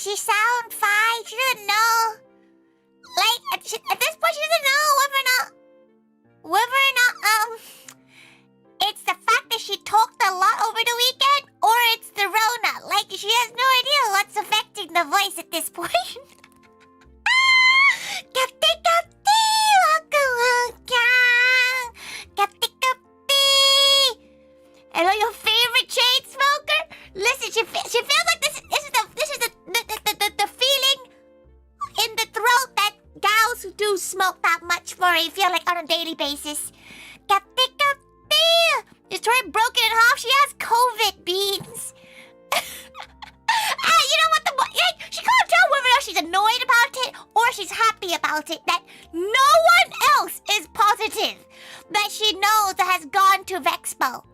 she sound fine. She doesn't know. Like, at this point, she doesn't know whether or not, it's the fact that she talked a lot over the weekend, or it's the Rona. Like, she has no idea what's affecting the voice at this point. Hello, your favorite chain smoker? Listen, she feels like this is the feeling in the throat that gals who do smoke that much for you feel like on a daily basis. Is Tori broken in half? She has COVID beans. You know what? She can't tell whether or not she's annoyed about it or she's happy about it. That no one else is positive that she knows that has gone to VeXpo.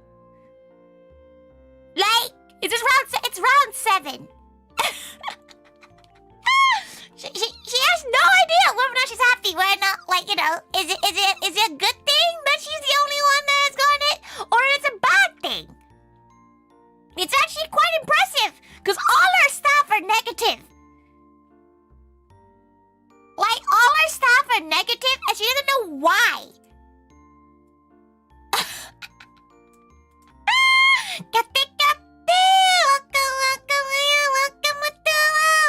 Like, it's round 7. She has no idea whether or not she's happy, whether or not, like, you know, is it a good thing that she's the only one that has gotten it, or it's a bad thing? It's actually quite impressive, because all our staff are negative. Like, all our staff are negative, and she doesn't know why.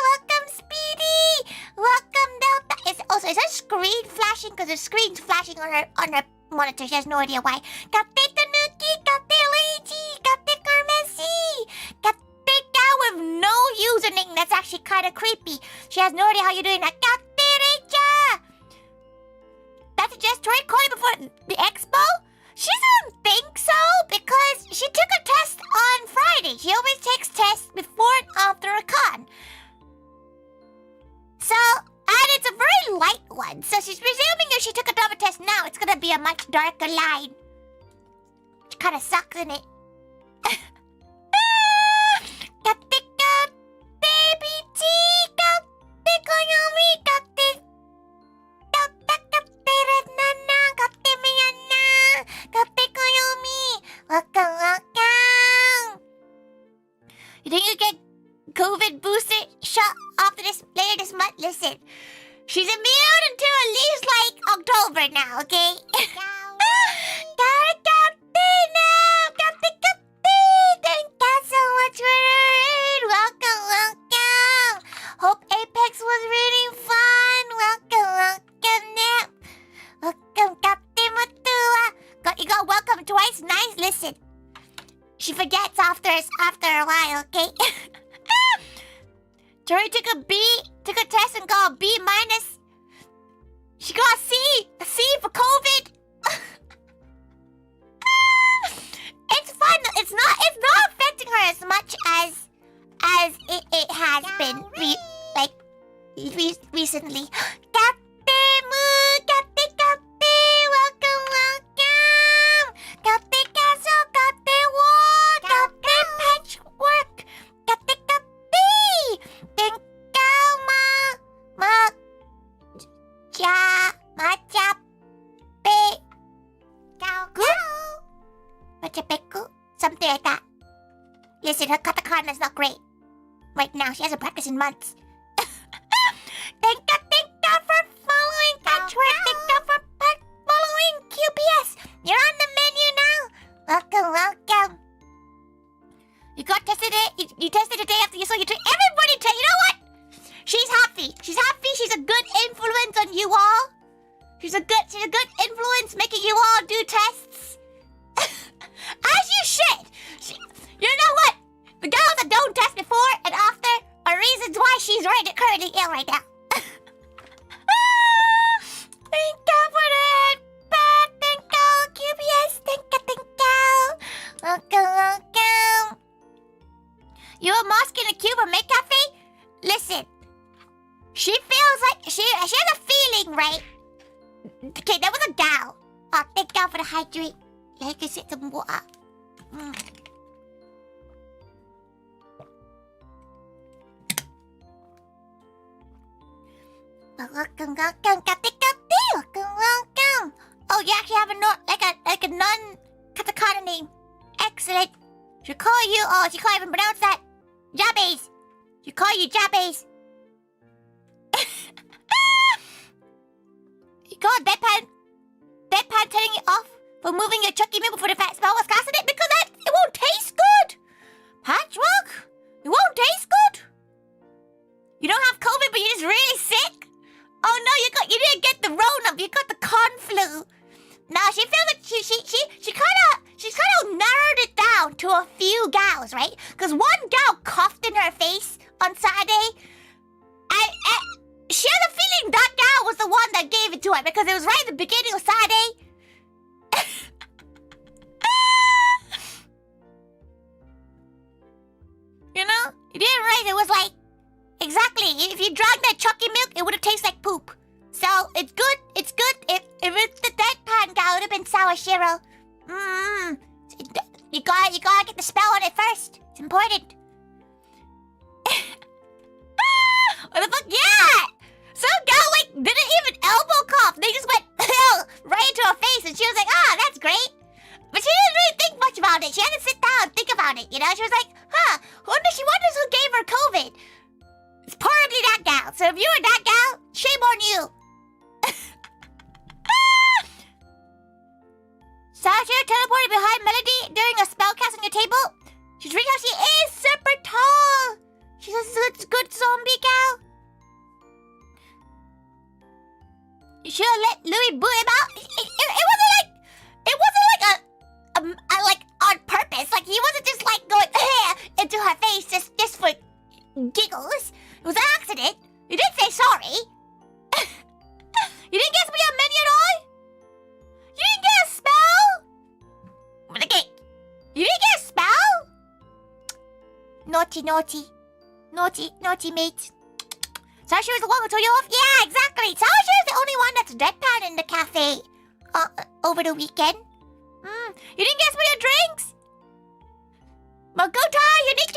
Welcome Speedy. Welcome Delta. Also, is her screen flashing? Because her screen's flashing on her monitor. She has no idea why. Kate Tanuki, Kate Luigi, Kate Carmesi, Kate Gal with no username. That's actually kind of creepy. She has no idea how you're doing that. Kate Recha. That's just Tori calling before the expo? She doesn't think so because she took a test on Friday. She always takes tests before and after a con. So, and it's a very light one. So she's presuming if she took a double test now, it's gonna be a much darker line. Which kind of sucks, isn't it? Baby T, you think you get COVID booster shot after later this month? Listen, she's immune until at least like October now, okay? Thank you so much for the raid. Welcome. Hope Apex was really fun. Welcome, Nip. Welcome, Captain Matua. You got welcome twice. Nice. Listen, she forgets after a while, okay? Tori took a test and got a B-. She got a C for COVID. It's fun. It's not affecting her as much as it has been recently. Welcome. Captain Castle, Captain War, Captain Patchwork, Captain Thank you, something like that. Listen, her katakana is not great right now. She hasn't practiced in months. Thank you for following Patchwork. Thank you for following QPS. You're on the menu now. Welcome. You got tested it. You tested the day after you saw your tweet. Everybody tell you know what? She's happy. She's happy. She's a good influence on you all. She's a good influence making you all do tests. As you should. You know what? The girls that don't test before and after are reasons why she's currently ill right now. Thank you for that. Thank you, QPS. Thank you. Welcome. You a mosque in a cube or make cafe? Listen, she feels like she has a feeling, right? Okay, that was a gal. Oh, thank God for the hydrate. Yeah, you can sit some water. Welcome. Oh, you actually have a non-katakana name. Excellent. She call you. Oh, she can't even pronounce that. Jabez. She call you Jabez. god, Deadpan turning it off for moving your Chucky meal before the fat spell was casting it because it won't taste good. Patchwork, it won't taste good. You don't have COVID, but you're just really sick. Oh no, you didn't get the Rona, you got the con flu. No, she feels like she kind of narrowed it down to a few gals, right? Because one gal coughed in her face on Saturday. She had a feeling that gal was the one that gave it to her because it was right at the beginning of Saturday. You know, you did right. It was like, exactly, if you drank that Chucky milk, it would have tasted like poop. So, it's good. If it's the Deadpan gal, it would have been sour shiro. You gotta get the spell on it first. It's important. What the fuck? Yeah! Some gal, like, didn't even elbow cough. They just went right into her face, and she was like, that's great. But she didn't really think much about it. She had to sit down and think about it, you know? She was like, she wonders who gave her COVID. It's probably that gal. So if you were that gal, shame on you. Sasha teleported behind Melody during a spell cast on your table. She's really how she is super tall. She's a good zombie gal. You should have let Louis boot him out. It wasn't like on purpose. Like he wasn't just like going into her face just for giggles. It was an accident. You didn't say sorry. You didn't get somebody on menu at all? You didn't get a spell? Okay. You didn't get a spell? Naughty mate. Sasha was the one who told you off? Yeah, exactly. Sasha is the only one that's deadpan in the cafe over the weekend. You didn't get somebody on drinks? Magota, you need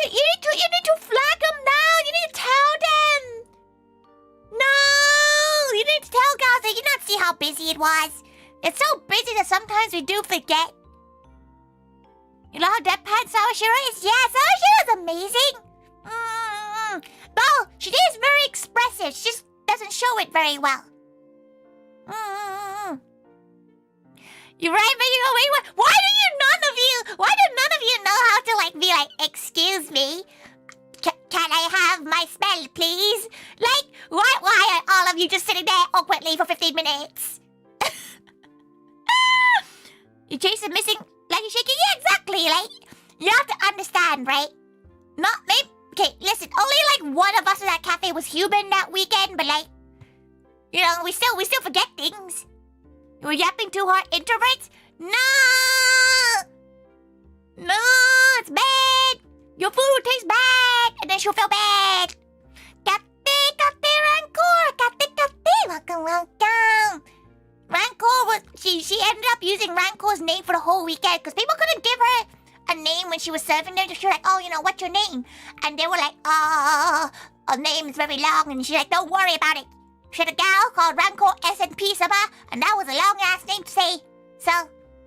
to flag them down. You need to tell them. No, you need to tell guys that you not see how busy it was. It's so busy that sometimes we do forget. You know how deadpan Sawashiro is? Yeah, Sawashiro is amazing. Well, she is very expressive. She just doesn't show it very well. You're right, but you know, wait, why do none of you know how to be like, excuse me, can I have my spell, please? Like, why are all of you just sitting there awkwardly for 15 minutes? You Jason missing, like you shaking? Yeah, exactly, like, you have to understand, right? Not, maybe, okay, listen, only like one of us in that cafe was human that weekend, but like, you know, we still forget things. You were yapping too hard, introverts? No, it's bad. Your food tastes bad, and then she'll feel bad. Kate, Rancor, welcome. Rancor she ended up using Rancor's name for the whole weekend because people couldn't give her a name when she was serving them. She was like, oh, you know, what's your name? And they were like, a name is very long, and she's like, don't worry about it. She had a gal called Rancor S&P Saba, and that was a long-ass name to say. So,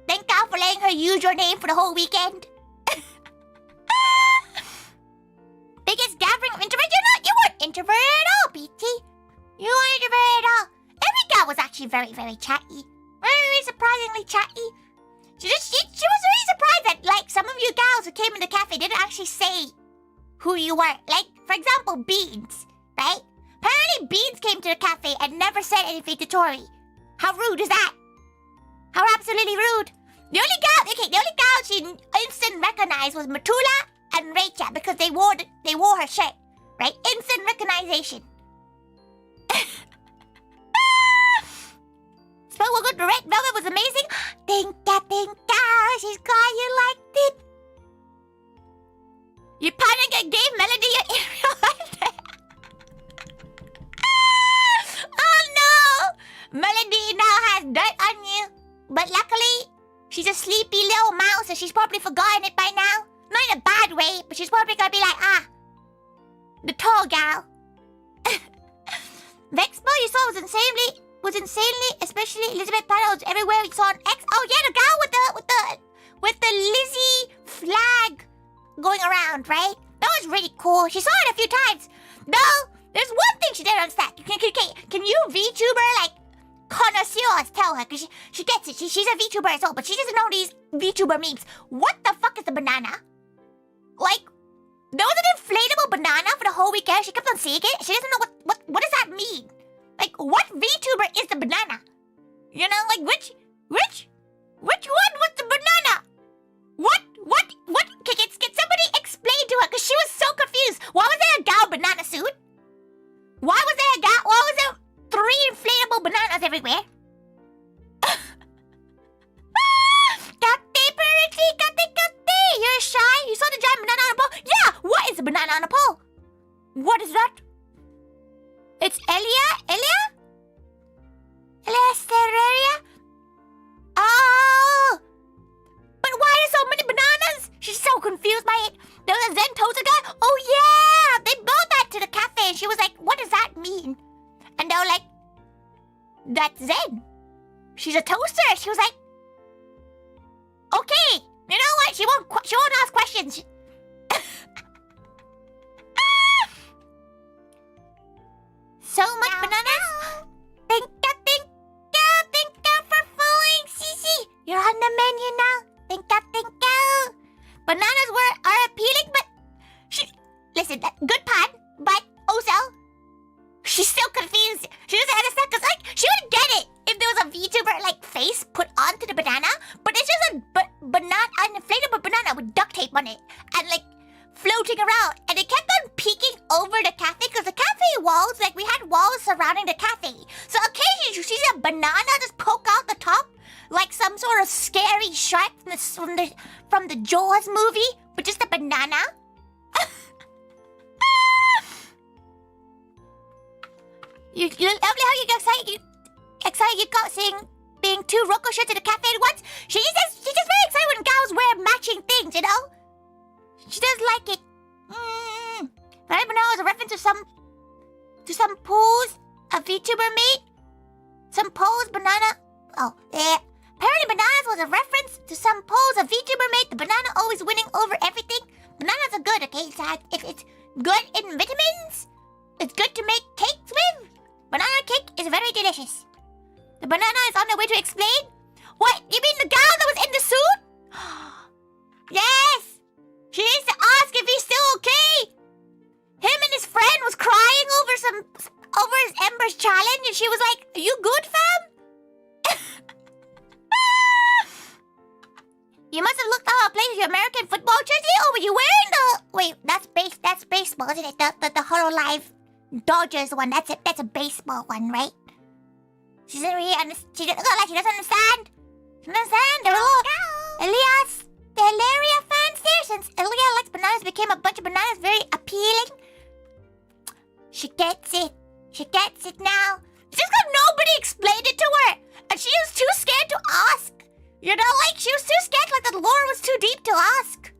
thank God for letting her use your name for the whole weekend. Biggest gathering of introverts? You weren't introverted at all, BT. You weren't introverted at all. Every gal was actually very, very chatty. Very surprisingly chatty. She was really surprised that, like, some of you gals who came in the cafe didn't actually say who you were. Like, for example, Beans, right? Apparently Beans came to the cafe and never said anything to Tori. How rude is that? How absolutely rude. The only gal she instant recognized was Matula and Rachel because they wore her shirt, right? Instant recognition. Spell was good. The red velvet was amazing. Tinka, she's glad you liked it. You panicked and gave Melody your aerial life. Oh no! Melody now has dirt on you. But luckily, she's a sleepy little mouse, so she's probably forgotten it by now. Not in a bad way, but she's probably gonna be like, the tall gal. VeXpo you saw was insanely, especially Elizabeth panels everywhere we saw an X. Oh yeah, the gal with the Lizzie flag going around, right? That was really cool. She saw it a few times. No, there's one thing she didn't understand. Can you VTuber like connoisseurs tell her, because she gets it. She's a VTuber as well, but she doesn't know these VTuber memes. What the fuck is the banana? Like, there was an inflatable banana for the whole weekend. She kept on seeing it. She doesn't know what does that mean? Like, what VTuber is the banana? You know, like, which one was the banana? What? Can somebody explain to her? Because she was so confused. Why was there a gal banana suit? Why was there 3 inflatable bananas everywhere? You're shy? You saw the giant banana on a pole? Yeah! What is a banana on a pole? What is that? It's Elia? Stereo? Oh! But why are so many bananas? She's so confused by it. There was a Zen toaster guy. Oh yeah! They brought that to the cafe and she was like, what does that mean? And they were like, that's Zen. She's a toaster. She was like, okay. You know what? She won't ask questions. So much bananas. Thank you for following, Cece. You're on the menu now. Thank you. Bananas are appealing, but listen, good pun, but also she's still confused. She doesn't understand because she would get it if there was a VTuber face put onto the banana, but it's just an inflatable banana with duct tape on it and floating around, and it kept on peeking over the cafe because the cafe walls, we had walls surrounding the cafe. So occasionally you see a banana just poke out the top like some sort of scary shark from the Jaws movie, but just a banana. You lovely how you get excited you got seeing being 2 Rocco shirts at the cafe at once. She's just very excited when gals wear matching things, you know? She does like it. I don't know, as a reference to some pose a VTuber made. Some pose banana. Oh, yeah. Apparently bananas was a reference to some pose a VTuber made. The banana always winning over everything. Bananas are good, okay? If it's good in vitamins, it's good to make cakes with. Banana cake is very delicious. The banana is on the way to explain. What? You mean the gal that was in the suit? Yes! She needs to ask if he's still okay. Him and his friend was crying over his Ember's challenge, and she was like, "Are you good, fam?" You must have looked out of place with your American football jersey. Oh, were you wearing the? Wait, that's baseball, isn't it? The Hololive Dodgers one. That's it. That's a baseball one, right? She doesn't really understand. She doesn't understand. She doesn't understand. They're all Elias. The Hilaria fans there. Since Elia likes bananas, became a bunch of bananas very appealing. She gets it. She gets it now. It's just because nobody explained it to her, and she was too scared to ask. You know, she was too scared, the lore was too deep to ask.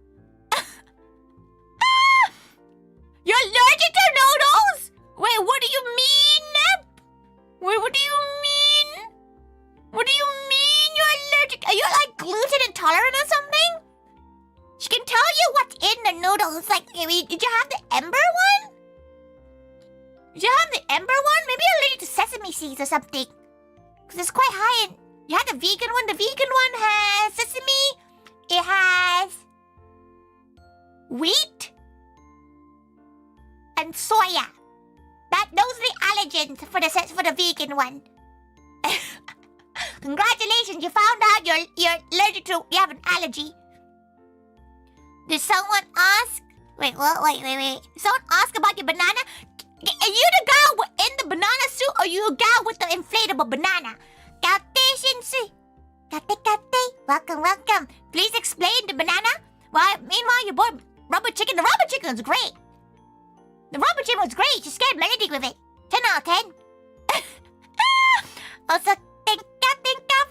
You're allergic to noodles? Wait, what do you mean, Nep? Wait, what do you mean? What do you mean you're allergic? Are you, gluten intolerant or something? She can tell you what's in the noodles. Did you have the Ember one? Did you have the Ember one? Maybe you're allergic to sesame seeds or something. Because it's quite high in... You had the vegan one. The vegan one has sesame. It has wheat and soya. Those are the allergens for the vegan one. Congratulations, you found out you're allergic to. You have an allergy. Did someone ask? Wait. Someone ask about your banana. Are you the girl in the banana suit, or you a gal with the inflatable banana? Welcome. Please explain the banana. Meanwhile, your boy Rubber Chicken. The Rubber Chicken was great. The Rubber Chicken was great. She scared Melody with it. 10 out of 10. Also, thank you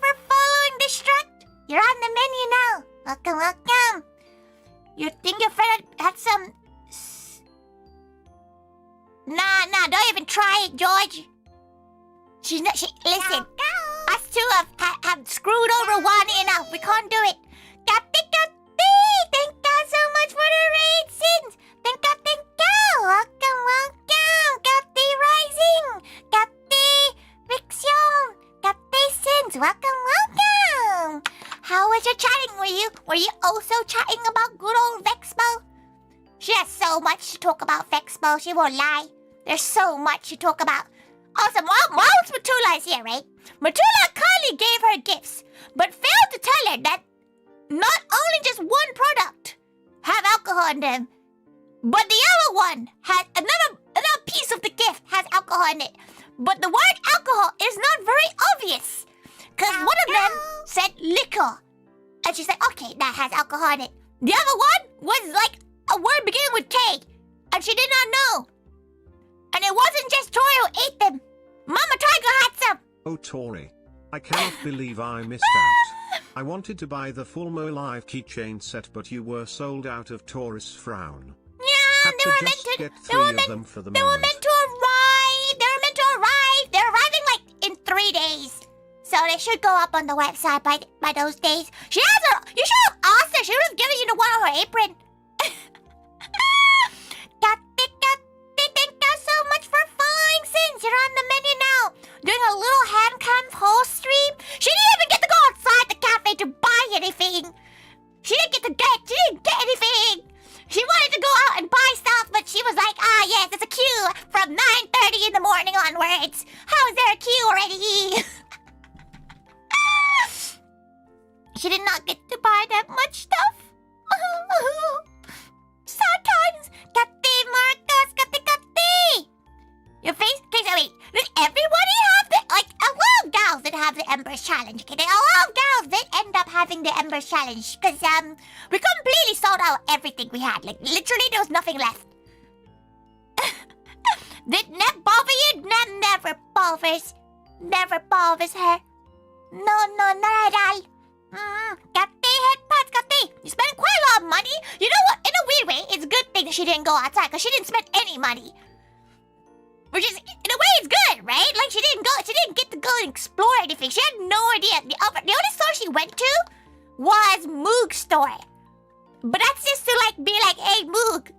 for following Destruct. You're on the menu now. Welcome. You think your friend had some... Nah, don't even try it, George. Listen. Us two have screwed over Wani enough. We can't do it. Thank you so much for the raid, Sins. Thank you. Welcome. Gatti Rising. Gatti Vixion. How was your chatting? Were you also chatting about good old VeXpo? She has so much to talk about VeXpo, she won't lie. There's so much to talk about. Also, Mom's Matula is here, right? Matula kindly gave her gifts, but failed to tell her that not only just one product have alcohol in them, but the other one has another piece of the gift has alcohol in it. But the word alcohol is not very obvious, because one of them said liquor. And she's like, okay, that has alcohol in it. The other one was like a word beginning with K, and she did not know. And it wasn't just Tori who ate them. Mama Tiger had some. Oh, Tori. I cannot believe I missed out. I wanted to buy the full MOE Live keychain set, but you were sold out of Tori's frown. Yeah, Had to just get 3 of them for the moment. They were meant to arrive. They're arriving like in 3 days. So they should go up on the website by those days. You should have asked her. She would have given you the one on her apron. Thank you so much for following, Sins. You're on the menu now. Doing a little hand cam whole stream. She didn't even get to go outside the cafe to buy anything. She didn't get anything. She wanted to go out and buy stuff, but she was like, yes, there's a queue from 9:30 in the morning onwards. How is there a queue already? She did not get to buy that much stuff. Sad times. Kati, Marcos, Kati. Your face, okay, so wait. Does everybody have a lot of gals that have the Embers Challenge, okay? A lot of gals that end up having the Embers Challenge, because, we completely sold out everything we had. Like, literally, there was nothing left. Did not bother you? Never bothers. Never bothers her. No, not at all. Kati, headpats, Kati. You spent quite a lot of money. You know what? In a weird way, it's a good thing she didn't go outside, because she didn't spend any money. Which is, in a way, it's good, right? Like, she didn't get to go and explore anything. She had no idea. The only store she went to was Moog's store. But that's just to, like, be like, hey, Moog,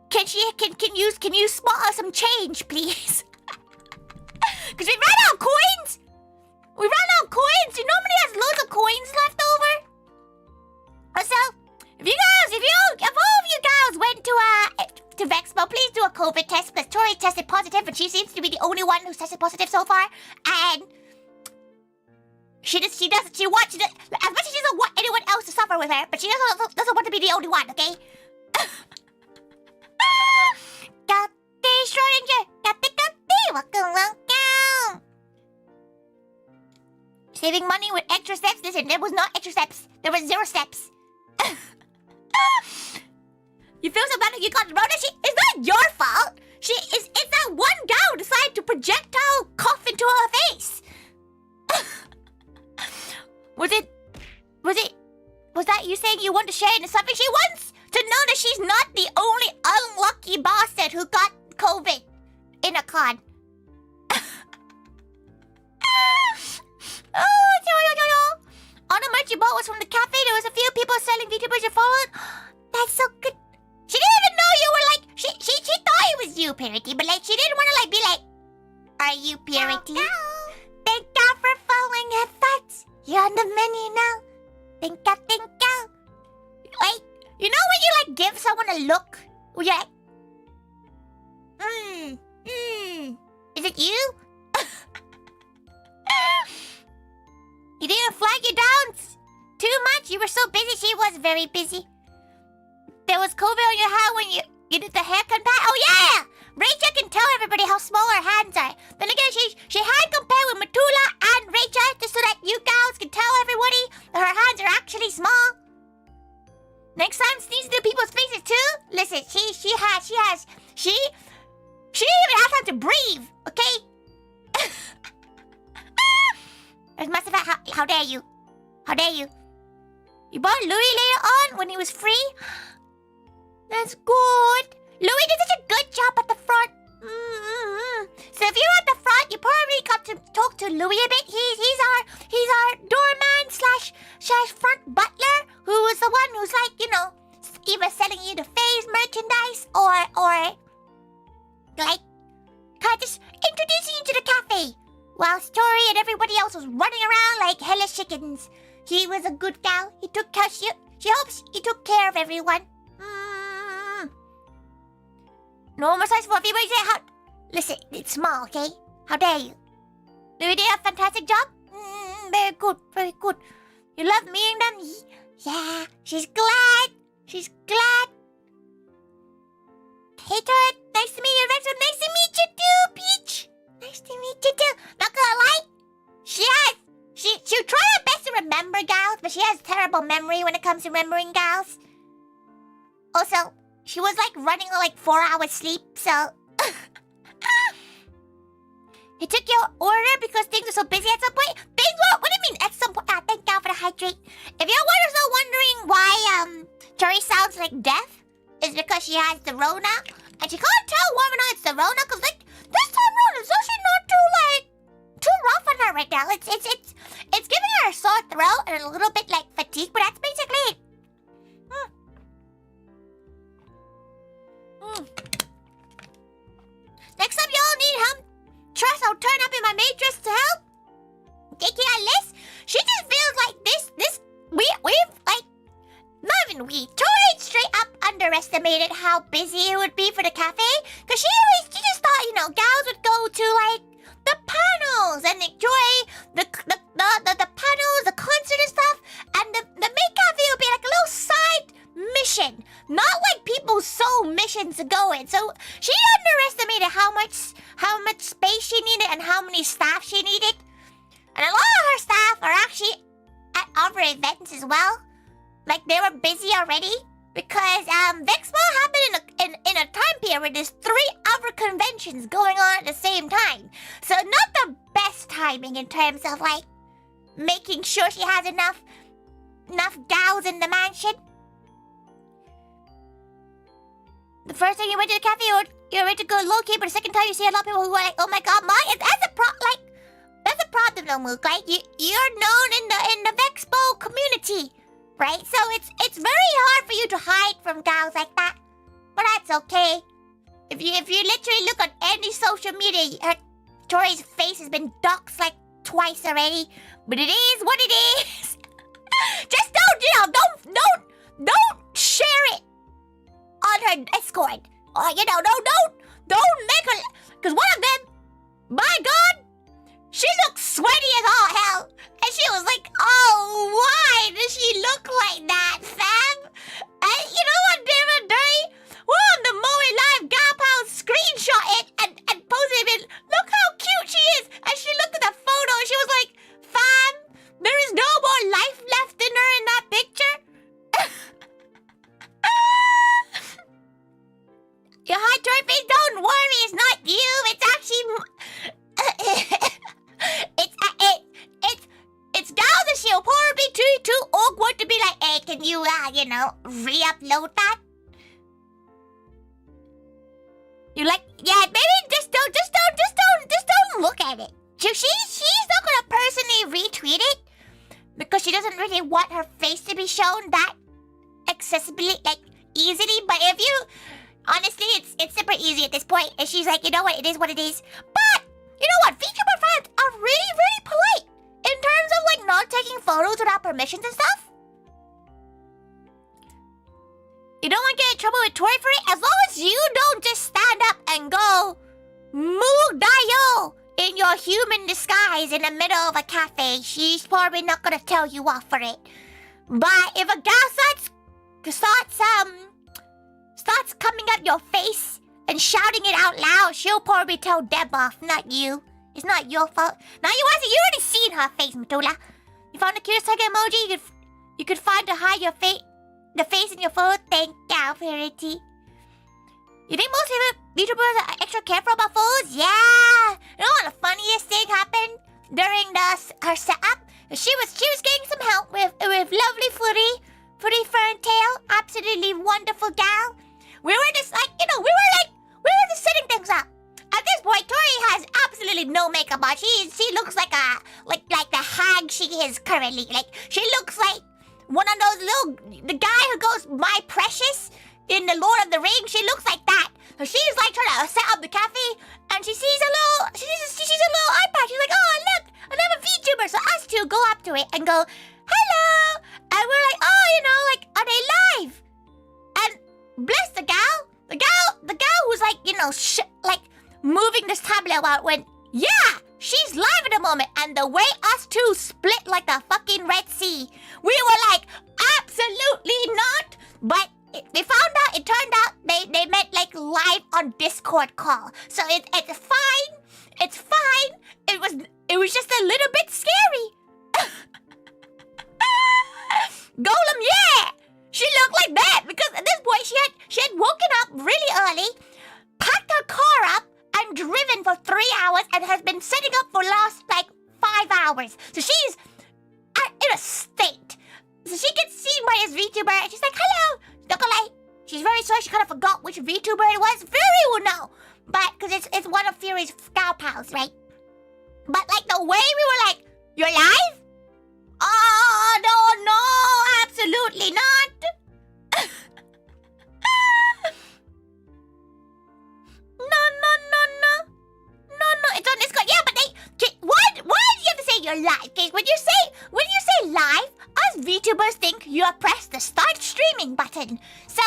can you spot us some change, please? Because we ran out of coins. We ran out of coins. You nobody has loads of coins left over. So, if all of you guys went to VeXpo, please do a COVID test, because Tori tested positive, and she seems to be the only one who's tested positive so far. And she wants as much as she doesn't want anyone else to suffer with her, but she doesn't want to be the only one, okay? Kati Schrodinger, Kati, welcome. Saving money with extra steps? Listen, there was not extra steps. There was 0 steps. You feel so bad that you got Rona? It's not your fault. It's that one gal who decided to projectile cough into her face. Was that you saying you want to share into something? She wants to know that she's not the only unlucky bastard who got COVID in a con. All the merch you bought was from the cafe. There was a few people selling VTubers you followed. That's so good. She didn't even know you were like, she thought it was you, Purity, but like she didn't want to like be like, are you Purity? Thank God for following headphones. You're on the menu now. Thank God. Wait, you know when you like give someone a look? Where you're like, is it you? You didn't flag your downs too much. You were so busy. She was very busy. There was COVID on your hand when you did the haircut back. Oh yeah! Rachel can tell everybody how small her hands are. Then again, she hand compared with Matula and Rachel just so that you guys can tell everybody that her hands are actually small. Next time, sneeze into people's faces too. Listen, she even has time to breathe. Okay. There's massive. How dare you? How dare you? You bought Louis later on when he was free? That's good. Louis did such a good job at the front. So if you're at the front, you probably got to talk to Louis a bit. He's our doorman slash front butler, who is the one who's like, you know, either selling you the phase merchandise or like kind of just introducing you to the cafe. While Tori and everybody else was running around like hellish chickens. He was was a good gal. He took care. She hopes he took care of everyone. No more size for everybody. Listen, it's small, okay? How dare you? Did we do a fantastic job? Very good, very good. You love meeting them? Yeah, she's glad. She's glad. Hey, Tori, nice to meet you, Vexpo. Nice to meet you too, Peach. Nice to meet you too. Not gonna lie, she'll try her best to remember gals, but she has terrible memory when it comes to remembering gals. Also, she was like running on like 4 hours sleep, so... He took your order because things were so busy at some point? Things were... What do you mean at some point? Thank God for the hydrate. If you're also wondering why Tori sounds like deaf, it's because she has the Rona. And she can't tell whether or not it's the Rona, because like, this time around it's actually not too rough on her right now. It's giving her a sore throat and a little bit like fatigue, but that's basically it. Next time y'all need help, trust I'll turn up in my matrix to help. Take care of Liz. She just feels like we've like, not even we, Tori straight up underestimated how busy it would be for the cafe. Cause she just thought, you know, gals would go to like the panels and enjoy the panels, the concert and stuff. And the main cafe would be like a little side mission. Not like people's sole missions to go in. So she underestimated how much space she needed and how many staff she needed. And a lot of her staff are actually at other events as well. Like they were busy already because VeXpo happened in a time period where there's 3 other conventions going on at the same time. So not the best timing in terms of like making sure she has enough gals in the mansion. The first time you went to the cafe, you're ready to go low-key, but the second time you see a lot of people who are like, oh my god, that's a problem though, Mook, right? You're known in the VeXpo community, right? So it's very hard for you to hide from gals like that. But that's okay. If you literally look on any social media, Tori's face has been doxxed like twice already. But it is what it is. Just don't share it on her Discord. Or, you know, don't make her... Because one of them, my god, she looked sweaty as all hell. And she was like, oh, why does she look like that, fam? And you know what, Tori? We're on the MOE Live gaopals screenshot it and posted it. Look how cute she is. And she looked at the photo and she was like, fam, there is no more life left in her in that picture. Your high Tori face, don't worry, it's not you. It's actually... It's gals that she'll probably be too awkward to be like, hey, can you, re-upload that? You're like, yeah, maybe just don't look at it. She's not gonna personally retweet it because she doesn't really want her face to be shown that accessibly, like, easily. But if you, honestly, it's super easy at this point. And she's like, you know what, it is what it is. But, you know what, Vtuber fans are really, really polite in terms of, like, not taking photos without permissions and stuff. You don't want to get in trouble with Tori for it? As long as you don't just stand up and go Moo-Dayo in your human disguise in the middle of a cafe, she's probably not going to tell you off for it. But if a gal starts coming at your face and shouting it out loud, she'll probably tell Deb off, not you. It's not your fault. Now you already seen her face, Matula. You found the cutest tiger emoji you could find to hide your face. The face in your photo, thank you, Purity. You think most VTubers are extra careful about photos? Yeah! You know what the funniest thing happened during her setup? She was getting some help with lovely Footy Ferntail, absolutely wonderful gal. We were just like, we were just setting things up. At this point, Tori has absolutely no makeup on. She looks like the hag she is currently. Like, she looks like one of those the guy who goes, my precious, in the Lord of the Rings. She looks like that. So she's like trying to set up the cafe, and she sees a little iPad. She's like, oh look, another VTuber. So us two go up to it and go, hello. probably about when, yeah, she's live at the moment. And the way us two split like the fucking Red Sea, we were like, absolutely not. But we found out, it turned out they meant like live on Discord call. So it's fine. It's fine. It was just a little bit scary. Golem, yeah! She looked like that because at this point she had woken up really early, packed her car up, and driven for 3 hours and has been setting up for last like 5 hours. So she's in a state. So she can see my Vtuber and she's like, hello, Chocolate. She's very sorry she kind of forgot which Vtuber it was. Fury will know. But because it's one of Fury's gaopals, right? But like the way we were like, you're live? Oh, no, absolutely not. No, it's on Discord. Yeah, but why do you have to say you're live? Okay, when you say live, us VTubers think you have pressed the start streaming button. So,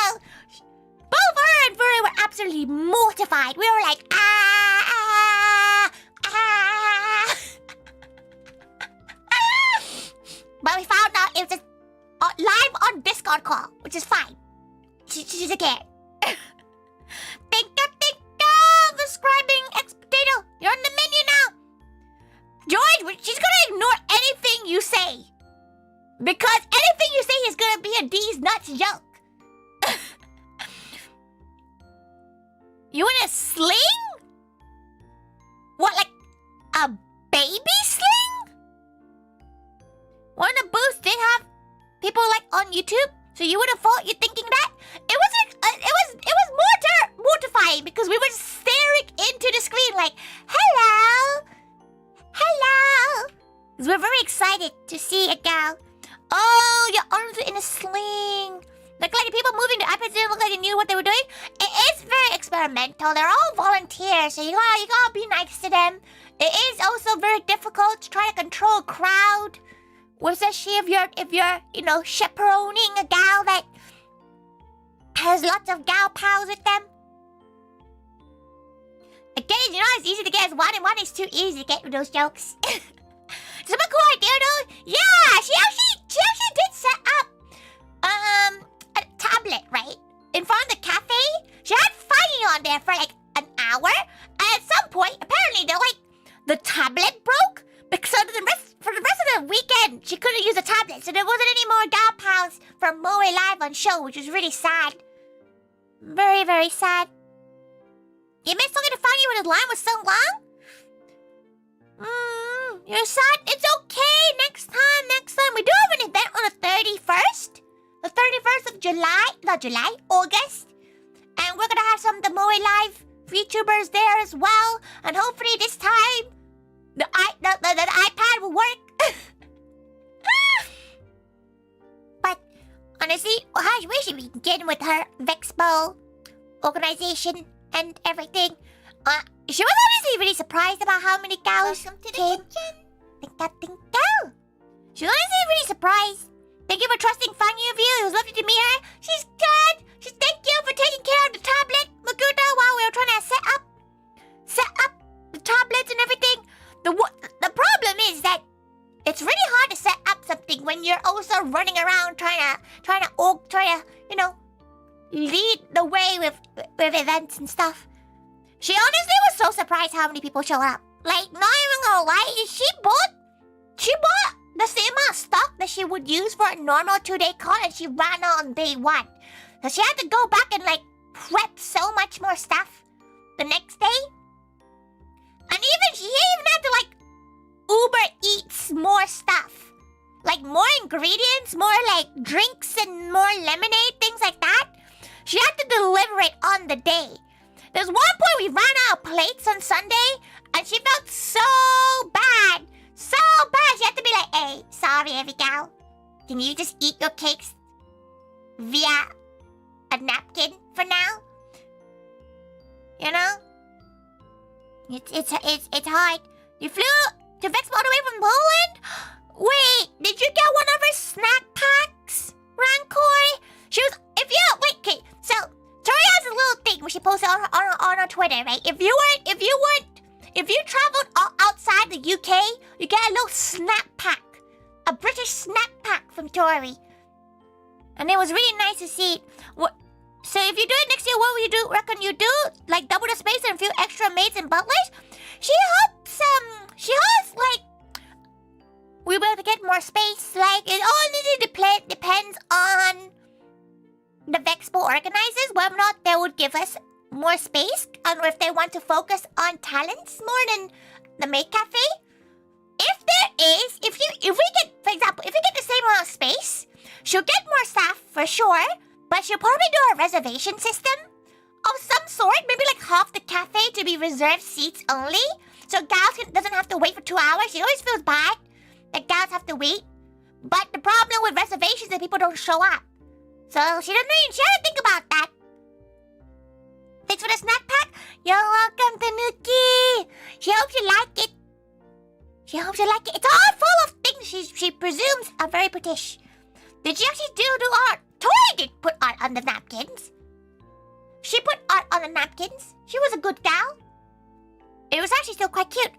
both her and Fury were absolutely mortified. We were like, But we found out it was just live on Discord call, which is fine. She's okay. Thank you, describing X Potato. You're on the menu now. George, she's gonna ignore anything you say. Because anything you say is gonna be a D's nuts joke. You in a sling? What, like a baby sling? One of the booths did have people like on YouTube, so you would have thought you're thinking that. It was mortifying because we were staring into the screen like, hello. Because we're very excited to see a gal. Oh, your arms are in a sling. Like the people moving the iPads didn't look like they knew what they were doing. It is very experimental. They're all volunteers, so you gotta be nice to them. It is also very difficult to try to control a crowd, especially if you're chaperoning a gal that has lots of gal pals with them. Again, it's easy to get as one, and one is too easy to get with those jokes. Super cool idea though. Yeah, she actually did set up a tablet, right? In front of the cafe. She had Fanny on there for like an hour. And at some point, apparently the tablet broke. Because for the rest of the weekend, she couldn't use the tablet. So there wasn't any more gal pals for MOE Live on show, which was really sad. Very, very sad. You missed talking to Fanny when the line was so long? You're sad? It's okay. Next time. We do have an event on the 31st. The 31st of August. And we're gonna have some of the MOE Live VTubers there as well. And hopefully this time, the iPad will work. But honestly, we should begin with her VeXpo organization and everything. She was honestly really surprised about how many cows came. Kitchen. She was honestly really surprised. Thank you for trusting Fanny of you. It was lovely to meet her. She's good. Thank you for taking care of the tablet, Maguta, while we were trying to set up the tablets and everything. The problem is that it's really hard to set up something when you're also running around trying to lead the way with events and stuff. She honestly was so surprised how many people show up. Like, not even gonna lie, she bought the same amount of stock that she would use for a normal 2-day con, and she ran out on day 1. So she had to go back and prep so much more stuff the next day. And she even had to Uber Eats more stuff. Like more ingredients, more drinks and more lemonade, things like that. She had to deliver it on the day. There's one point we ran out of plates on Sunday, and she felt so bad. So bad. She had to be like, hey, sorry, Abigail. Can you just eat your cakes via a napkin for now? It's hard. You flew to VeXpo all the way from Poland? Wait, did you get one of her snack packs, Rancor? So Tori has a little thing where she posted on her Twitter, right? If you Tori. And it was really nice to see. So if you do it next year, what will you do? Reckon you do? Like double the space and a few extra maids and butlers? She hopes, we'll be able to get more space. Like, it all depends on the VeXpo organizers, whether or not they would give us more space, or if they want to focus on talents more than the maid cafe. If we get, for example, if we get the same amount of space, she'll get more staff for sure, but she'll probably do a reservation system of some sort, maybe like half the cafe to be reserved seats only, so gals doesn't have to wait for 2 hours. She always feels bad that gals have to wait, but the problem with reservations is that people don't show up. So she doesn't think about that. Thanks for the snack pack. You're welcome, Tanuki. She hopes you like it. She hopes you like it. It's all full of things she presumes are very British. Did she actually do art? Tori did put art on the napkins. She put art on the napkins. She was a good gal. It was actually still quite cute.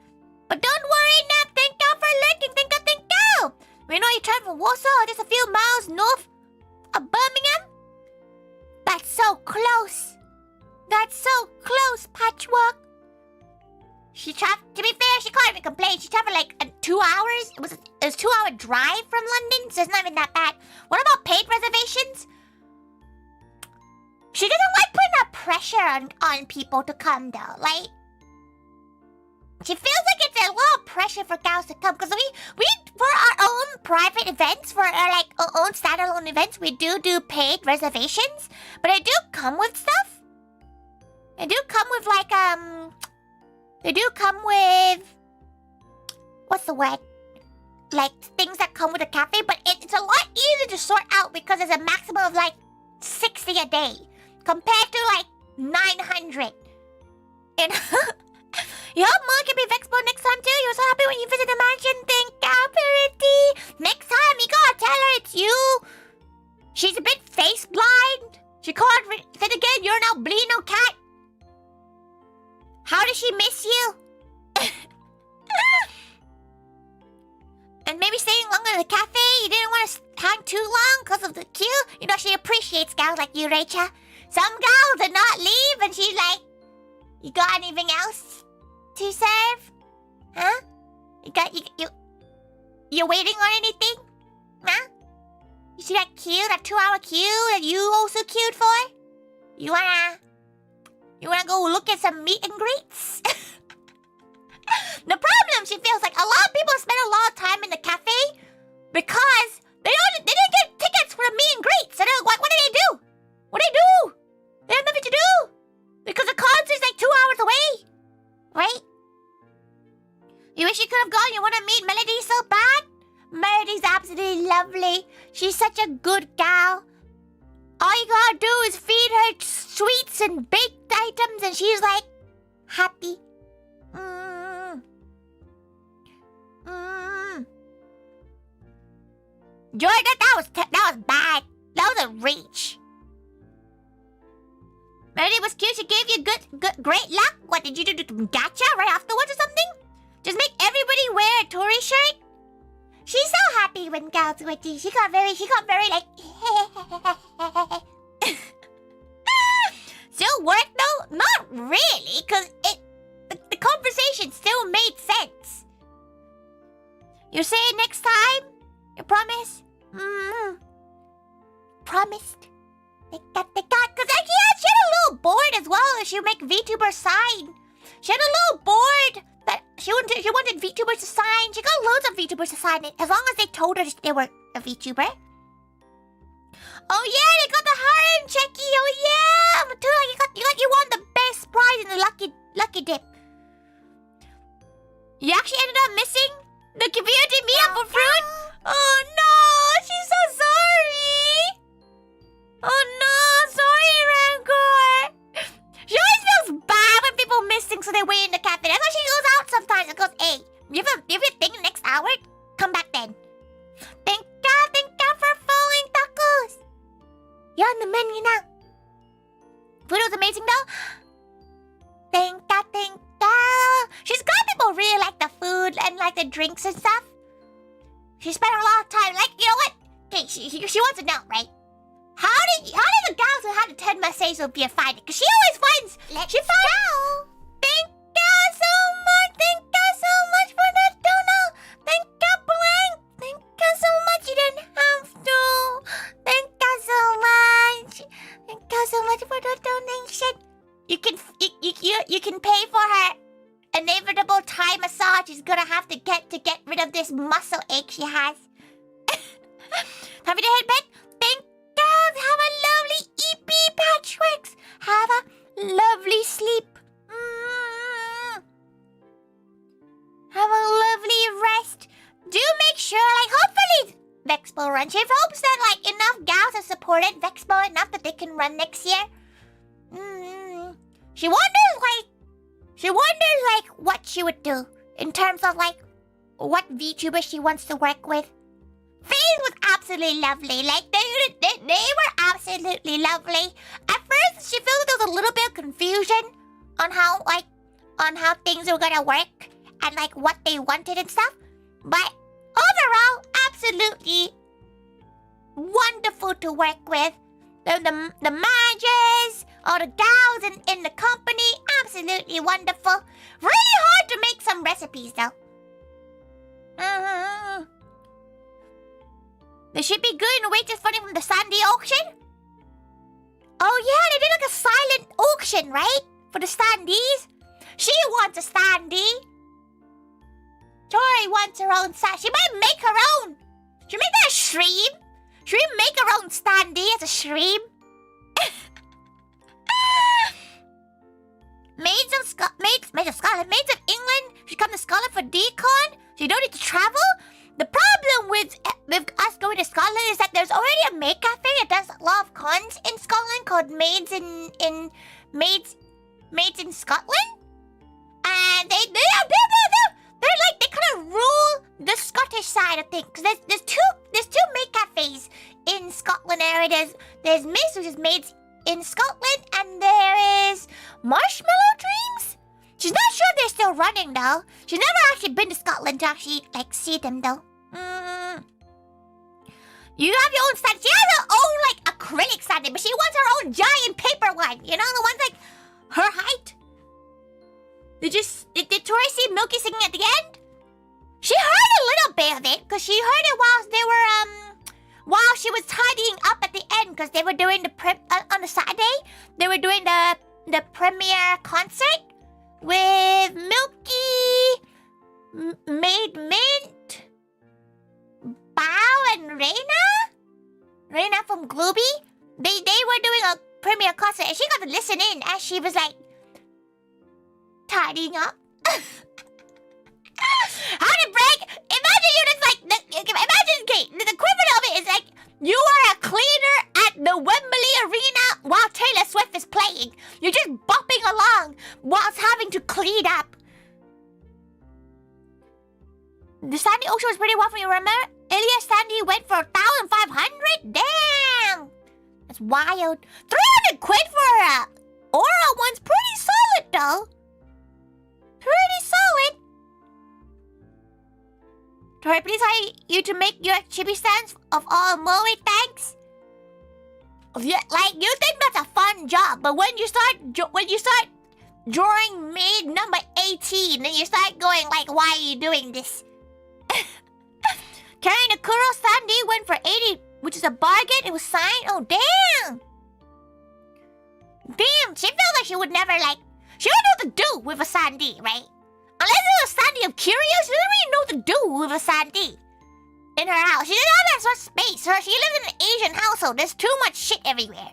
But don't worry, Nap. Thank you for lurking. Thank you. We know you traveled from Warsaw, just a few miles north of Birmingham. That's so close. That's so close, Patchwork. To be fair, she can't even complain. She traveled like 2 hours. It was a 2-hour drive from London, so it's not even that bad. What about paid reservations? She doesn't like putting that pressure on people to come, though. Like, she feels like it's a lot of pressure for gals to come, because we for our own private events, for our own standalone events, we do paid reservations, but they do come with stuff. They do come with what's the word? Like things that come with a cafe, but it's a lot easier to sort out because there's a maximum of 60 a day compared to 900. And you hope Mom can be VeXpo next time too. You were so happy when you visited the mansion. Thank you, Purity. Next time you gotta tell her it's you. She's a bit face blind. She can't say it again. You're an albino cat. How does she miss you? And maybe staying longer in the cafe. You didn't want to hang too long because of the queue. You know, she appreciates gals like you, Rachel. Some gals did not leave, and she's like, you got anything else to serve? Huh? You're waiting on anything? Huh? You see that queue, that 2-hour queue that you also queued for? You wanna go look at some meet and greets? The problem, she feels like a lot of people spend a lot of time in the cafe because they didn't get tickets for the meet and greets. So they're like, what do they do? What do they do? They have nothing to do because the concert's 2 hours away, right? You wish you could have gone. You want to meet Melody so bad? Melody's absolutely lovely. She's such a good gal. All you gotta do is feed her sweets and baked items, and she's happy. Jordan, that was bad. That was a reach. Melody was cute. She gave you great luck. What did you do? Gacha right afterwards or something? Just make everybody wear a Tori shirt. She's so happy when gals were tea. She got very Still work though? Not really, cause the conversation still made sense. You say it next time? You promise? Promised. Cause she had a little board as well. She would make Vtuber sign. She had a little board that she wanted Vtubers to sign. She got loads of Vtubers to sign it as long as they told her they were a Vtuber. Oh yeah, they got the harem checky. Oh yeah, Matua, you won the best prize in the lucky dip. You actually ended up missing the community meetup for fruit. Oh no, she's so sorry. Oh no, sorry, Rancor. She always feels bad when people missing, so they wait in the cafe. That's why she goes out sometimes and goes, hey, you have a thing next hour? Come back then. Thank you for following tacos. You're on the menu now. Food was amazing though. Thank you. She's glad people really like the food and like the drinks and stuff. She spent a lot of time, you know what? Okay, she wants to know, right? How did the gals who had the 10 messages will be a find it? Because she always finds. Thank you so much. Thank you so much for the donut. Thank you, Blank. Thank you so much. You didn't have to. Thank you so much. Thank you so much for the donation. You can pay for her inevitable Thai massage. She's gonna have to get rid of this muscle ache she has. Have you head back? Thank God. Have a lovely EP, Patchworks. Have a lovely sleep. Have a lovely rest. Do make sure, like, hopefully VeXpo runs. She hopes that, like, enough gals have supported VeXpo enough that they can run next year. She wonders, like, what she would do in terms of, like, what VTuber she wants to work with. FaZe was absolutely lovely. Like, they were absolutely lovely. At first, she felt there was a little bit of confusion on how things were gonna work and, like, what they wanted and stuff. But overall, absolutely wonderful to work with. The managers, all the gals in the company, absolutely wonderful. Really hard to make some recipes, though. They should be good in a way just funding from the Sandy auction. Oh yeah, they did like a silent auction, right? For the standees. She wants a standee. Tori wants her own stand. She might make her own. Should we make that a stream? Should we make her own standee as a stream? Maids of Scotland, Maids of England should come to Scotland for decon, so you don't need to travel. The problem with us going to Scotland is that there's already a maid cafe that does a lot of cons in Scotland called Maids in Scotland, and they kind of rule the Scottish side of things. There's two maid cafes in Scotland area. There's Miss, which is Maids in Scotland, and there is Marshmallow Dreams. She's not sure they're still running though. She's never actually been to Scotland to actually like see them though. You have your own stand. She has her own like acrylic stand, but she wants her own giant paper one. You know, the ones like her height. Did Tori see Milky singing at the end? She heard a little bit of it because she heard it while she was tidying up at the end, because they were doing on the Saturday. They were doing the premiere concert with Milky, Maid Mint, Bao, and Reina from Glooby. They were doing a premiere concert, and she got to listen in as she was like tidying up. How to break? Imagine you're just like imagine, Kate. The equivalent of it is like you are a cleaner at the Wembley Arena while Taylor Swift is playing. You're just bopping along whilst having to clean up. The Sandy auction was pretty well for you, remember? Ilya Sandy went for 1,500? Damn! That's wild. 300 quid for a Aura one's pretty solid, though. Pretty solid. Tori, please hire you to make your chibi stands of all MOE, thanks. Yeah, like, you think that's a fun job, but when you start drawing maid number 18, then you start going like, why are you doing this? Carrying a Kuro Sandy went for 80, which is a bargain. It was signed. Oh, damn. Damn, she felt like she would never, like, she wouldn't know what to do with a Sandy, right? Unless it was a Sandy of Curious, she doesn't really know what to do with a Sandy in her house. She doesn't have that much space. She lives in an Asian household. There's too much shit everywhere.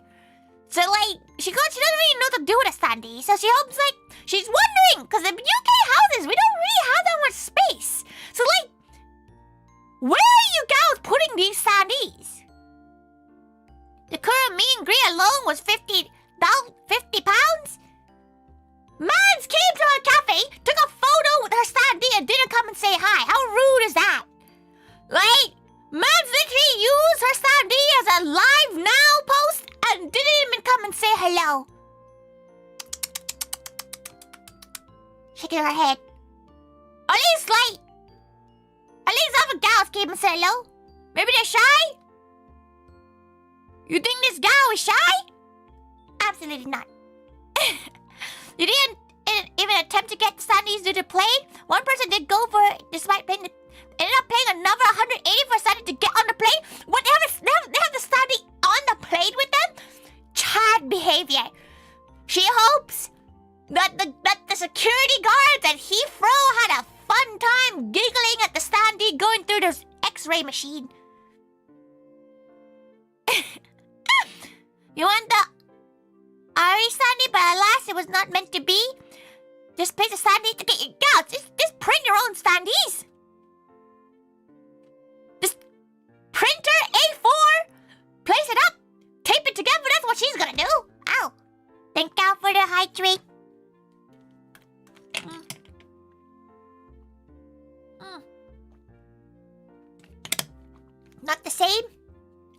So, like, she doesn't really know what to do with a Sandy. So she hopes, like, she's wondering, because in UK houses, we don't really have that much space. So, like, where are you gals putting these Sandys? The current meet and greet alone was £50. Mans came to our cafe, took a photo with her Sandy, and didn't come and say hi. How rude is that? Like, Mans literally used her Sandy as a live now post and didn't even come and say hello. Shaking her head. At least other gals came and said hello. Maybe they're shy? You think this gal is shy? Absolutely not. You didn't even attempt to get Sandy's to play. One person did go for it despite playing ended up paying another 180 for Sandy to get on the plane. What, they have the Sandy on the plane with them? Chad behavior. She hopes that the security guards at Heathrow had a fun time giggling at the Sandy going through this X-ray machine. You want the Ari Sandy, but alas, it was not meant to be. Just place a Sandy to get your girls. Just print your own Sandies. Just printer A4, place it up, tape it together. That's what she's gonna do. Ow! Thank God for the hydrate. Not the same.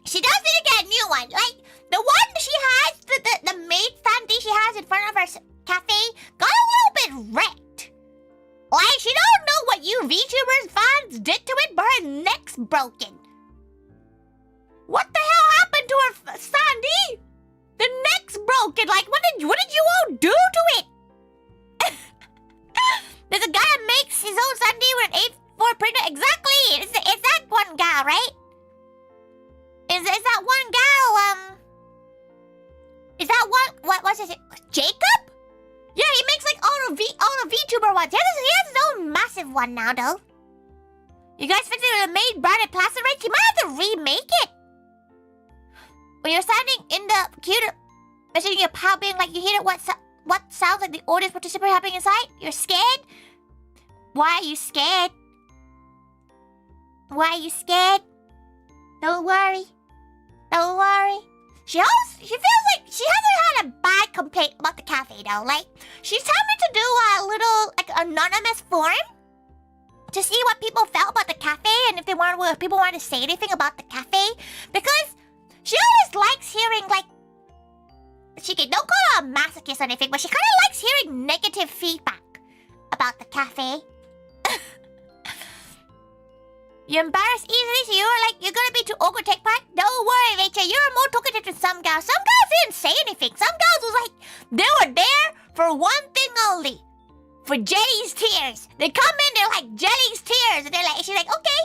She does need to get a new one. Like the one she has, the maid Sandy she has in front of her cafe got a little bit wrecked. Like she don't know what you VTubers fans did to it, but her neck's broken. What the hell happened to her, Sandy? The neck's broken. Like what did you all do to it? There's a guy that makes his own Sandy with an A4 printer. Exactly. It's that one guy, right? Is that one gal, is that one, what's his name? Jacob? Yeah, he makes like all the VTuber ones. He has his own massive one now, though. You guys fixed it with a maid branded plastic, right? You might have to remake it. When you're standing in the computer, messaging your pal being like you hear what sounds like the audience participant happening inside, you're scared? Why are you scared? Why are you scared? Don't worry. Don't worry. She feels like she hasn't had a bad complaint about the cafe though. Like, she's telling me to do a little like anonymous form to see what people felt about the cafe and if people wanted to say anything about the cafe, because she always likes hearing like don't call her a masochist or anything, but she kind of likes hearing negative feedback about the cafe. You embarrass easily, so you're gonna be too awkward to take part? Don't worry, Rachel, you're more talkative than some gals. Some gals didn't say anything. Some gals was like, they were there for one thing only. For Jelly's tears. They come in, they're like, Jelly's tears. And she's like, okay,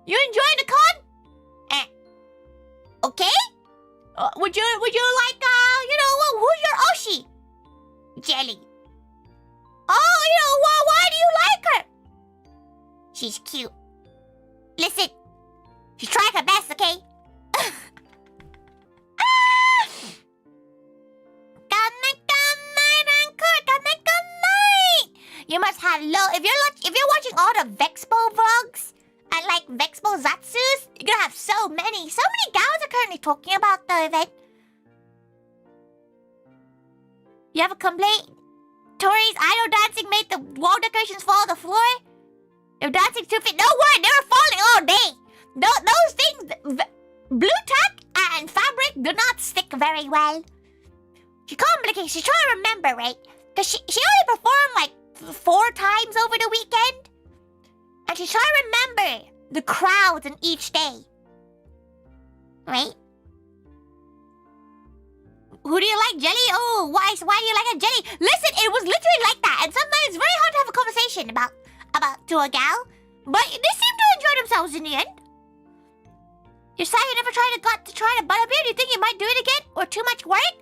you enjoying the con? Okay? Would you like, who's your Oshi? Jelly. Oh, why do you like her? She's cute. Listen, she's trying her best, okay? Good night. You must have low. If you're watching all the VeXpo vlogs and like VeXpo Zatsus, you're gonna have so many gals are currently talking about the event. You have a complaint? Tori's idol dancing made the wall decorations fall on the floor? They're dancing too fit. No worry, they were falling all day. Those things, blue tack and fabric do not stick very well. She's complicated. She's trying to remember, right? Because she only performed like 4 times over the weekend. And she's trying to remember the crowds in each day. Right? Who do you like, Jelly? Oh, why do you like a Jelly? Listen, it was literally like that. And sometimes it's very hard to have a conversation about to a gal, but they seem to enjoy themselves in the end. You say you never got to try to butt up here. Do you think you might do it again, or too much work?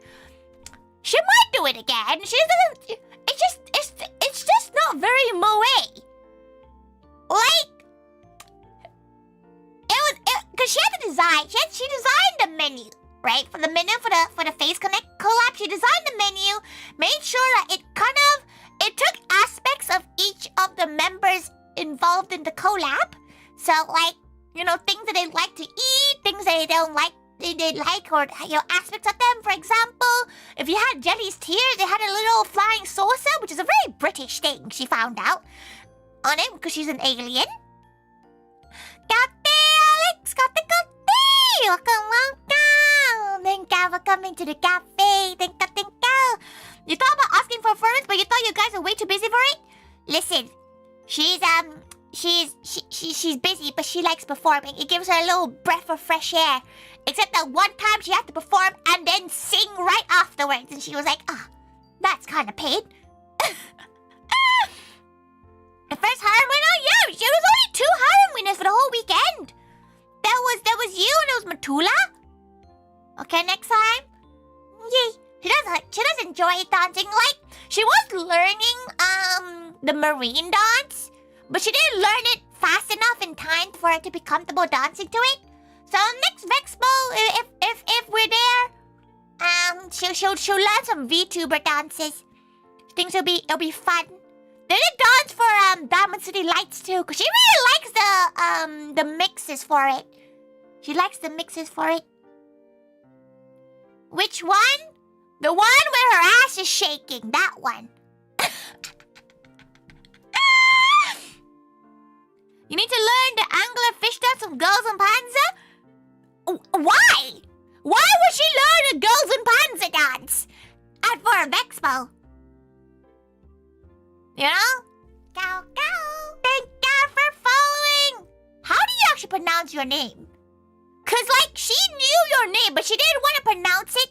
She might do it again. She doesn't. It's just not very MOE. Like because she had to design. She designed the menu, right? For the menu for the Face Connect collab, she designed the menu, made sure that it took aspects of each of the members involved in the collab. So, like, things that they like to eat, things that they don't like, they like, or, aspects of them. For example, if you had Jelly's tears, they had a little flying saucer, which is a very British thing, she found out, on it, because she's an alien. Cafe, Alex! Cafe! Welcome! Thank you for coming to the cafe. Thank you. You thought about asking for performance, but you thought you guys are way too busy for it? Listen, she's busy, but she likes performing. It gives her a little breath of fresh air Except that one time she had to perform and then sing right afterwards. And she was like, that's kind of pain. The first harem winner? Yeah, there was only 2 harem winners for the whole weekend. There was you and it was Matula. Okay, next time. Yay. She does enjoy dancing. Like, she was learning the marine dance, but she didn't learn it fast enough in time for her to be comfortable dancing to it. So next VeXpo, if we're there, she'll learn some VTuber dances. She thinks it'll be fun. They did dance for Diamond City Lights too, cause she really likes the mixes for it. She likes the mixes for it. Which one? The one where her ass is shaking. That one. You need to learn the angler fish dance of Girls and Panzer? Why? Why would she learn a Girls and Panzer dance? And for a VeXpo. You know? Go, go. Thank God for following. How do you actually pronounce your name? Cause like she knew your name, but she didn't want to pronounce it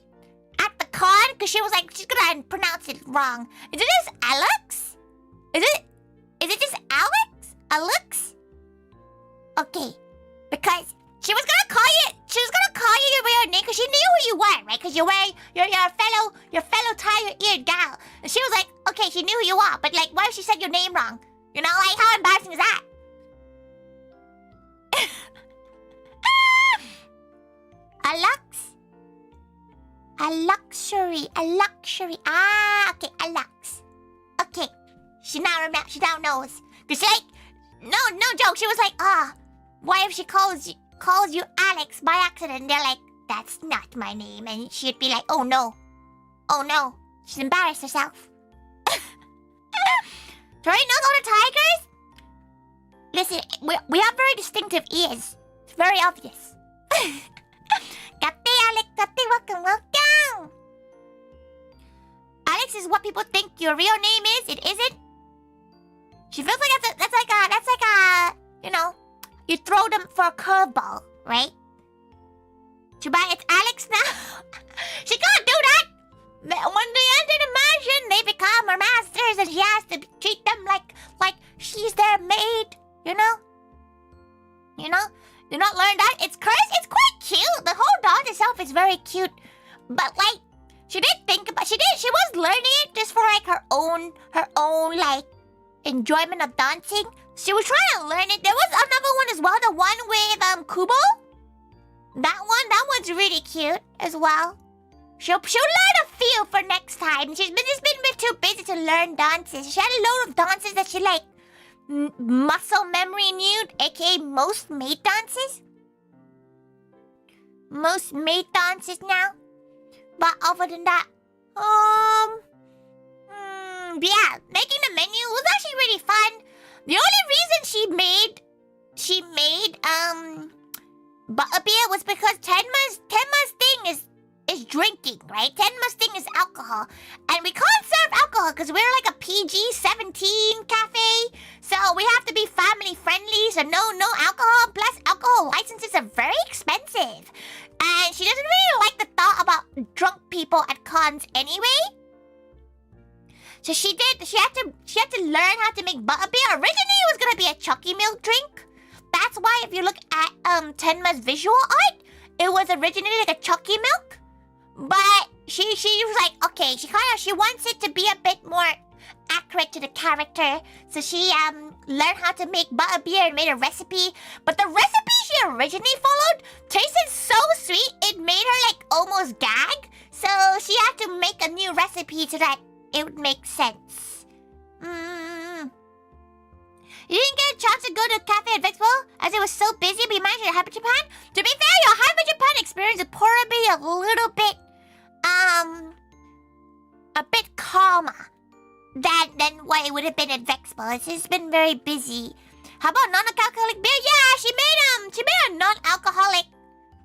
at the con because she was like, she's gonna pronounce it wrong. Is it just Alex? Is it just Alex? Alex? Okay. Because she was gonna call you by your name because she knew who you were, right? Because you're your fellow tiger-eared gal. And she was like, okay, she knew who you are, but like, why if she said your name wrong? You know, like, how embarrassing is that? A luxury. Ah, okay, a lux. Okay, she now knows. Cause she like, no joke. She was like, why if she calls you Alex by accident? They're like, that's not my name, and she'd be like, oh no, she's embarrassed herself. Tori knows all the tigers. Listen, we have very distinctive ears. It's very obvious. Kapte, Alex, Kapte, welcome. Alex is what people think your real name is. It isn't. She feels like that's like a, you know, you throw them for a curveball, right? It's Alex now. She can't do that. When they enter the mansion, they become her masters, and she has to treat them like she's their maid. You know. Do not learn that. It's cursed. It's quite cute. The whole dance itself is very cute. But like, she was learning it just for like her own like enjoyment of dancing. She was trying to learn it. There was another one as well, the one with Kubo. That one's really cute as well. She'll learn a few for next time. She's been a bit too busy to learn dances. She had a load of dances that she like muscle memory knew, aka most maid dances. Most maid dances now. But other than that, yeah, making the menu was actually really fun. The only reason she made butterbeer was because Tenma's thing is drinking, right? Tenma's thing is alcohol, and we can't serve alcohol because we're like a PG-17 cafe, so we have to be family friendly. So no alcohol. Plus, alcohol licenses are very expensive, and she doesn't really like the thought about drunk people at cons anyway. So she had to learn how to make butterbeer. Originally, it was gonna be a Chucky milk drink. That's why if you look at Tenma's visual art, it was originally like a Chucky milk. But she was like, okay, she wants it to be a bit more accurate to the character. So she learned how to make butterbeer and made a recipe. But the recipe she originally followed tasted so sweet, it made her like almost gag. So she had to make a new recipe so that it would make sense. You didn't get a chance to go to a cafe at VeXpo as it was so busy, but you managed to Hyper Japan? To be fair, your Hyper Japan experience would probably be a little bit, a bit calmer than what it would have been at VeXpo. It's just been very busy. How about non-alcoholic beer? Yeah, she made a non-alcoholic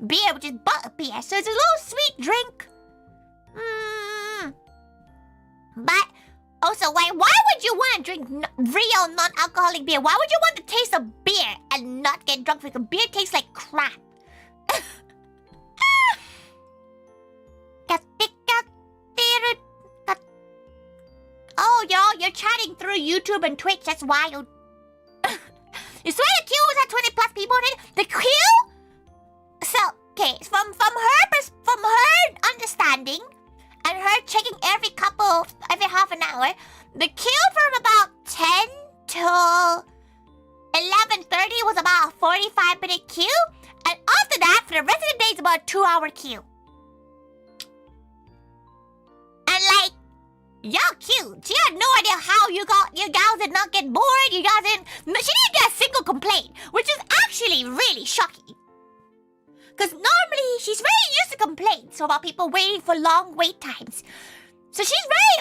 beer, which is butterbeer, so it's a little sweet drink. But also, why would you want to drink real non-alcoholic beer? Why would you want to taste a beer and not get drunk? Because beer tastes like crap. you're chatting through YouTube and Twitch. That's wild. You swear the queue was at 20 plus people in it? The queue? So, okay, from her understanding and her checking every half an hour, the queue from about 10 till 11:30 was about a 45-minute queue, and after that, for the rest of the day, it's about a 2-hour queue. And like, y'all cute. She had no idea how you guys did not get bored. You guys didn't. She didn't get a single complaint, which is actually really shocking. Because normally she's very used to complaints about people waiting for long wait times. So she's very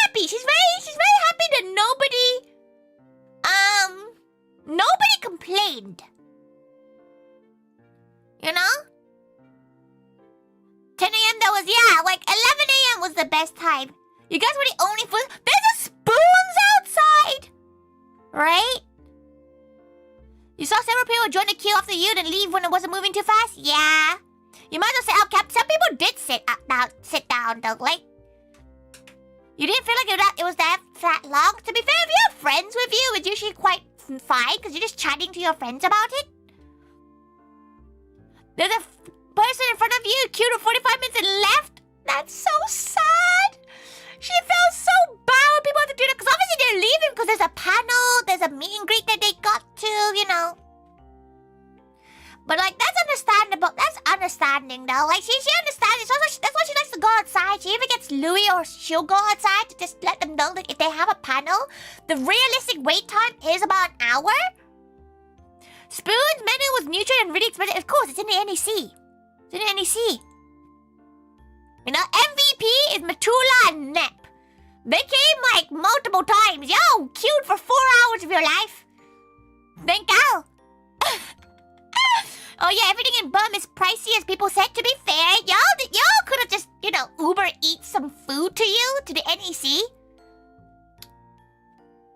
happy. She's very happy that nobody complained. You know? 10 a.m. that was, yeah, like 11 a.m. was the best time. You guys were the only food. There's a spoons outside! Right? You saw several people join the queue after you and leave when it wasn't moving too fast? Yeah. You might as well say, okay, some people did sit down though, like. You didn't feel like it was that long? To be fair, if you have friends with you, it's usually quite fine because you're just chatting to your friends about it. There's a person in front of you queued for 45 minutes and left. That's so sad. She felt so bad when people have to do that because obviously they're leaving because there's a panel, there's a meet and greet that they got to, you know. But like, that's understandable. That's understanding though. Like, she understands. That's why she likes to go outside. She even gets Louis or she'll go outside to just let them know that if they have a panel, the realistic wait time is about an hour. Spoon's menu was neutral and really expensive. Of course, it's in the NEC. It's in the NEC. You know, MVP is Matula and Nep. They came like multiple times. Yo, queued for 4 hours of your life. Thank God. Oh yeah, everything in Bum is pricey as people said. To be fair, y'all could have just, you know, Uber Eats some food to you, to the NEC.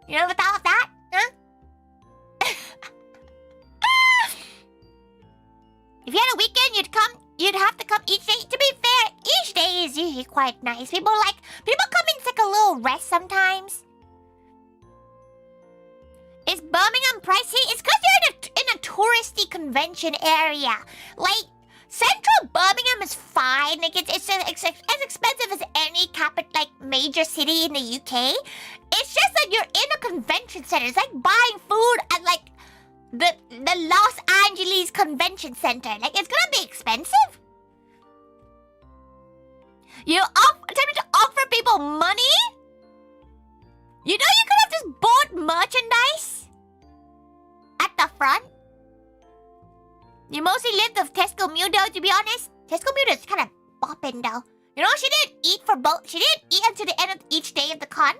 You never thought of that, huh? If you had a weekend, you'd have to come each day. To be fair, each day is usually quite nice. People come in to take a little rest sometimes. Is Birmingham pricey? It's because you're in a touristy convention area. Like, central Birmingham is fine. Like, it's as expensive as any major city in the UK. It's just that you're in a convention center. It's like buying food at like the Los Angeles Convention Center. Like, it's gonna be expensive. You attempting to offer people money? You know you could have just bought merchandise at the front. You mostly lived off Tesco Mudo, to be honest. Tesco Mudo is kind of bopping though. You know, she didn't eat for both. She didn't eat until the end of each day of the con.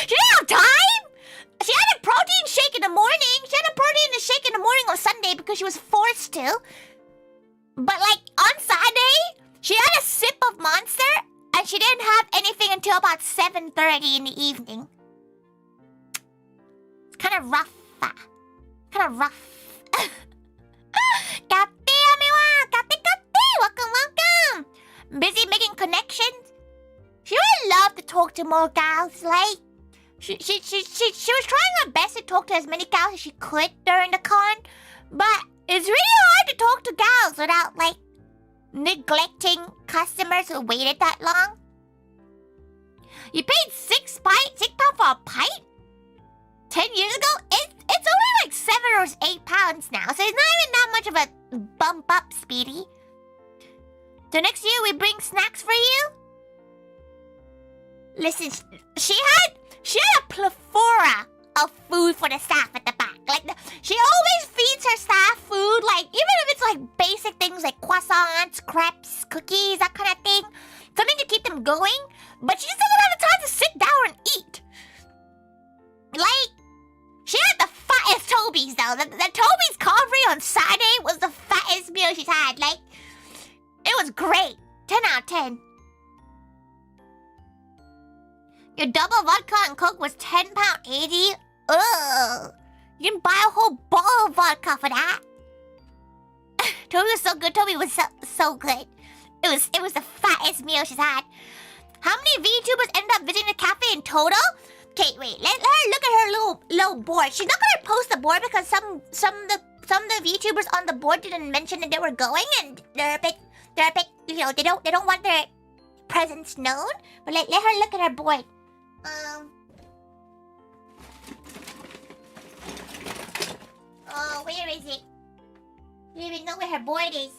She didn't have time. She had a protein shake in the morning. She had a protein shake in the morning on Sunday because she was forced to. But like on Saturday, she had a sip of Monster and she didn't have anything until about 7:30 in the evening. It's kind of rough. Kind of rough. Welcome. Busy making connections. She would love to talk to more gals. Like, she was trying her best to talk to as many gals as she could during the con, but it's really hard to talk to gals without like neglecting customers who waited that long. You paid £6 for a pint 10 years ago. It's only like £7 or £8 now, so it's not even that much of a bump up, Speedy. So next year we bring snacks for you. Listen, she had a plethora of food for the staff at the back. Like, she always feeds her staff food, like, even if it's like basic things like croissants, crepes, cookies, that kind of thing. Something to keep them going, but she just doesn't have the time to sit down and eat. Like, she had the fattest Toby's though. The Toby's coffee on Saturday was the fattest meal she's had. Like, it was great. 10 out of 10. Your double vodka and Coke was £10.80. Ugh. You can buy a whole bottle of vodka for that. Toby was so good. Toby was so good. It was the fattest meal she's had. How many VTubers end up visiting the cafe in total? Okay, wait. Let her look at her little board. She's not gonna post the board because some of the VTubers on the board didn't mention that they were going, and they're a bit, you know, they don't want their presence known. But let her look at her board. Oh, where is it? I don't even know where her board is.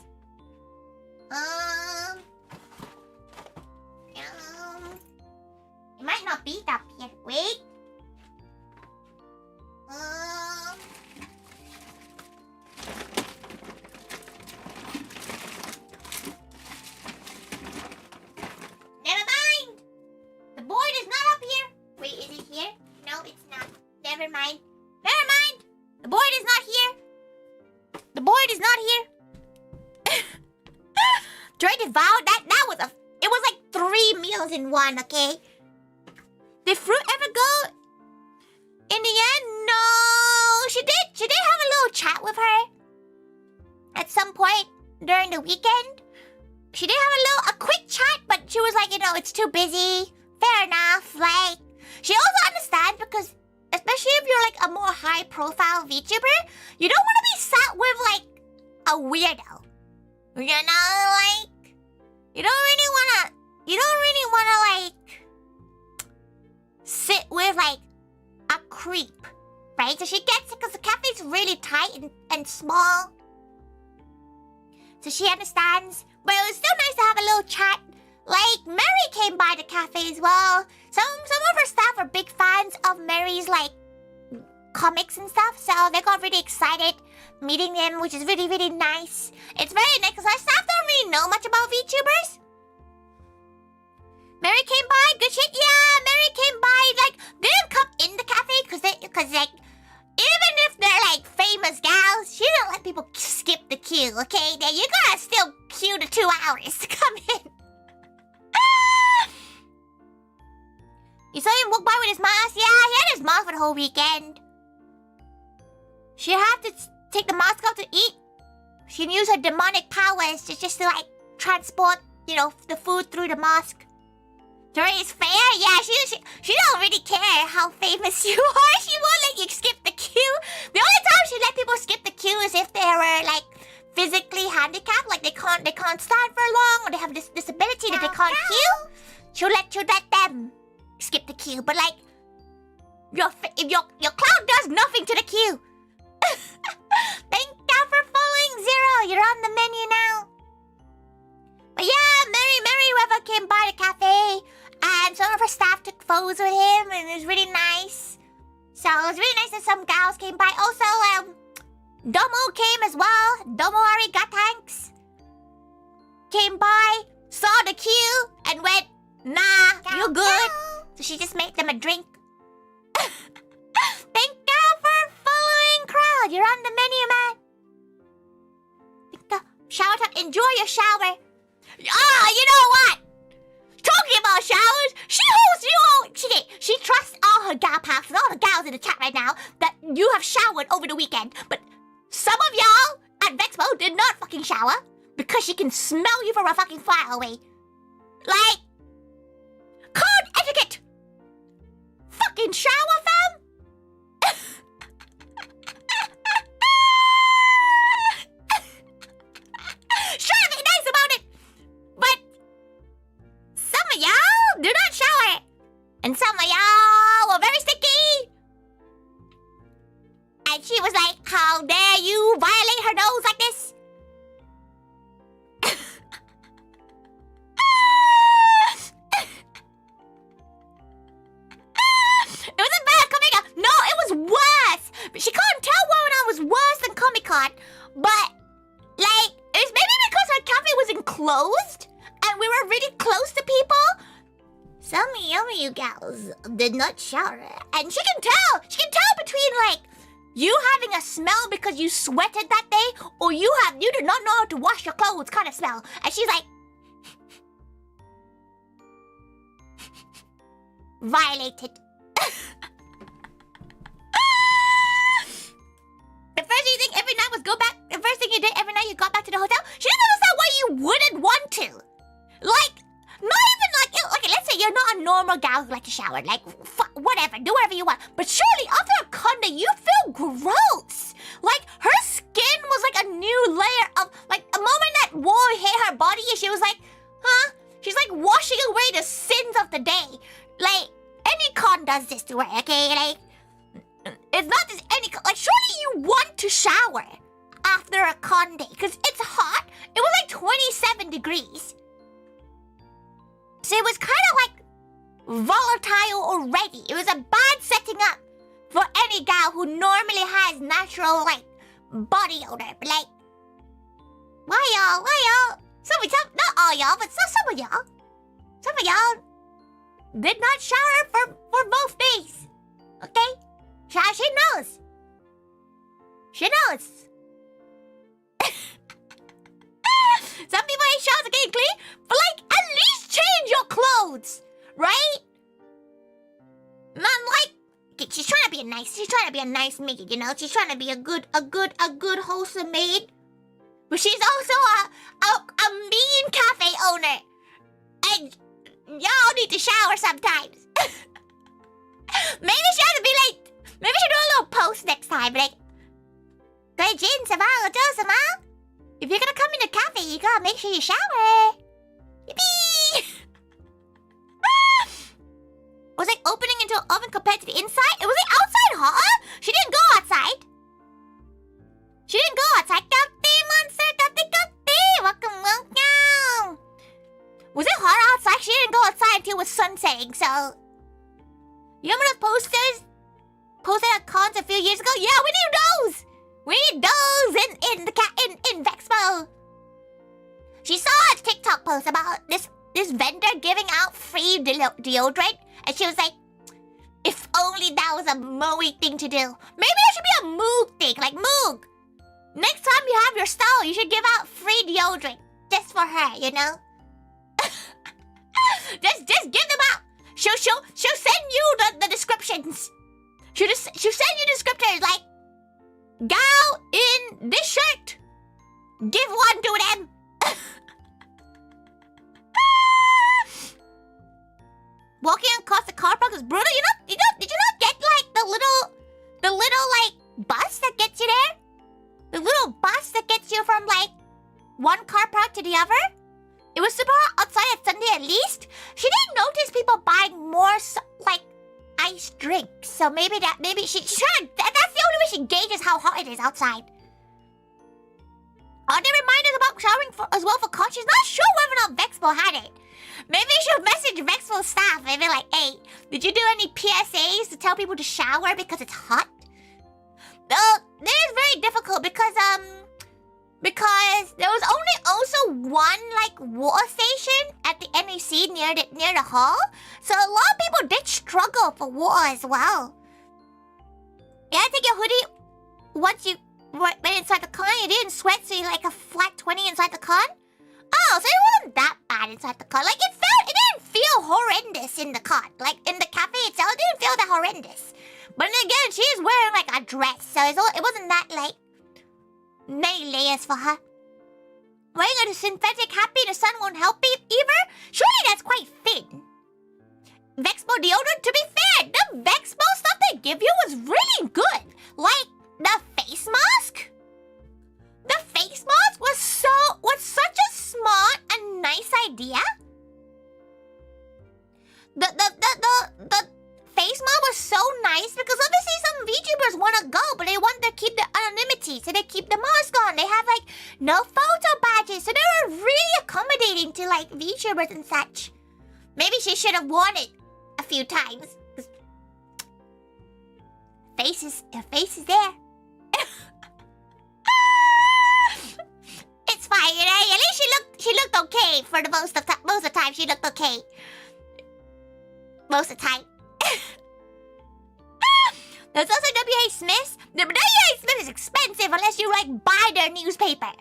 It might not be up here. Wait. Never mind. The board is not up here. Wait, is it here? No, it's not. Never mind. Never mind. The board is not here. The board is not here. Try to vow that was it was like 3 meals in one, okay? Did Fruit ever go? In the end, no. She did have a little chat with her at some point during the weekend. She did have a quick chat, but she was like, you know, it's too busy. Fair enough. Like, she also understands because, especially if you're like a more high-profile VTuber, you don't want to be sat with like a weirdo. You know, like, you don't really wanna like sit with like a creep, right? So she gets it because the cafe's really tight and small. So she understands, but it was still nice to have a little chat. Like, Mary came by the cafe as well. Some of her staff are big fans of Mary's like comics and stuff, so they got really excited meeting them, which is really, really nice. It's very nice because our staff don't really know much about VTubers. Mary came by, good shit. Yeah, Mary came by, like, they didn't come in the cafe because like, even if they're like famous gals, she don't let people skip the queue, okay? Then you gotta still queue the 2 hours to come in. You saw him walk by with his mask? Yeah, he had his mask for the whole weekend. She'd have to take the mask out to eat. She can use her demonic powers just to like transport, you know, the food through the mask. Tori is fair? Yeah, she don't really care how famous you are. She won't let you skip the queue. The only time she let people skip the queue is if they were like physically handicapped, like they can't stand for long, or they have this disability that they can't queue. She'll let them skip the queue. But like, if your cloud does nothing to the queue. Thank you for following Zero. You're on the menu now. But yeah, Mary came by the cafe, and some of her staff took photos with him, and it was really nice. So it was really nice that some gals came by. Also, Domo came as well. Domo Arigatanks came by, saw the queue, and went, nah, you're good. So she just made them a drink. Thank you for following, crowd. You're on the menu, man. Shower time. Enjoy your shower. Ah, you know what? Talking about showers, she trusts all her gal pals and all the gals in the chat right now that you have showered over the weekend. But some of y'all at VeXpo did not fucking shower because she can smell you from a fucking far away. Like, code etiquette. Fucking shower, fam. Sure, be nice about it. But some of y'all do not shower. And some of y'all were very sticky. And she was like, how dare you violate her nose like this? It wasn't bad, Comic-Con. No, it was worse. But she couldn't tell whether it was worse than Comic-Con. But, like, it's maybe because our cafe was enclosed and we were really close to people. Some of you gals did not shower. And she can tell between, like, you having a smell because you sweated that day, or you did not know how to wash your clothes kind of smell. And she's like, violated. The first thing you did every night was go back. The first thing you did every night you got back to the hotel. She doesn't understand why you wouldn't want to. Like, not even like, okay, let's say normal gal who like to shower. Like, whatever, do whatever you want. But surely after a con day, you feel gross. Like, her skin was like a new layer of, like, a moment that war hit her body, she was like, huh? She's like washing away the sins of the day. Like, any con does this to her, okay? Like, it's not just any con. Like, surely you want to shower after a con day, because it's hot. It was like 27 degrees. So it was kind of like volatile already. It was a bad setting up for any gal who normally has natural, like, body odor. But like, why y'all? Not all y'all, but some of y'all. Some of y'all did not shower for both days. Okay? She knows. She knows. Some people ain't showers are getting clean, but like, at least change your clothes, right? Not like, she's trying to be a nice maid, you know? She's trying to be a good wholesome maid. But she's also a mean cafe owner. And y'all need to shower sometimes. Maybe she has to be like, maybe she'll do a little post next time, like, if you're gonna come in the cafe, you gotta make sure you shower. Yippee! Was like opening into an oven compared to the inside? It was like outside hot? She didn't go outside. She didn't go outside. Kati, monster, Kati. Welcome. Was it hot outside? She didn't go outside until it was sun setting, so. You remember those posters? Posted at cons a few years ago? Yeah, we need those! We need those in VeXpo. She saw a TikTok post about this vendor giving out free deodorant, and she was like, if only that was a MOE thing to do. Maybe it should be a Moog thing, like Moog. Next time you have your stall, you should give out free deodorant. Just for her, you know? just give them out. She'll send you the descriptions. She'll send you descriptors like, gal in this shirt, give one to them. Walking across the car park is brutal. Did you not get like the little like bus that gets you there? The little bus that gets you from like one car park to the other? It was super hot outside at Sunday at least. She didn't notice people buying more like iced drinks. So maybe she's trying to, that's the only way she gauges how hot it is outside. Are they reminders about showering as well for cons? She's not sure whether or not VeXpo had it. Maybe she'll message VeXpo staff and be like, hey, did you do any PSAs to tell people to shower because it's hot? This is very difficult because there was only also one like water station at the NEC near the hall, so a lot of people did struggle for water as well. You had to take your hoodie once you went inside the con. You didn't sweat, so you're like a flat 20 inside the con. Oh, so it wasn't that bad inside the con. Like it didn't feel horrendous in the con. Like in the cafe itself, it didn't feel that horrendous. But then again, she's wearing like a dress, so it wasn't that like many layers for her. Wearing a synthetic happy the sun won't help either? Surely that's quite thin. VeXpo deodorant, to be fair, the VeXpo stuff they give you was really good. Like the face mask. The face mask was such a smart and nice idea. The face mask was so nice because obviously some VTubers want to go, but they want to keep the anonymity, so they keep the mask on. They have like no photo badges, so they were really accommodating to like VTubers and such. Maybe she should have worn it a few times. Her face is there. It's fine, you know? At least she looked okay for the most of the time. She looked okay. Most of the time. There's also W.A. Smith. The W.A. Smith is expensive unless you like buy their newspaper.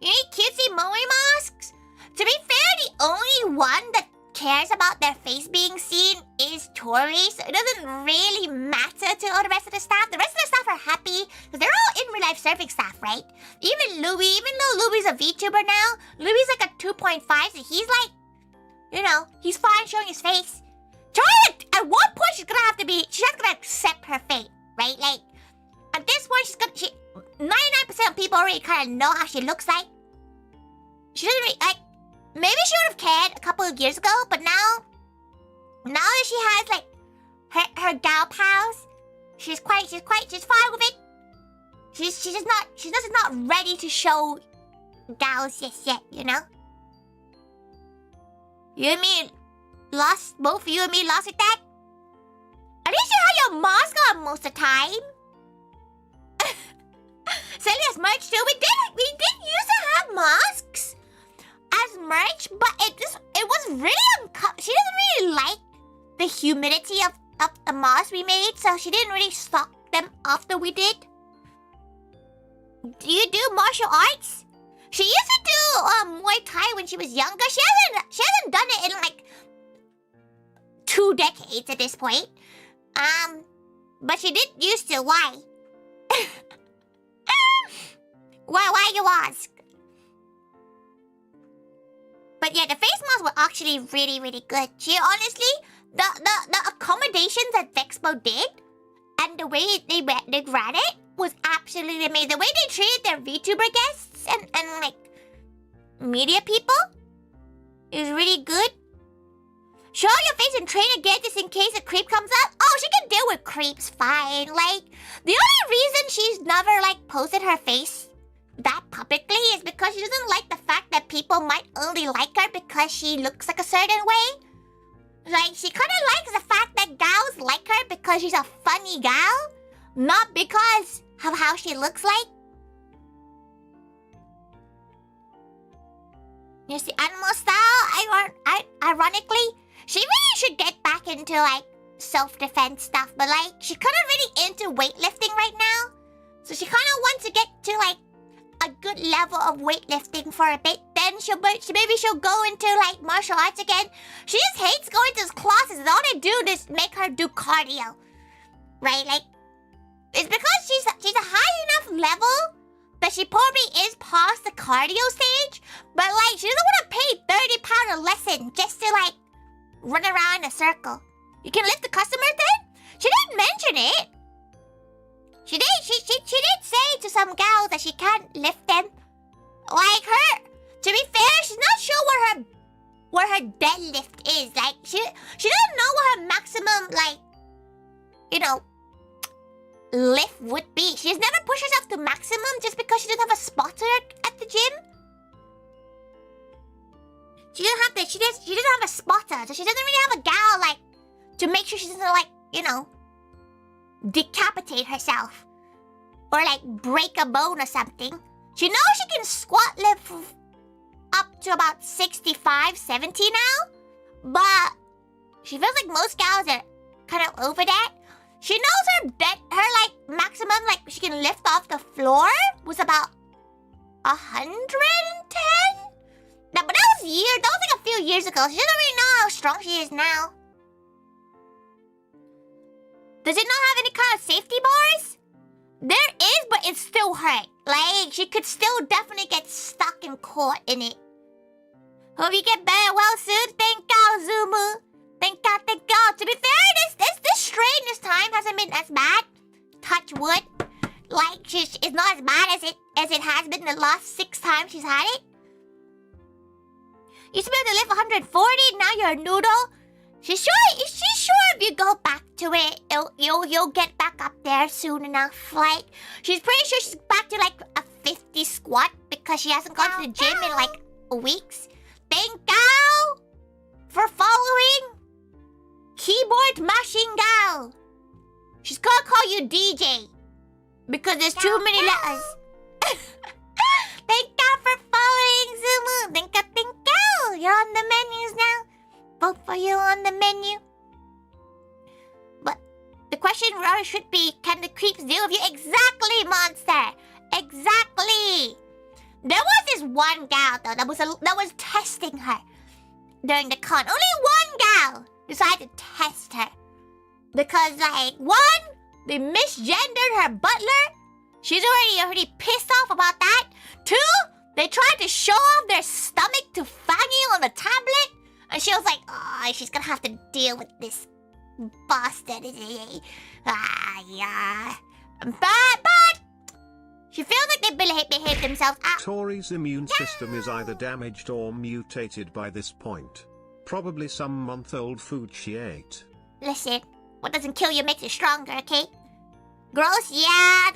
You need cutesy MOE masks? To be fair, the only one that cares about their face being seen is Tori, so it doesn't really matter to all the rest of the staff. The rest of the staff are happy because they're all in real life surfing staff, right? Even though Louie's a VTuber now, Louie's like a 2.5, so he's like, You know, he's fine showing his face. Tori, at one point she's gonna accept her fate, right? Like, at this point 99% of people already kind of know how she looks like. She doesn't really, like, maybe she would have cared a couple of years ago, but now that she has, like, her gal pals, she's fine with it. She's just not ready to show gals just yet, you know? You and me lost, both of you and me lost with that? At least you have your mask on most of the time. Celia's merch too. We did used to have masks as merch, but it was really uncomfortable. She doesn't really like the humidity of the masks we made, so she didn't really stock them after we did. Do you do martial arts? She used to do Muay Thai when she was younger. She hasn't done it in like 2 decades at this point. But she did used to. Why? Why you ask? But yeah, the face masks were actually really, really good. She honestly, the accommodations that VeXpo did and the way they ran it was absolutely amazing. The way they treated their VTuber guests and like media people is really good. Show your face and train again just in case a creep comes up. Oh, she can deal with creeps fine. Like, the only reason she's never like posted her face that publicly is because she doesn't like the fact that people might only like her because she looks like a certain way. Like, she kind of likes the fact that gals like her because she's a funny gal, not because of how she looks like. You see, animal style, ironically, she really should get back into, like, self-defense stuff. But, like, she's kind of really into weightlifting right now. So she kind of wants to get to, like, a good level of weightlifting for a bit. Then maybe she'll go into, like, martial arts again. She just hates going to those classes. All they do is make her do cardio. Right? Like, it's because she's a high enough level that she probably is past the cardio stage. But, like, she doesn't want to pay £30 a lesson just to, like, run around in a circle. You can lift the customer then? She didn't mention it. She did say to some gals that she can't lift them. Like her, to be fair, she's not sure where her deadlift is. Like, she doesn't know what her maximum, like, you know, lift would be. She's never pushed herself to maximum just because she doesn't have a spotter at the gym. She doesn't have a spotter, so she doesn't really have a gal, like, to make sure she doesn't, like, you know, decapitate herself. Or, like, break a bone or something. She knows she can squat lift up to about 65, 70 now. But she feels like most gals are kind of over that. She knows her like, maximum, like, she can lift off the floor was about 110? No, but that was like a few years ago. She doesn't really know how strong she is now. Does it not have any kind of safety bars? There is, but it still hurt. Like, she could still definitely get stuck and caught in it. Hope you get better well soon. Thank you, Zumu. Thank God. To be fair, this strain this time hasn't been as bad. Touch wood. Like, it's not as bad as it has been the last 6 times she's had it. You used to be able to lift 140, now you're a noodle. She's sure if you go back to it, you'll get back up there soon enough. Like, she's pretty sure she's back to like a 50 squat because she hasn't gone to the gym in like weeks. Thank you for following Keyboard Mashing Gal. She's gonna call you DJ because there's too many letters. Thank you for following Zumu. Thank you. You're on the menus now. Both for you on the menu. But the question really should be, can the creeps deal with you? Exactly, monster. Exactly. There was this one gal though that was testing her during the con. Only one gal decided to test her because, like, 1, they misgendered her butler. She's already pissed off about that. 2, they tried to show off their stomach to Fanny on the tablet. And she was like, oh, she's gonna have to deal with this bastard. Yeah. But she feels like they behaved themselves. Tori's immune system is either damaged or mutated by this point. Probably some month-old food she ate. Listen, what doesn't kill you makes you stronger, okay? Gross, yeah,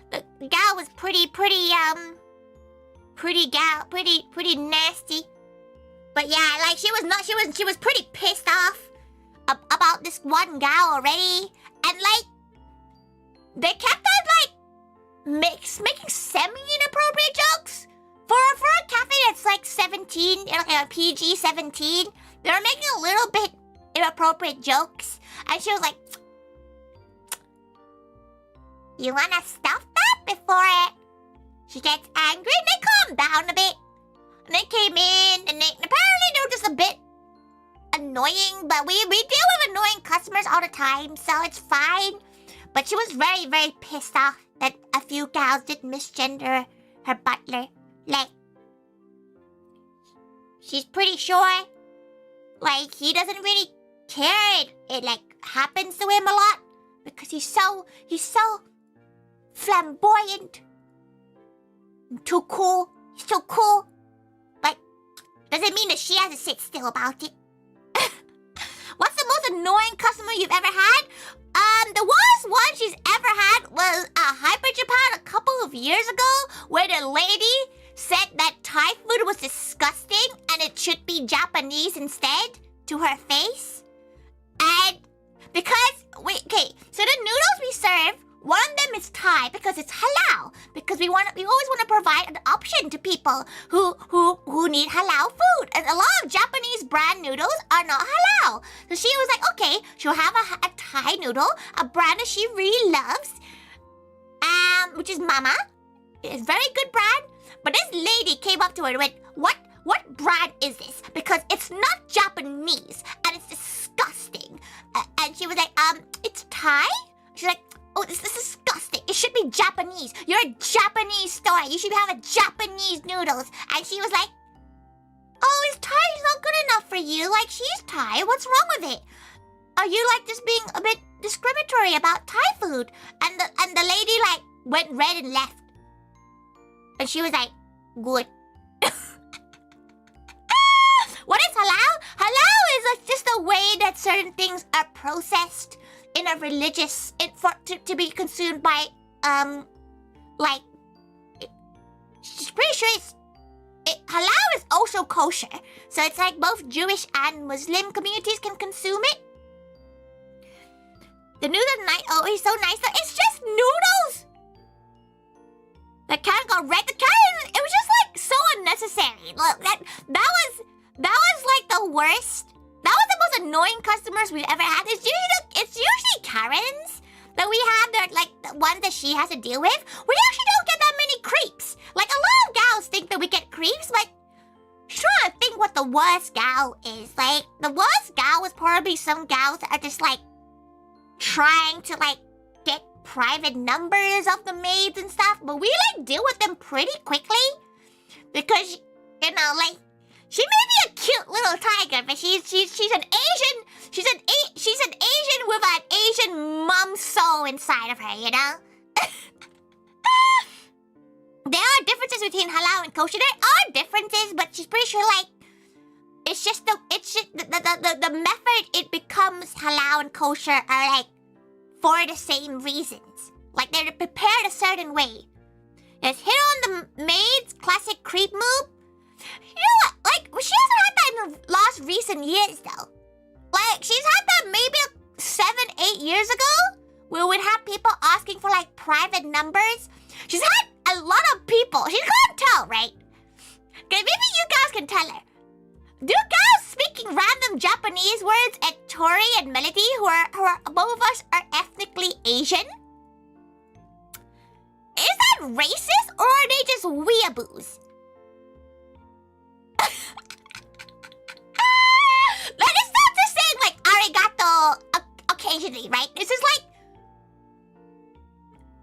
the gal was pretty nasty. But yeah, like she was pretty pissed off about this one gal already. And like, they kept on like making semi-inappropriate jokes. For a cafe that's like 17, like a PG-17, they were making a little bit inappropriate jokes. And she was like, you wanna stop that before she gets angry? And they calmed down a bit. And they came in, and apparently they were just a bit annoying, but we deal with annoying customers all the time, so it's fine. But she was very, very pissed off that a few gals did misgender her butler. Like, she's pretty sure, like, he doesn't really care. It like, happens to him a lot, because he's so flamboyant. Too cool. He's so cool. But doesn't mean that she has to sit still about it. What's the most annoying customer you've ever had? The worst one she's ever had was a Hyper Japan a couple of years ago, where the lady said that Thai food was disgusting and it should be Japanese instead to her face. And because so the noodles we serve, one of them is Thai because it's halal. Because we always want to provide an option to people who need halal food. And a lot of Japanese brand noodles are not halal. So she was like, okay, she'll have a Thai noodle, a brand that she really loves, which is Mama. It's a very good brand. But this lady came up to her and went, what brand is this? Because it's not Japanese and it's disgusting. And she was like, it's Thai? She's like, oh, this is disgusting. It should be Japanese. You're a Japanese store. You should have a Japanese noodles. And she was like, oh, is Thai not good enough for you? Like, she's Thai. What's wrong with it? Are you, like, just being a bit discriminatory about Thai food? And the lady, like, went red and left. And she was like, good. What is halal? Halal is like just the way that certain things are processed in a religious, to be consumed by, like, she's pretty sure halal is also kosher. So it's like both Jewish and Muslim communities can consume it. The noodles are nice. Oh, he's so nice. It's just noodles. The cat got red. The cat, it was just like so unnecessary. Look, that was like the worst. That was the most annoying customers we've ever had. It's usually Karens that we have. They're like the ones that she has to deal with. We actually don't get that many creeps. Like, a lot of gals think that we get creeps, but I'm trying to think what the worst gal is. Like, the worst gal was probably some gals that are just like trying to like get private numbers of the maids and stuff, but we like deal with them pretty quickly because, you know, like, she may be a cute little tiger, but she's an Asian. She's an Asian with an Asian mom soul inside of her, you know. There are differences between halal and kosher. There are differences, but she's pretty sure like it's just the method it becomes halal and kosher are like for the same reasons. Like, they're prepared a certain way. It's hit on the maid's classic creep move. You know what? Like, she hasn't had that in the last recent years, though. Like, she's had that maybe 7-8 years ago, where we'd have people asking for, like, private numbers. She's had a lot of people. She can't tell, right? Okay, maybe you guys can tell her. Do guys speaking random Japanese words at Tori and Melody, who are both of us are ethnically Asian? Is that racist, or are they just weeaboos? Let us start to saying like arigato occasionally, right? This is like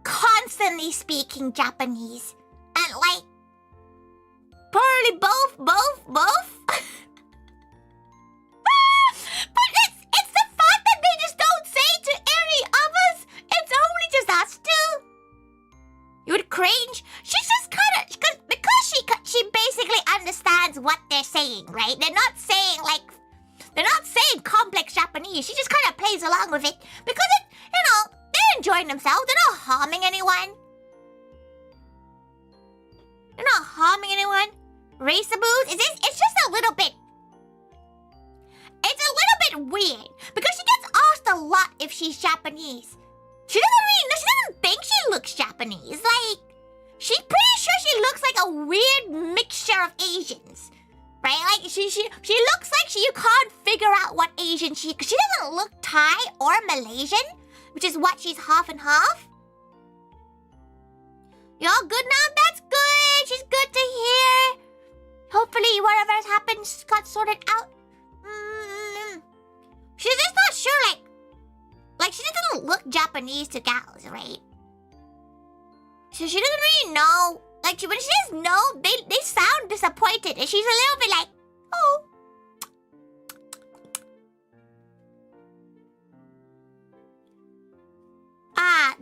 constantly speaking Japanese. And like probably both what they're saying, right? They're not saying complex Japanese. She just kind of plays along with it because they're enjoying themselves. They're not harming anyone. They're not harming anyone. Raceaboos? It's just a little bit. It's a little bit weird because she gets asked a lot if she's Japanese. She doesn't think she looks Japanese. Like, she's pretty sure she looks like a weird mixture of Asians. Right? Like, she looks like you can't figure out what Asian because she doesn't look Thai or Malaysian, which is what she's half and half. You all good now? That's good. She's good to hear. Hopefully whatever's happened got sorted out. She's just not sure, like she doesn't look Japanese to gals, right? So she doesn't really know. Like, when she says no, they sound disappointed. And she's a little bit like, oh.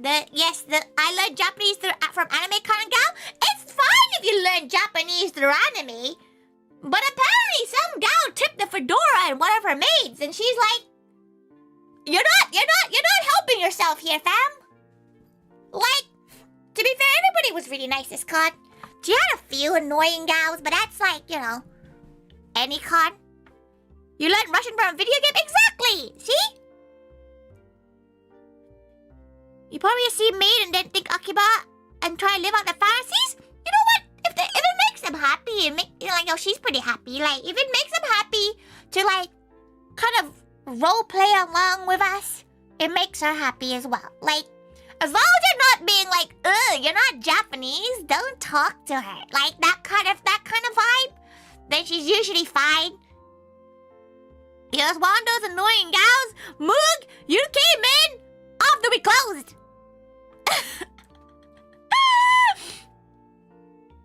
I learned Japanese from Anime Con Gal. It's fine if you learn Japanese through anime. But apparently some gal tipped the fedora in one of her maids, and she's like, You're not helping yourself here, fam. Like, to be fair, everybody was really nice this con. She had a few annoying gals, but that's like, any con. You learned Russian from a video game? Exactly! See? You probably see maid and then think Akiba and try to live out the fantasies? You know what? If it makes them happy, and she's pretty happy. Like, if it makes them happy to, like, kind of role play along with us, it makes her happy as well. Like, as long as you're not being like, you're not Japanese, don't talk to her. Like, that kind of vibe, then she's usually fine. Here's one of those annoying gals. Moog, you came in after we closed.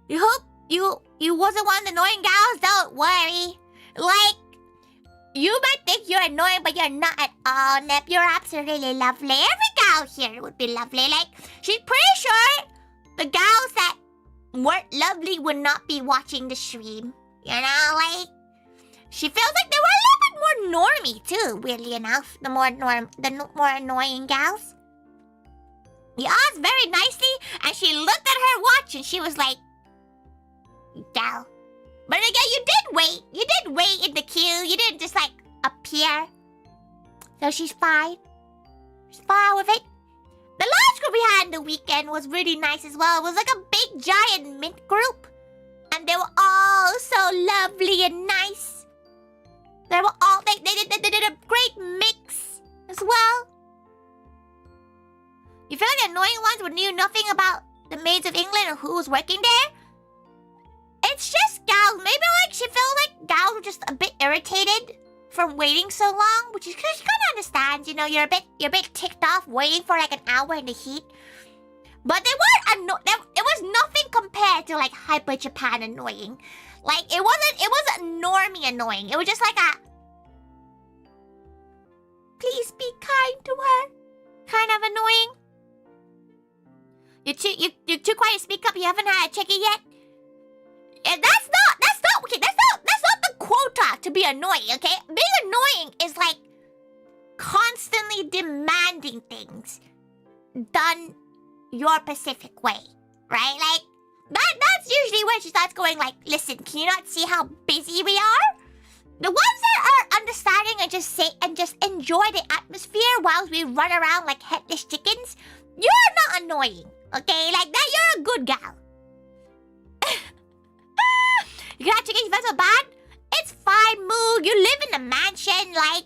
You hope you wasn't one of the annoying gals? Don't worry. Like, you might think you're annoying, but you're not at all, Nep. You're absolutely lovely. Every gal here would be lovely. Like, she's pretty sure the gals that weren't lovely would not be watching the stream. You know, like, she feels like they were a little bit more normy too, weirdly enough. The more annoying gals. You asked very nicely, and she looked at her watch, and she was like, gal. But again, you did wait. You did wait in the queue. You didn't just, like, appear. So she's fine. She's fine with it. The large group we had in the weekend was really nice as well. It was like a big, giant mint group. And they were all so lovely and nice. They were all... They did a great mix as well. You feel like the annoying ones who knew nothing about the Maids of England or who was working there? It's just gals. Maybe, like, she feels like gals were just a bit irritated from waiting so long, which is because she kind of understands, you're a bit ticked off waiting for like an hour in the heat. But they weren't it was nothing compared to like Hyper Japan annoying. Like, it wasn't normie annoying. It was just like a please be kind to her kind of annoying. You're too quiet to speak up. You haven't had a check-in yet. And that's not the quota to be annoying, okay? Being annoying is like constantly demanding things done your specific way, right? Like, that's usually when she starts going like, listen, can you not see how busy we are? The ones that are understanding and just sit and just enjoy the atmosphere whilst we run around like headless chickens, you're not annoying, okay? Like that, you're a good gal. You got chickens, you feel so bad? It's fine, Moog. You live in a mansion, like,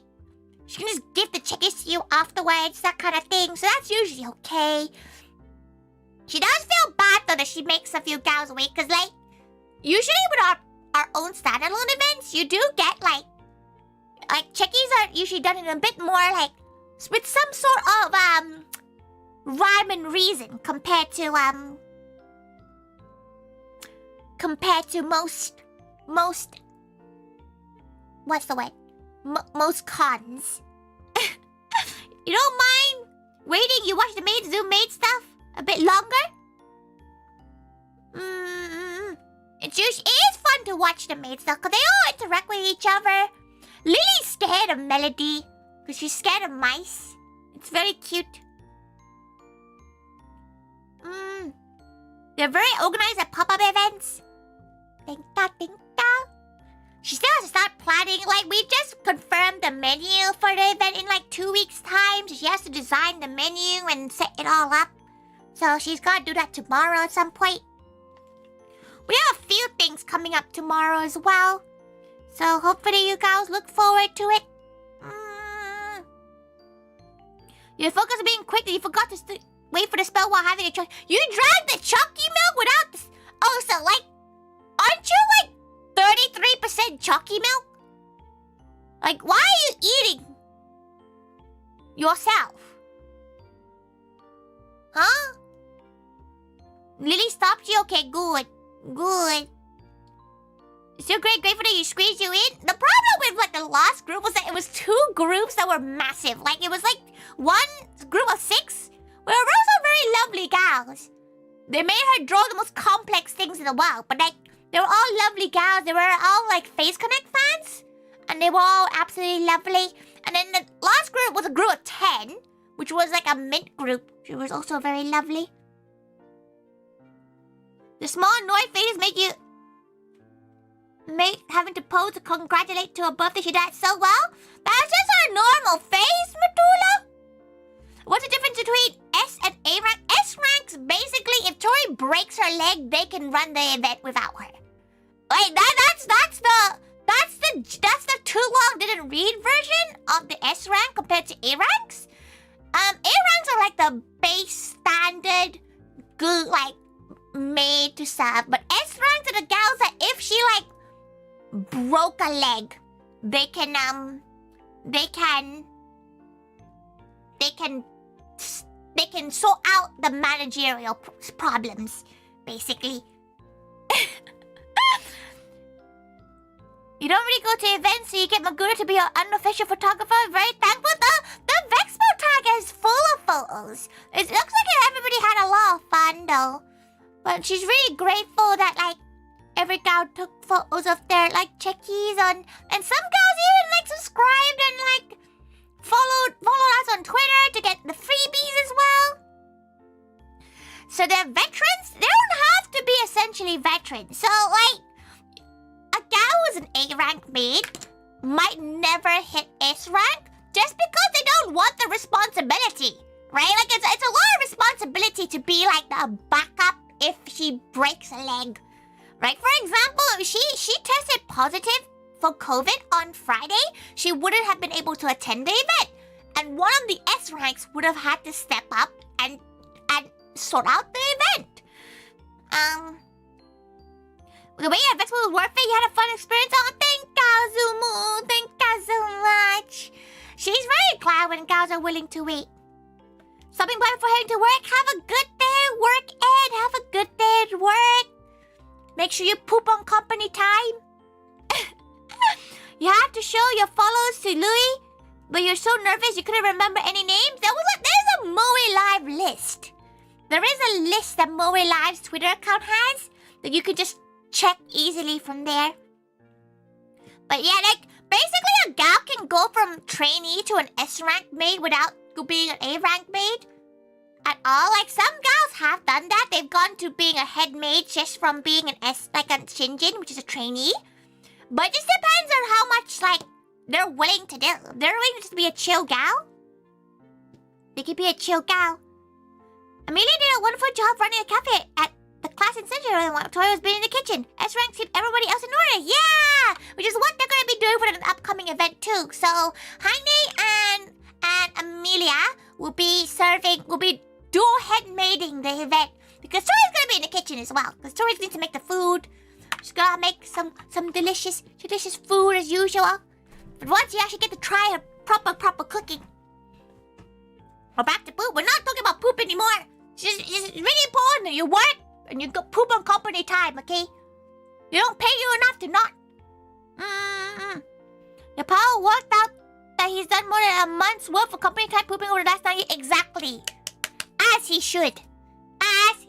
she can just give the chickens to you afterwards, that kind of thing. So that's usually okay. She does feel bad, though, that she makes a few gals wait. Because, like, usually with our own standalone events, you do get, like chickies are usually done in a bit more, like, with some sort of, rhyme and reason compared to most, what's the word? Most cons. You don't mind waiting? You watch the Zoom maid stuff a bit longer? It is fun to watch the maids though, because they all interact with each other. Lily's scared of Melody, because she's scared of mice. It's very cute. They're very organized at pop-up events. Ding da, ding da. She still has to start planning. Like, we just confirmed the menu for the event in like 2 weeks' time. So she has to design the menu and set it all up. So she's got to do that tomorrow at some point. We have a few things coming up tomorrow as well. So hopefully you guys look forward to it. Your focus on being quick that you forgot to wait for the spell while having a choice. You drank the chalky milk without the... Oh, so like... Aren't you like 33% chalky milk? Like, why are you eating yourself? Huh? Lily stopped you? Okay, good. Good. It's so grateful that you squeezed you in. The problem with like the last group was that it was 2 groups that were massive. Like, it was like one group of 6. Well, those are very lovely gals. They made her draw the most complex things in the world, but like, they were all lovely gals. They were all like Face Connect fans, and they were all absolutely lovely. And then the last group was a group of 10, which was like a mint group. She was also very lovely. The small annoyed faces make you having to pose to congratulate to a birthday she did so well. That's just her normal face, Matula. What's the difference between S and A rank? S ranks basically, if Tori breaks her leg, they can run the event without her. Like that's the too long didn't read version of the S rank compared to A ranks. A ranks are like the base standard, good, like made to serve. But S ranks are the gals that if she like broke a leg, they can sort out the managerial problems, basically. You don't really go to events, so you get Magura to be your unofficial photographer. Very thankful. The VeXpo tag is full of photos. It looks like everybody had a lot of fun, though. But she's really grateful that, like, every gal took photos of their, like, checkies on... And some gals even, like, subscribed and, like, followed us on Twitter to get the freebies as well. So they're veterans. They don't have to be essentially veterans. So, like, a gal who's an A rank maid might never hit S rank just because they don't want the responsibility, right? Like, it's a lot of responsibility to be, like, the backup if she breaks a leg, right? For example, if she tested positive for COVID on Friday, she wouldn't have been able to attend the event. And one of the S ranks would have had to step up and sort out the event. The way at VeXpo was worth it, you had a fun experience. Oh, thank Kazumu. Thank you so much. She's very glad when gals are willing to wait. Stopping by for heading to work. Have a good day at work, Ed. Have a good day at work. Make sure you poop on company time. You have to show your follows to Louis, but you're so nervous you couldn't remember any names. There's a MOE Live list. There is a list that MOE Live's Twitter account has that you can just check easily from there. But yeah, like, basically a gal can go from trainee to an S rank maid without being an A rank maid at all. Like, some gals have done that. They've gone to being a head maid just from being an S, like a Shinjin, which is a trainee. But it just depends on how much, like, they're willing to do. If they're willing to just be a chill gal, they could be a chill gal. Amelia did a wonderful job running a cafe at the class in Central while Tori was being in the kitchen. S ranks keep everybody else in order. Yeah! Which is what they're going to be doing for the upcoming event, too. So, Heine and Amelia will be dual head maiding the event. Because Tori's going to be in the kitchen as well. Because Tori's going to make the food. She's going to make some delicious food as usual. But once you actually get to try her proper cooking. We're back to poop. We're not talking about poop anymore. It's really important that you work and you go poop on company time, okay? They don't pay you enough to not. The Paul worked out that he's done more than a month's worth of company time pooping over the last 9 years. Exactly. As he should. As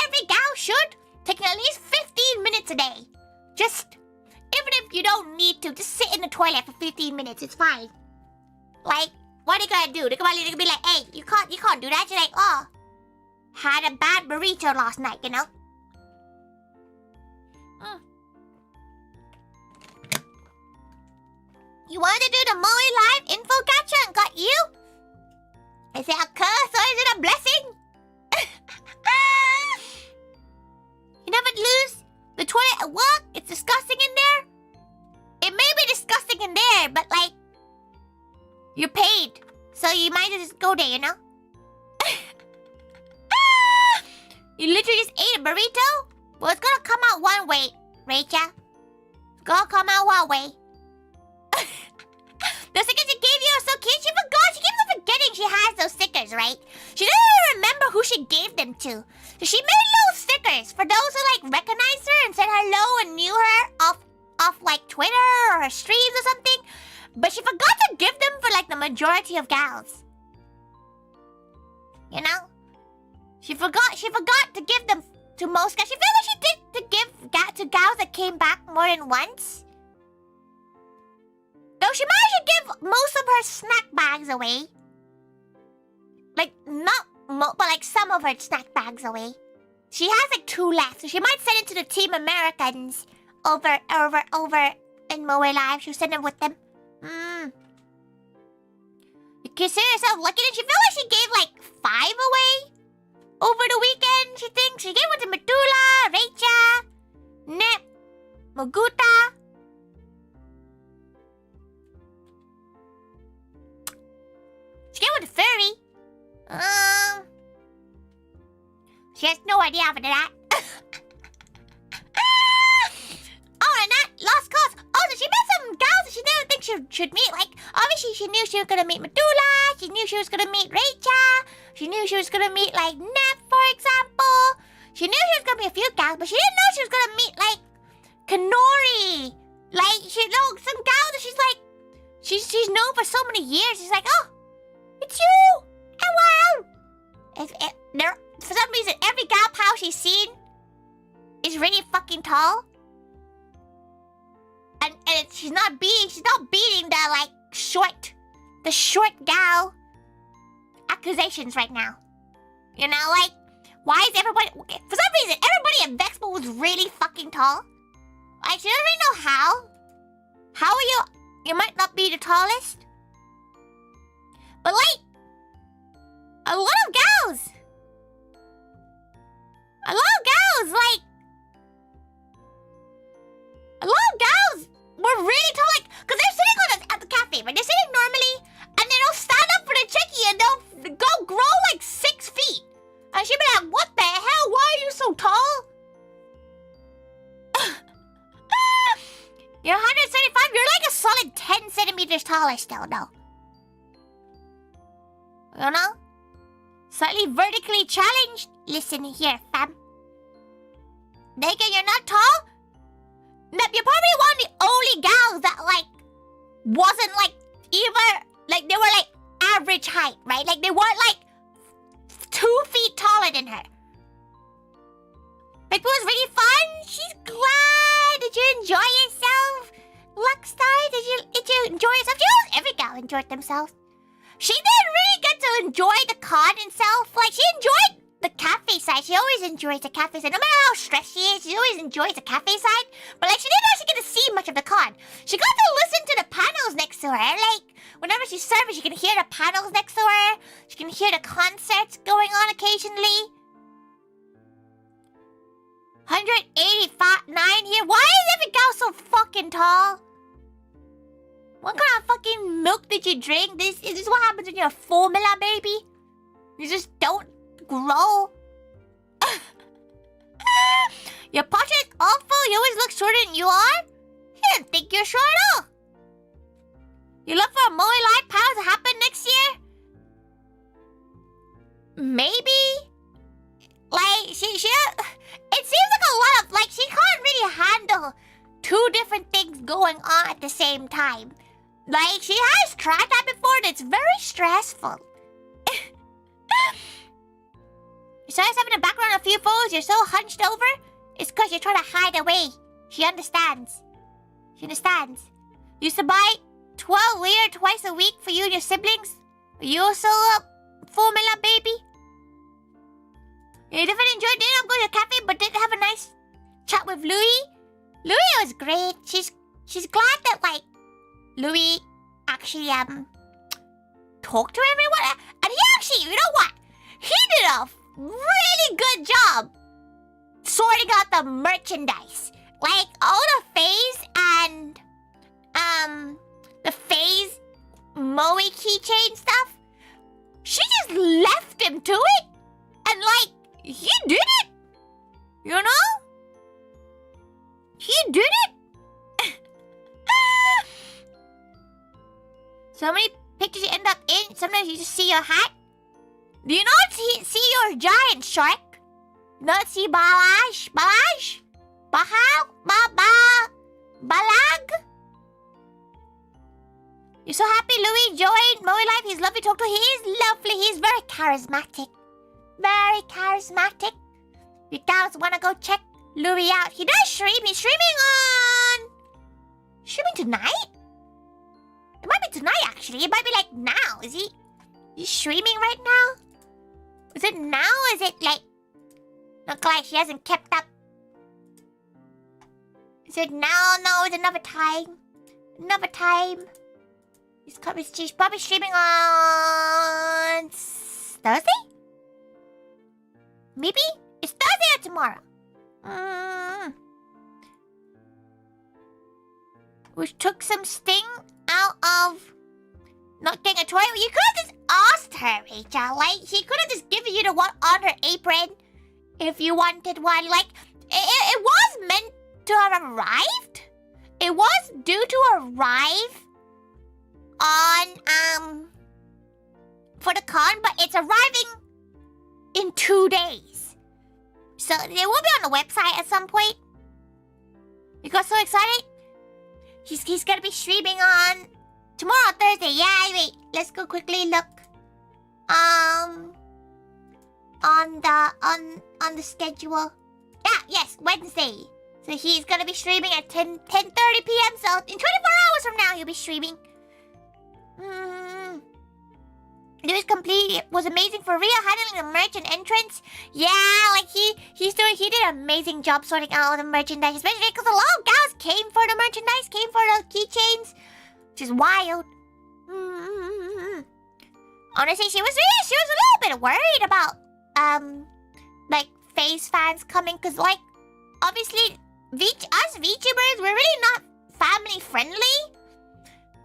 every gal should. Taking at least 50 15 minutes a day. Just, even if you don't need to, just sit in the toilet for 15 minutes. It's fine. Like, what are you gonna do? They're gonna be like, hey, you can't do that. You're like, oh, had a bad burrito last night, you know? You wanted to do the MOE live info catcher and got you? Is it a curse or is it a blessing? You never lose the toilet at work? It's disgusting in there? It may be disgusting in there, but like, you're paid. So you might as well just go there, you know? You literally just ate a burrito? Well, it's gonna come out one way, Rachel. It's gonna come out one way. The stickers she gave you are so cute. She forgot. She keeps on forgetting she has those stickers, right? She doesn't even remember who she gave them to. So she made little stickers for those who like recognized her and said hello and knew her off like Twitter or her streams or something. But she forgot to give them for like the majority of gals. You know? She forgot to give them to most gals. She felt like she did to give to gals that came back more than once. Though she managed to give most of her snack bags away. Like, but like some of her snack bags away. She has like 2 left, so she might send it to the Team Americans over in MOE Live. She'll send them with them. You consider yourself lucky that she felt like she gave like 5 away over the weekend, she thinks. She gave one to Metula, Rachel, Nep, Moguta. She gave one to Furry. She has no idea after that. Oh, and that lost cause. Oh, so she met some gals that she didn't think she should meet. Like, obviously she knew she was gonna meet Metula. She knew she was gonna meet Rachel. She knew she was gonna meet, like, Nep, for example. She knew she was gonna meet a few gals, but she didn't know she was gonna meet, like, Kanori. Like, she know some gals that she's like, she's known for so many years. She's like, oh, it's you! Hello! For some reason, every gal pal she's seen is really fucking tall. And she's not beating the, like, short gal accusations right now. You know, like, why is everybody... Okay, for some reason, everybody at VeXpo was really fucking tall. Like, she doesn't really know how. How are you... You might not be the tallest. But, like, a lot of gals. Like... A lot of gals were really tall, like... Because they're sitting at the cafe, right? They're sitting normally, and then they'll stand up for the chickie, and they'll go grow, like, 6 feet. And she'll be like, what the hell? Why are you so tall? You're 175. You're like a solid 10 centimeters taller still, though. You know? Slightly vertically challenged. Listen here, fam. Naked, you're not tall? You're probably one of the only gals that, like, wasn't, like, either... Like, they were, like, average height, right? Like, they weren't, like, 2 feet taller than her. It was really fun. She's glad. Did you enjoy yourself? Luckstar, did you enjoy yourself? She knows every gal enjoyed themselves. She didn't really get to enjoy the con itself. Like, she enjoyed the cafe side. She always enjoys the cafe side. No matter how stressed she is, she always enjoys the cafe side. But, like, she didn't actually get to see much of the con. She got to listen to the panels next to her. Like, whenever she's serving, she can hear the panels next to her. She can hear the concerts going on occasionally. 189 here. Why is every gal so fucking tall? What kind of fucking milk did you drink? Is this what happens when you're a formula, baby? You just don't grow. Your posture is awful. You always look shorter than you are. You didn't think you're short at all. You look for a MOE Live Pals to happen next year? Maybe. Like, it seems like a lot of, like, she can't really handle 2 different things going on at the same time. Like, she has tried that before and it's very stressful. You saw yourself in the background of a few photos, you're so hunched over. It's because you're trying to hide away. She understands. She understands. Used to buy 12 liter twice a week for you and your siblings. Are you also a formula baby? You definitely enjoyed it. I'm going to the cafe, but did have a nice chat with Louie. Louie was great. She's glad that like Louie actually talked to everyone, and he actually, you know what? He did a really good job sorting out the merchandise, like all the phase and the phase MOE keychain stuff. She just left him to it, and like he did it, you know? He did it. So many pictures you end up in. Sometimes you just see your hat. Do you not see your giant shark? Not see Balaj? Bahal? Balag? You're so happy Louie joined MOE Life. He's lovely to talk to. He is lovely. He's very charismatic. Very charismatic. You guys want to go check Louie out? He does stream. He's streaming on... Streaming tonight? It might be tonight, actually. It might be like now. Is he... He's streaming right now? Is it now or is it like... Look like she hasn't kept up. Is it now? No, it's another time. Another time. She's probably streaming on... Thursday? Maybe? It's Thursday or tomorrow? Which took some sting out of not getting a toy. You could have just asked her, Rachel. Like, she could have just given you the one on her apron if you wanted one. Like, it was meant to have arrived. It was due to arrive on, for the con, but it's arriving in 2 days. So, it will be on the website at some point. You got so excited? He's gonna be streaming on tomorrow, Thursday. Yeah, wait. Let's go quickly look. On the schedule. Yeah, yes, Wednesday. So he's gonna be streaming at 10:30 p.m. So in 24 hours from now, he'll be streaming. It was complete. It was amazing for real. Handling the merch and entrance. Yeah, like he did an amazing job sorting out all the merchandise, especially because a lot of gals came for the merchandise, came for the keychains, which is wild. Honestly, she was a little bit worried about like phase fans coming, because like obviously us VTubers, we're really not family friendly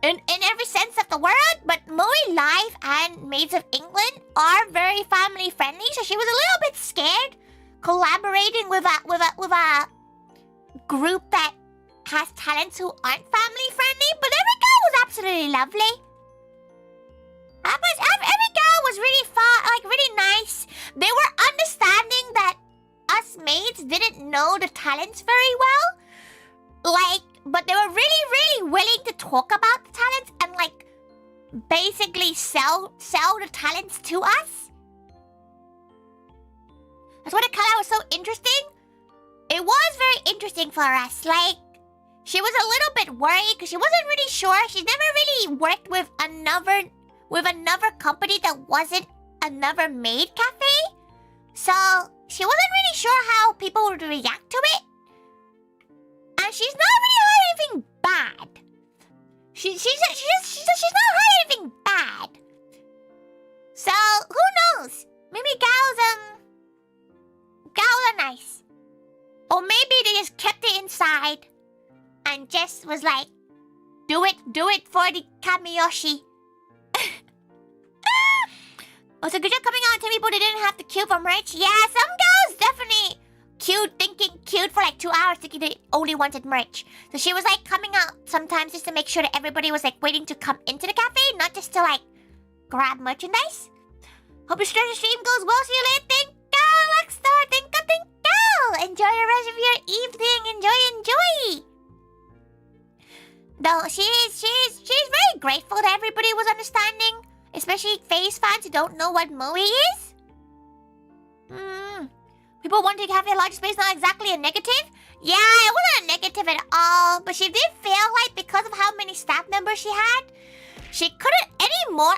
in every sense of the word, but MOE Live and Maids of England are very family friendly, so she was a little bit scared collaborating with a group that has talents who aren't family friendly, but every girl was absolutely lovely. Every girl was really fun, like really nice. They were understanding that us maids didn't know the talents very well. Like, but they were really, really willing to talk about the talents and like basically sell the talents to us. That's why the color was so interesting. It was very interesting for us. Like, she was a little bit worried because she wasn't really sure. She's never really worked with another company that wasn't another maid cafe. So she wasn't really sure how people would react to it. And she's not really heard anything bad. She's not heard anything bad. So who knows? Maybe gals are nice. Or maybe they just kept it inside and just was like, do it for the Kamiyoshi. Also, good job coming out and telling people they didn't have to queue for merch. Yeah, some girls definitely queued for like 2 hours thinking they only wanted merch. So she was like coming out sometimes just to make sure that everybody was like waiting to come into the cafe, not just to like grab merchandise. Hope your stream goes well. See you later. Thank you, Luckstar. Thank you. Enjoy the rest of your evening. Enjoy. No, she's very grateful that everybody was understanding, especially phase fans who don't know what MOE is. People wanting to have a large space, not exactly a negative. Yeah, it wasn't a negative at all. But she did feel like because of how many staff members she had, she couldn't any more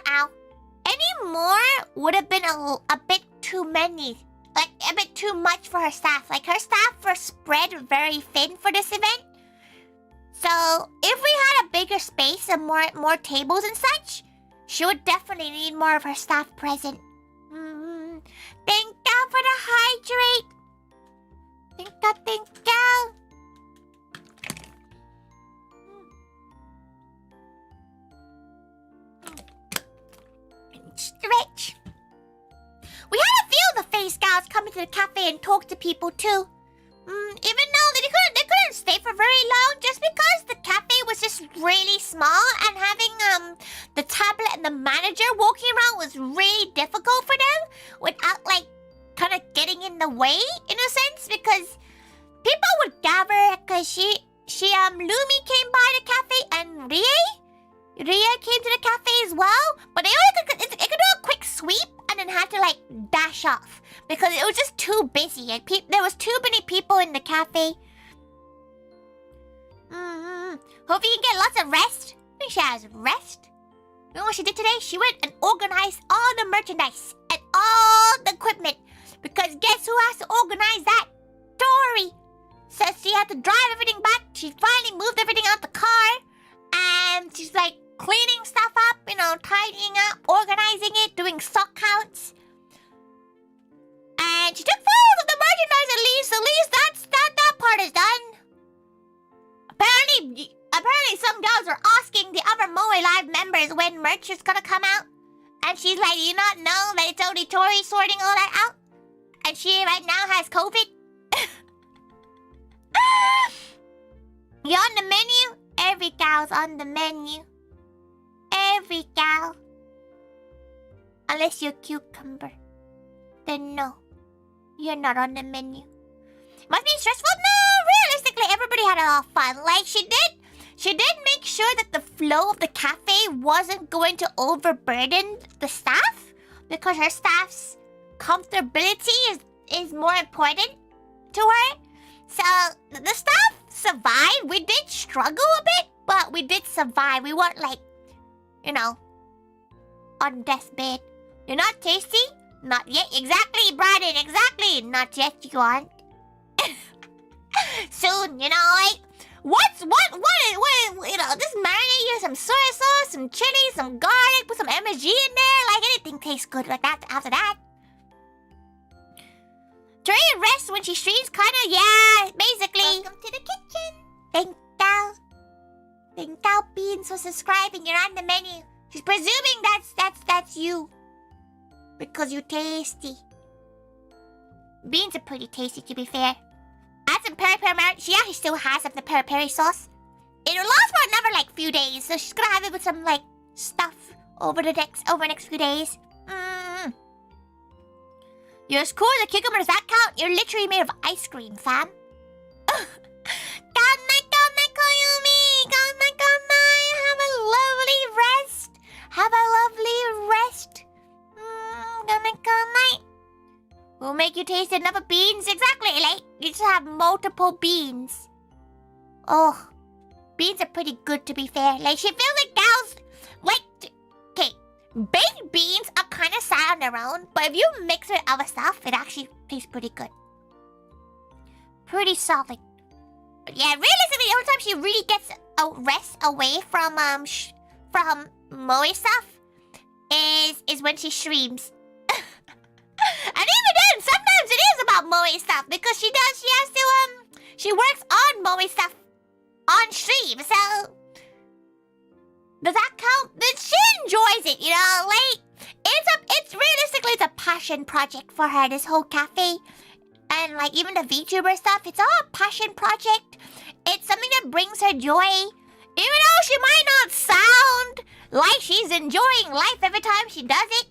would have been a bit too many. Like a bit too much for her staff. Like her staff were spread very thin for this event. So if we had a bigger space and more tables and such, she would definitely need more of her staff present. Thank you for the hydrate. Thank you. Stretch. We had a few of the face gals come into the cafe and talk to people too. Even though they couldn't stay for very long, just because the cafe was just really small and having the tablet and the manager walking around was really difficult for them without like kind of getting in the way in a sense, because people would gather because Lumi came by the cafe and Ria came to the cafe as well, but it could do a quick sweep and then had to like dash off because it was just too busy and there was too many people in the cafe. Hope you can get lots of rest. I think she has rest. You know what she did today? She went and organized all the merchandise and all the equipment, because guess who has to organize that? Tori. So she had to drive everything back. She finally moved everything out the car and she's like cleaning stuff up, you know, tidying up, organizing it, doing stock counts. And she took photos of the merchandise at least. At least that part is done. Apparently some girls were asking the other MOE Live members when merch is gonna come out. And she's like, do you not know that it's only Tori sorting all that out? And she right now has COVID. You on the menu? Every gal's on the menu. Every gal. Unless you're cucumber. Then no. You're not on the menu. Must be stressful? No, realistically, everybody had a lot of fun. Like, she did make sure that the flow of the cafe wasn't going to overburden the staff, because her staff's comfortability is more important to her. So, the staff survived. We did struggle a bit, but we did survive. We weren't like, you know, on deathbed. You're not tasty? Not yet. Exactly, Brandon. Exactly. Not yet, you aren't. Soon, you know, like, what, you know, just marinate you some soy sauce, some chili, some garlic, put some MSG in there. Like, anything tastes good like that after that. Tori rests when she streams, kinda, yeah, basically. Welcome to the kitchen. Thank you. Thank you, Beans, for subscribing. You're on the menu. She's presuming that's you. Because you're tasty. Beans are pretty tasty, to be fair. Add some peri-peri marinade. She actually still has some of the peri-peri sauce. It'll last for another, like, few days. So she's gonna have it with some, like, stuff over the next few days. You're as cool as a cucumber. Does that count? You're literally made of ice cream, fam. Have a lovely rest. Have a lovely rest. Night. We'll make you taste another beans. Exactly, like, you just have multiple beans. Oh, beans are pretty good, to be fair. Like, she feels like gals, like, okay, baked beans are kind of sad on their own, but if you mix it with other stuff, it actually tastes pretty good. Pretty solid. But yeah, realistically, the only time she really gets a rest away from Moe stuff is when she streams. And even then, sometimes it is about Moe stuff, because she works on Moe stuff on stream, so does that count? She enjoys it, you know, like, it's realistically, it's a passion project for her, this whole cafe. And like, even the Vtuber stuff, it's all a passion project. It's something that brings her joy. Even though she might not sound like she's enjoying life every time she does it,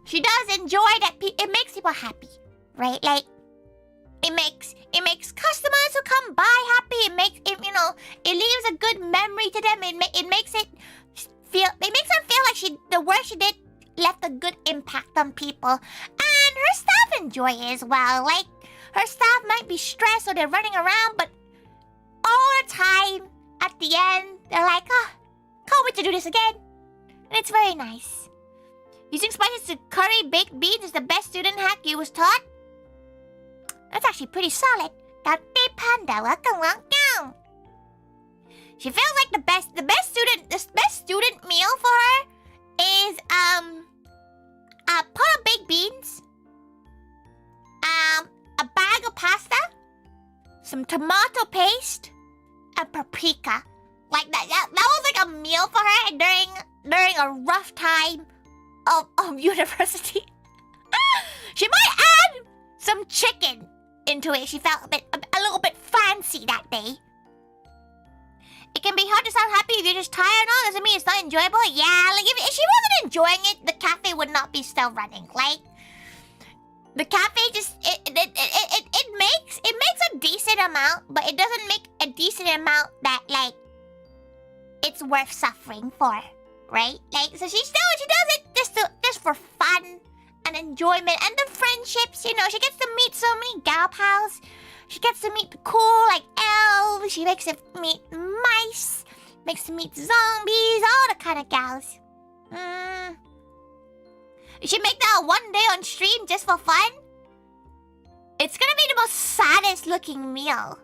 she does enjoy that. It makes people happy, right? Like, it makes customers who come by happy. It leaves a good memory to them. It makes them feel like the work she did left a good impact on people. And her staff enjoy it as well. Like, her staff might be stressed or they're running around, but all the time, at the end, they're like, oh, can't wait to do this again. And it's very nice. Using spices to curry baked beans is the best student hack you was taught? That's actually pretty solid. Dante Panda, welcome. She feels like the best student meal for her is a pot of baked beans, a bag of pasta, some tomato paste, and paprika. Like that was like a meal for her during a rough time of university. She might add some chicken into it. She felt a little bit fancy that day. It can be hard to sound happy if you're just tired and all. Doesn't mean it's not enjoyable. Yeah, like if she wasn't enjoying it, the cafe would not be still running. Like, the cafe just it makes a decent amount, but it doesn't make a decent amount that like it's worth suffering for, right? Like, so she does it just for fun and enjoyment and the friendships. You know, she gets to meet so many gaopals. She gets to meet the cool, like, elves. She makes it meet mice. Makes to meet zombies. All the kind of gals. You should make that one day on stream just for fun. It's gonna be the most saddest looking meal.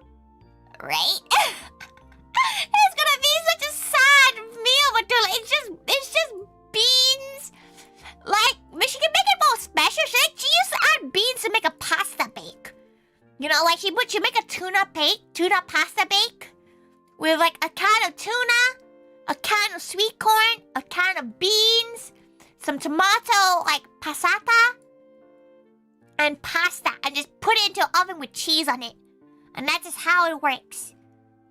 Right? It's gonna be such a sad meal, but it's just beans. Like, she can make it more special. She used to add beans to make a pasta bake. You know, like she make a tuna pasta bake with like a can of tuna, a can of sweet corn, a can of beans, some tomato like passata, and pasta, and just put it into an oven with cheese on it. And that's just how it works.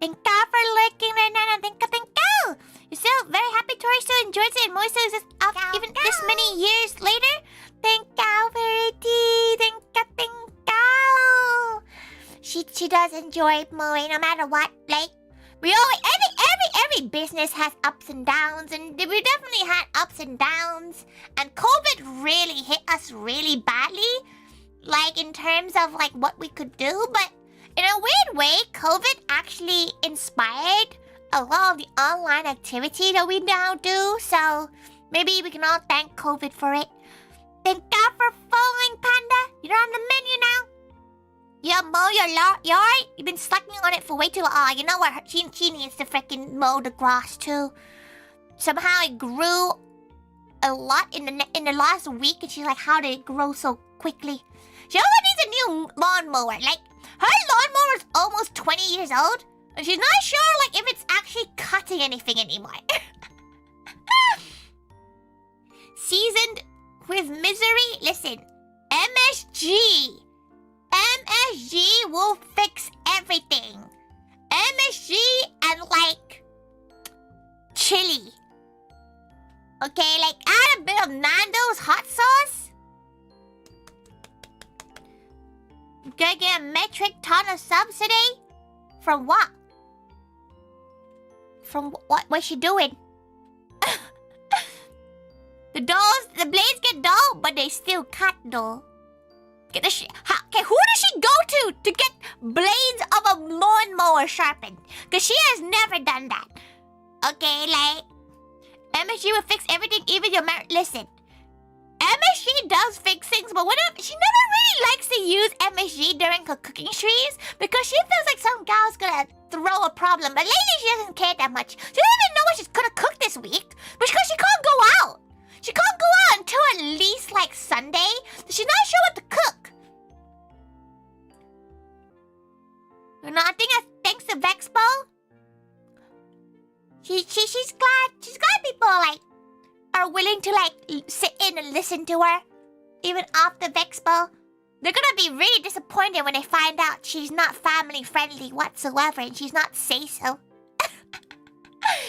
Thank God for lurking right now. Thank you. You're still very happy Tori still enjoys it and Moe still exists even this many years later. Thank you, Verity. Thank you. She does enjoy Moe no matter what. Like, we always every business has ups and downs, and we definitely had ups and downs. And COVID really hit us really badly, like in terms of like what we could do. But in a weird way, COVID actually inspired a lot of the online activity that we now do. So maybe we can all thank COVID for it. Thank God for following, Panda. You're on the menu now. Yeah, mow your yard? You've been slacking on it for way too long. You know what? She needs to freaking mow the grass too. Somehow it grew a lot in the last week, and she's like, how did it grow so quickly? She also needs a new lawnmower. Like, her lawnmower is almost 20 years old, and she's not sure like if it's actually cutting anything anymore. Seasoned with misery? Listen, MSG will fix everything. MSG and like chili. Okay, like add a bit of Nando's hot sauce. Gonna get a metric ton of subsidy? From what? From what? What's she doing? The blades get dull, but they still cut though. Okay, who does she go to get blades of a lawnmower sharpened? Because she has never done that. Okay, like, MSG will fix everything, even your marriage. Listen, MSG does fix things, but she never really likes to use MSG during her cooking streams because she feels like some gal's gonna throw a problem. But lately, she doesn't care that much. She doesn't even know what she's gonna cook this week because she can't go out. She can't go out until at least like Sunday. She's not sure what to cook. You know, I think that's thanks to VeXpo. She's glad people like are willing to like sit in and listen to her, even after VeXpo. They're gonna be really disappointed when they find out she's not family friendly whatsoever, and she's not say so.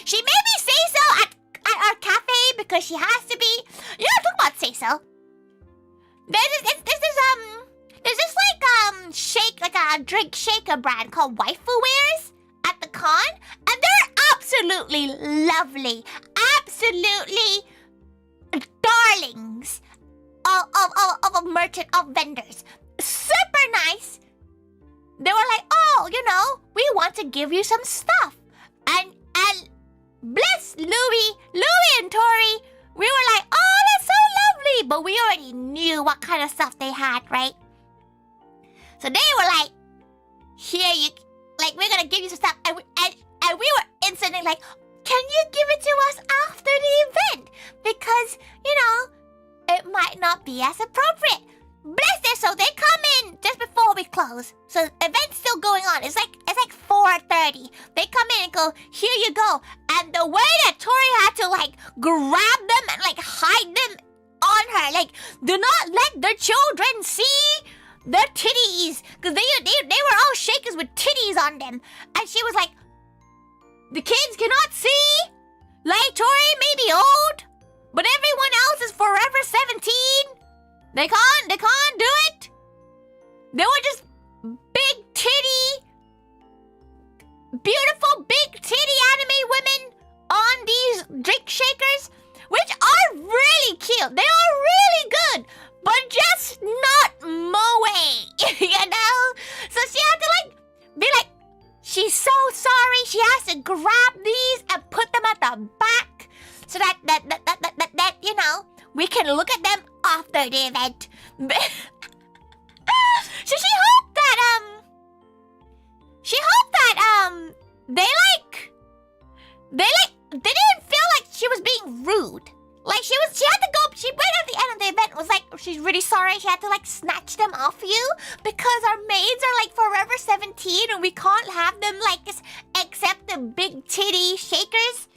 She maybe say so at our cafe because she has to be. You know, talk about say so. There's this like a drink shaker brand called Waifu at the con, and they're absolutely lovely, absolutely darlings of a merchant of vendors. Super nice. They were like, oh, we want to give you some stuff. And bless Louie and Tori. We were like, oh, that's so lovely. But we already knew what kind of stuff they had, right? So they were like, here you, like, we're gonna give you some stuff. And we were instantly like, can you give it to us after the event? Because, it might not be as appropriate. Bless them, so they come in just before we close. So the event's still going on. It's like 4:30. They come in and go, here you go. And the way that Tori had to like grab them and like hide them on her, like, do not let the children see their titties. Because they were all shakers with titties on them. And she was like, the kids cannot see. Like, Tori may be old, but everyone else is forever 17. They can't do it. They were just big titty, beautiful big titty anime women on these drink shakers, which are really cute. They are really good, but just not MOE, So she had to like be like, she's so sorry. She has to grab these and put them at the back so that we can look at them after the event. So she hoped that they didn't feel like she was being rude. Like she had to go, she went at the end of the event was like, she's really sorry, she had to like snatch them off you because our maids are like forever 17 and we can't have them like except the big titty shakers.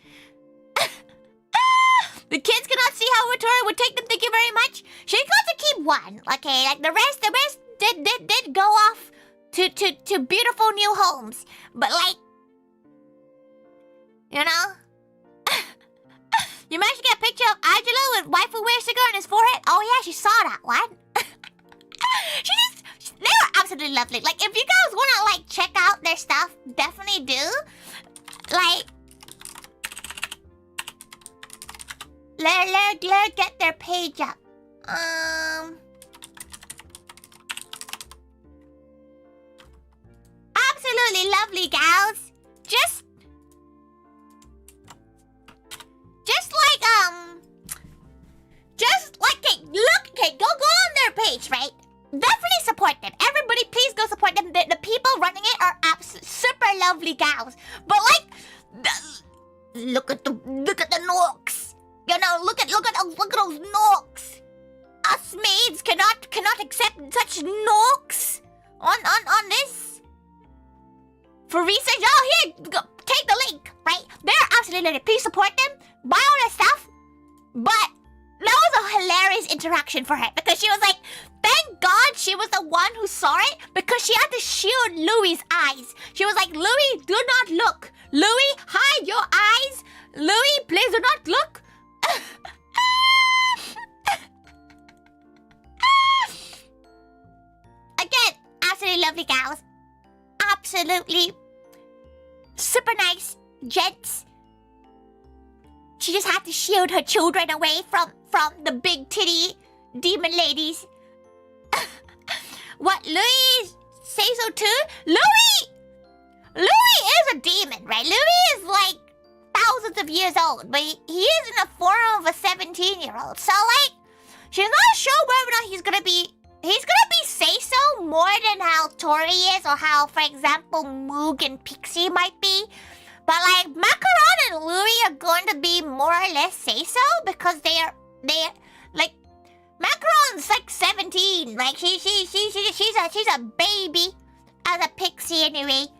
The kids cannot see how Tori would take them, thank you very much. She got to keep one, okay, like the rest did go off to beautiful new homes. But like, you managed to get a picture of Angelo with waifu wear sticker on his forehead? Oh yeah, she saw that one. They were absolutely lovely. Like, if you guys want to like check out their stuff, definitely do. Like, let get their page up. Absolutely lovely gals. Just like, okay, go on their page, right? Definitely support them. Everybody, please go support them. The people running it are super lovely gals. But like, look at the norks. Look at those norks. Us maids cannot accept such norks on this. For research, oh here, go, take the link, right? They're absolutely lovely. Please support them. Buy all their stuff. But that was a hilarious interaction for her because she was like, thank God she was the one who saw it because she had to shield Louie's eyes. She was like, Louie, do not look. Louie, hide your eyes. Louie, please do not look. Again, absolutely lovely gals. Absolutely super nice gents. She just had to shield her children away from the big titty demon ladies. What, Louis say so too? Louis is a demon, right? Louis is like thousands of years old, but he is in the form of a 17-year-old. So like, she's not sure whether or not he's gonna be say-so more than how Tori is or how, for example, Moog and Pixie might be. But like, Macaron and Louis are going to be more or less say-so because they're like, Macaron's like 17. Like she's a baby as a Pixie anyway.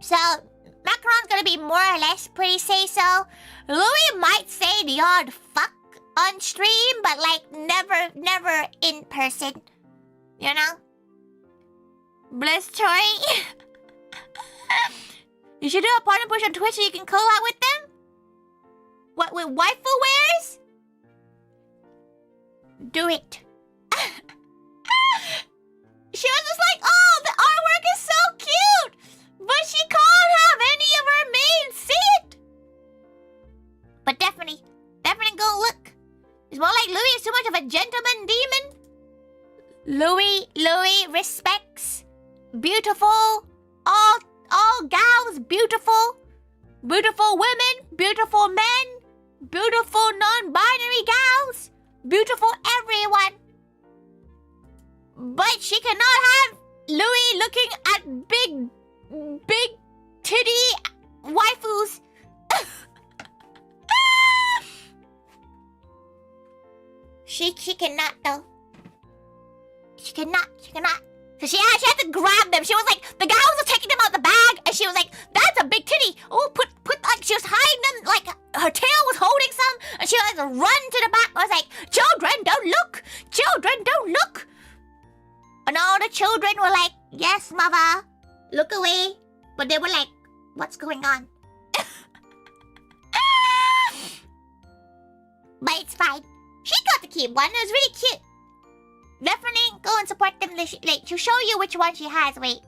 So Macaron's gonna be more or less pretty say-so. Louis might say the odd fuck on stream, but like never in person. Bless Tori. You should do a partner push on Twitch so you can collab with them? What, with waifu wears? Do it. She was just like, oh, the artwork is so cute, but she can't have any of her maids see it. But definitely go look. It's more like too much of a gentleman demon. Louis respects beautiful, all gals, beautiful women, beautiful men, beautiful non-binary gals, beautiful everyone. But she cannot have Louis looking at big titty waifus. She cannot though. She cannot. So she had to grab them. She was like, the guy was taking them out the bag, and she was like, that's a big titty. Oh, put like she was hiding them, like her tail was holding some, and she was like run to the back. I was like, children, don't look. Children, don't look. And all the children were like, yes, mother, look away. But they were like, what's going on? But it's fine. She got to keep one. It was really cute. Definitely go and support them. Like, to show you which one she has. Wait.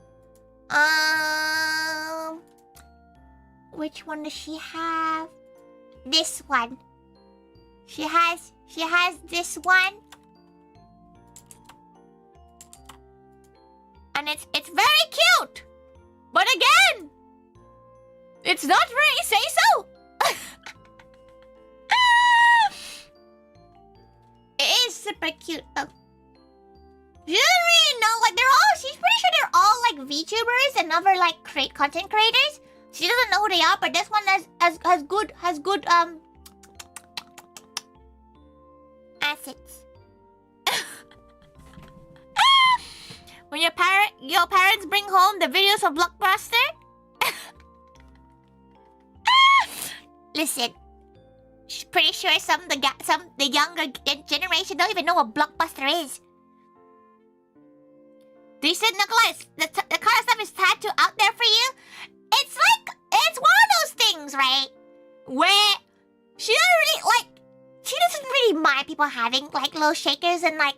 Which one does she have? This one. She has this one. And it's very cute. But again, it's not very say-so. It is super cute. Oh. She doesn't really know, like she's pretty sure they're all like VTubers and other like content creators. She doesn't know who they are, but this one has good assets. When your parents bring home the videos of Blockbuster. Listen, she's pretty sure some of the younger generation don't even know what Blockbuster is. Decent Nicholas, the kind of stuff is tattooed out there for you. It's one of those things, right? Where she doesn't really mind people having like little shakers and like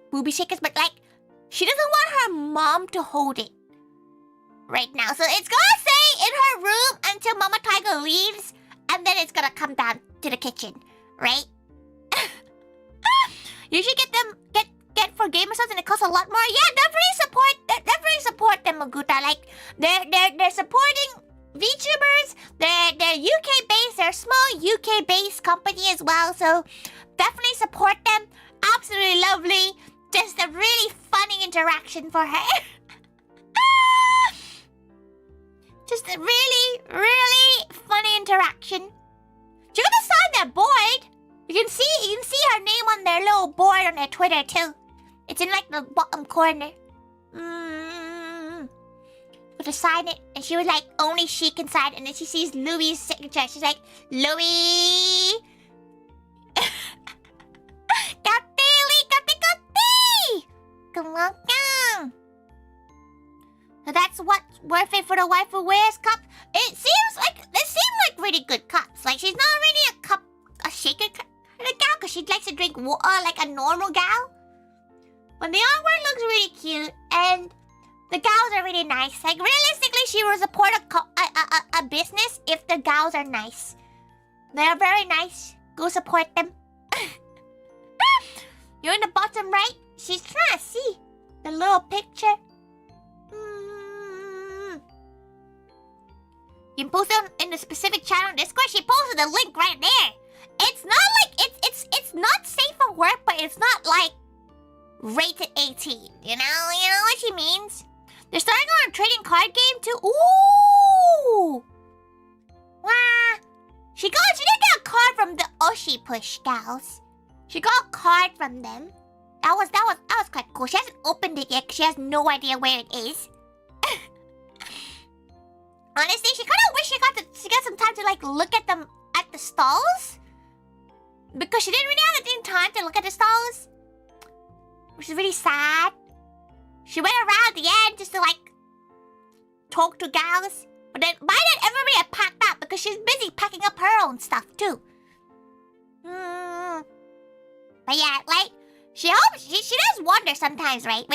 booby shakers, but like she doesn't want her mom to hold it right now. So it's gonna stay in her room until Mama Taiga leaves, and then it's gonna come down to the kitchen, right? You should get for gamer subs, and it costs a lot more. Yeah, definitely support them, Maguta. Like they're supporting VTubers. They're UK based. They're a small UK based company as well. So definitely support them. Absolutely lovely. Just a really funny interaction for her. Just a really, really funny interaction. She got to sign that board. You can see her name on their little board on their Twitter too. It's in like the bottom corner. Got to sign it, and she was like, only she can sign it. And then she sees Louis' signature. She's like, Louis. Come on down. So that's what's worth it for the waifu wears cup. It seems like they seem like really good cups. Like she's not really a shaker kind of gal, because she likes to drink water like a normal gal. But the artwork looks really cute, and the gals are really nice. Like realistically, she will support a business if the gals are nice. They are very nice. Go support them. You're in the bottom right. She's trying to see the little picture. You can post it in the specific channel on Discord. She posted the link right there. It's not like it's not safe for work, but it's not like rated 18. You know what she means. They're starting on a trading card game too. Ooh! Wow! She did get a card from the Oshi Push gals. She got a card from them. That was quite cool. She hasn't opened it yet because she has no idea where it is. Honestly, she kind of wish she got some time to like look at them at the stalls, because she didn't really have the time to look at the stalls, which is really sad. She went around at the end just to like talk to gals, but then by then everybody had packed up because she's busy packing up her own stuff too. But yeah, like she does wonder sometimes, right?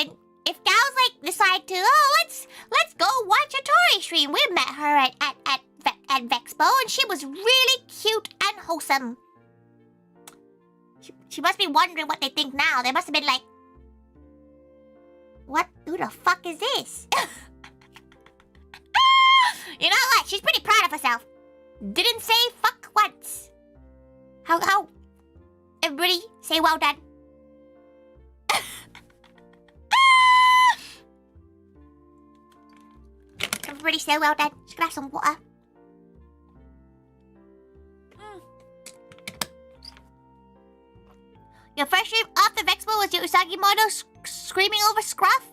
If gals like decide to, let's go watch a Tori stream. We met her at VeXpo, and she was really cute and wholesome. She must be wondering what they think now. They must have been like, what? Who the fuck is this? You know what? She's pretty proud of herself. Didn't say fuck once. How? Everybody say well done. Everybody say well done. Just gonna have some water. Your first stream after VeXpo was your Usagi model screaming over Scruff?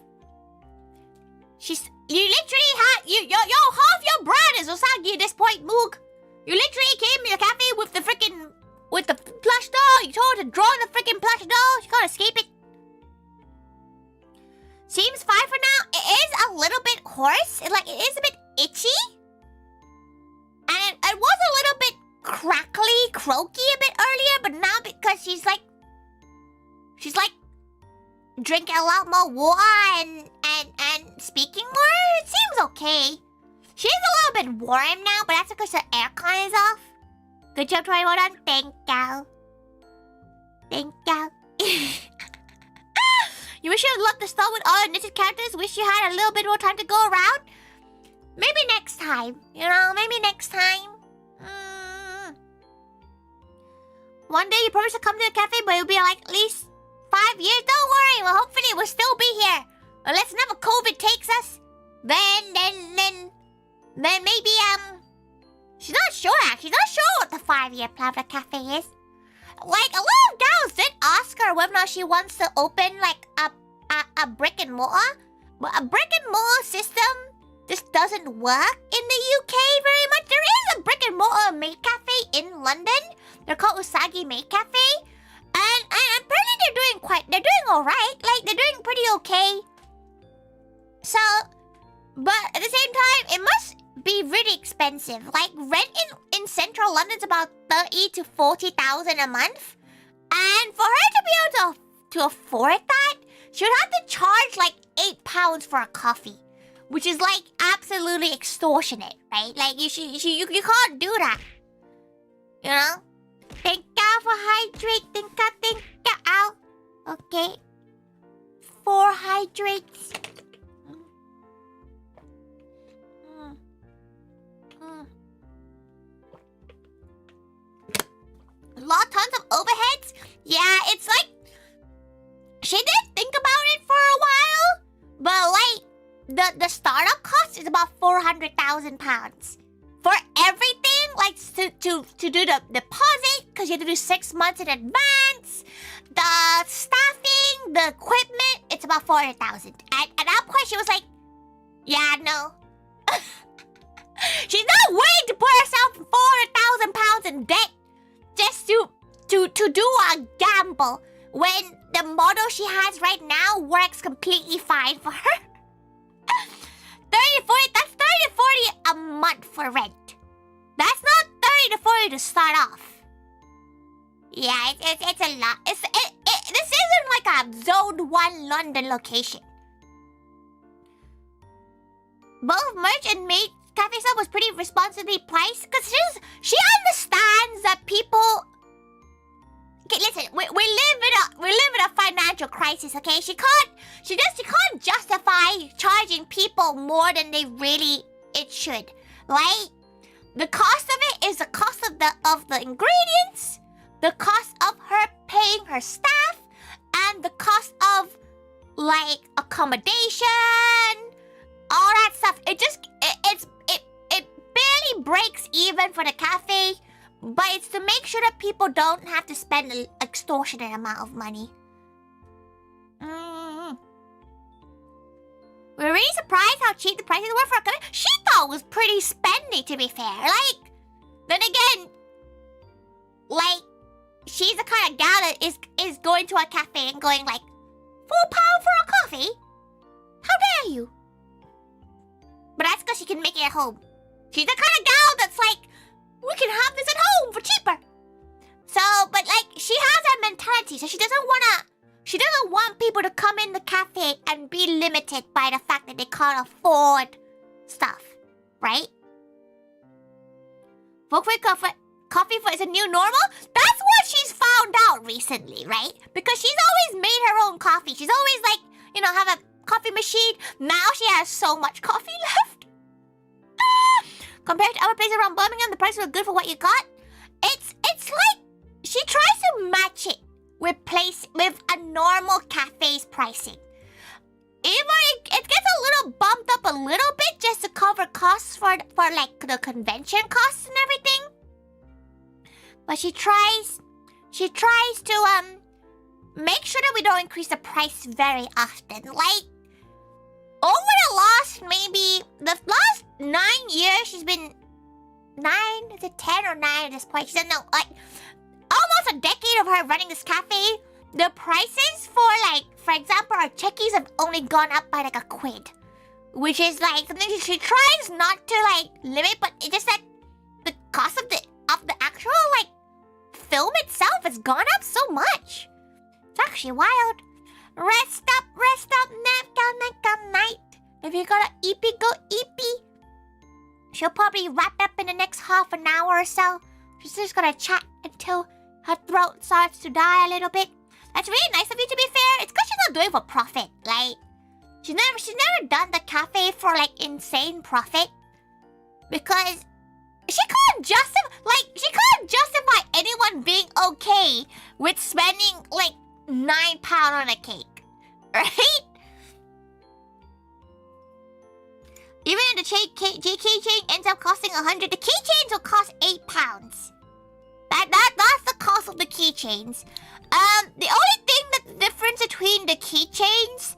You literally had half your brand is Usagi at this point, Moog. You literally came to the cafe with the plush doll. You told her to draw the freaking plush doll. She can't escape it. Seems fine for now. It is a little bit hoarse. It is a bit itchy. And it was a little bit crackly, croaky a bit earlier, but now because she's like drinking a lot more water and speaking more, it seems okay. She's a little bit warm now, but that's because the aircon is off. Good job, Tori. Well done. Thank you. Thank you. You wish you had loved the stall with all the knitted characters? Wish you had a little bit more time to go around? Maybe next time. You know, maybe next time. One day you promise to come to the cafe, but it'll be like at least 5 years. Don't worry. Well, hopefully we'll still be here. Unless never COVID takes us. Then maybe, she's not sure, actually. She's not sure what the 5-year plan for the cafe is. Like, a lot of gals did ask her whether or not she wants to open, like, a brick and mortar. But a brick and mortar system just doesn't work in the UK very much. There is a brick and mortar maid cafe in London. They're called Usagi Maid Cafe. And apparently they're doing alright. Like, they're doing pretty okay. So, but at the same time, it must be really expensive. Like, rent in central London's about 30 to 40,000 a month. And for her to be able to afford that, she would have to charge like £8 for a coffee. Which is like absolutely extortionate, right? Like, you can't do that. You know? Thank you for hydrate. Thank you. Ow. Okay. 4 hydrates. Tons of overheads. Yeah, it's like she did think about it for a while, but like the startup cost is about £400,000 for everything. Like to do the deposit, because you have to do 6 months in advance. The staffing, the equipment, it's about 400,000. At that point, she was like, "Yeah, no." She's not willing to put herself £400,000 in debt just to do a gamble when the model she has right now works completely fine for her. 30 to 40, that's 30 to 40 a month for rent. That's not 30 to 40 to start off. Yeah, it's a lot. This isn't like a Zone 1 London location. Both merch and maid cafe stuff was pretty responsibly priced, because she understands that people. Okay, listen, we live in a financial crisis. Okay, she can't justify charging people more than it should, right? The cost of it is the cost of the ingredients, the cost of her paying her staff, and the cost of like accommodation, all that stuff. It barely breaks even for the cafe, but it's to make sure that people don't have to spend an extortionate amount of money. We're really surprised how cheap the prices were for a cafe. She thought it was pretty spendy, to be fair. Like, then again, like, she's the kind of gal that is going to a cafe and going like, £4 for a coffee? How dare you? But that's because she can make it at home. She's the kind of gal that's like, we can have this at home for cheaper. So, but like, she has that mentality, so she doesn't want people to come in the cafe and be limited by the fact that they can't afford stuff, right? Coffee for is a new normal? That's what she's found found out recently, right? Because she's always made her own coffee. She's always like, you know, have a coffee machine. Now she has so much coffee left. Compared to other places around Birmingham, the prices were good for what you got. It's like she tries to match it with a normal cafe's pricing. Even it gets a little bumped up a little bit just to cover costs for like the convention costs and everything. But she tries to make sure that we don't increase the price very often. Like over the last 9 years, she's been 9, is it 10 or 9 at this point? She doesn't know, like almost a decade of her running this cafe. The prices for like, for example, our checkies have only gone up by like £1, which is like something she tries not to like limit, but it's just that the cost of the actual like film itself has gone up so much. It's actually wild. Rest up, nap night. If you got an EP, go EP. She'll probably wrap up in the next half an hour or so. She's just gonna chat until her throat starts to die a little bit. That's really nice of you, to be fair. It's because she's not doing it for profit. Like, she's never done the cafe for like insane profit. Because she can't justify anyone being okay with spending like £9 on a cake, right? Even if the keychain ends up costing 100, the keychains will cost £8. That's the cost of the keychains. The only thing that's the difference between the keychains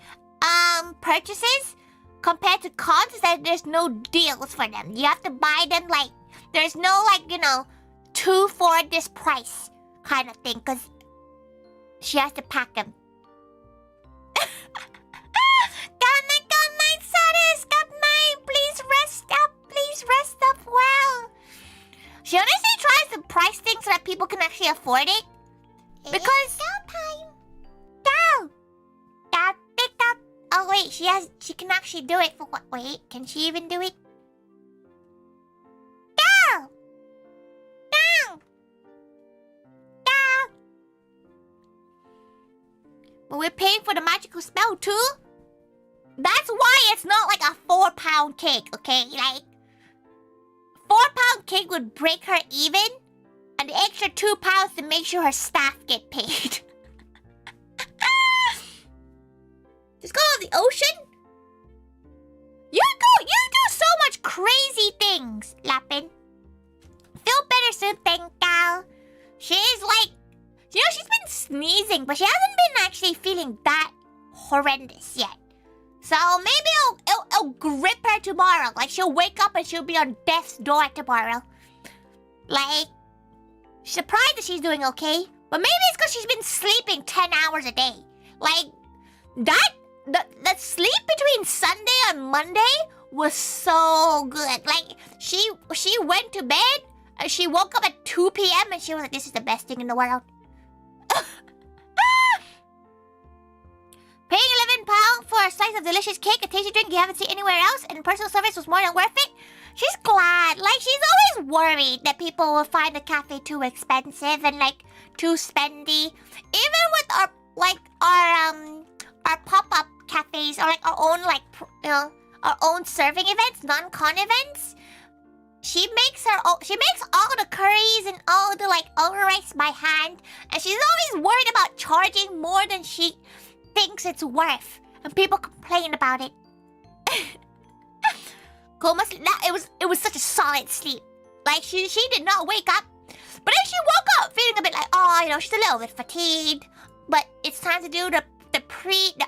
purchases compared to cons is that there's no deals for them. You have to buy them like there's no like, you know, 2 for this price kind of thing, because she has to pack them. Good night, Satis. Good night. Please rest up well. She honestly tries to price things so that people can actually afford it. Because time. Go. Oh wait, she can actually do it for what? Wait, can she even do it? Go. But we're paying for the magical spell too? That's why it's not like a £4 cake, okay? Like, £4 cake would break her even, and the extra £2 to make sure her staff get paid. Just go to the ocean? You do so much crazy things, Lappin. Feel better soon, thank you. She's like, you know, she's been sneezing, but she hasn't been actually feeling that horrendous yet. So maybe it'll grip her tomorrow. Like, she'll wake up and she'll be on death's door tomorrow. Like, surprised that she's doing okay. But maybe it's because she's been sleeping 10 hours a day. Like, the sleep between Sunday and Monday was so good. Like, she went to bed, and she woke up at 2 p.m. and she was like, this is the best thing in the world. Paying £11 for a slice of delicious cake, a tasty drink you haven't seen anywhere else, and personal service was more than worth it. She's glad. Like, she's always worried that people will find the cafe too expensive and like too spendy. Even with our pop-up cafes, or like our own our own serving events, non-con events. She makes all the curries and all the like rice by hand, and she's always worried about charging more than she thinks it's worth, and people complain about it. It was such a solid sleep. Like, she did not wake up, but then she woke up feeling a bit like, oh, you know, she's a little bit fatigued, but it's time to do the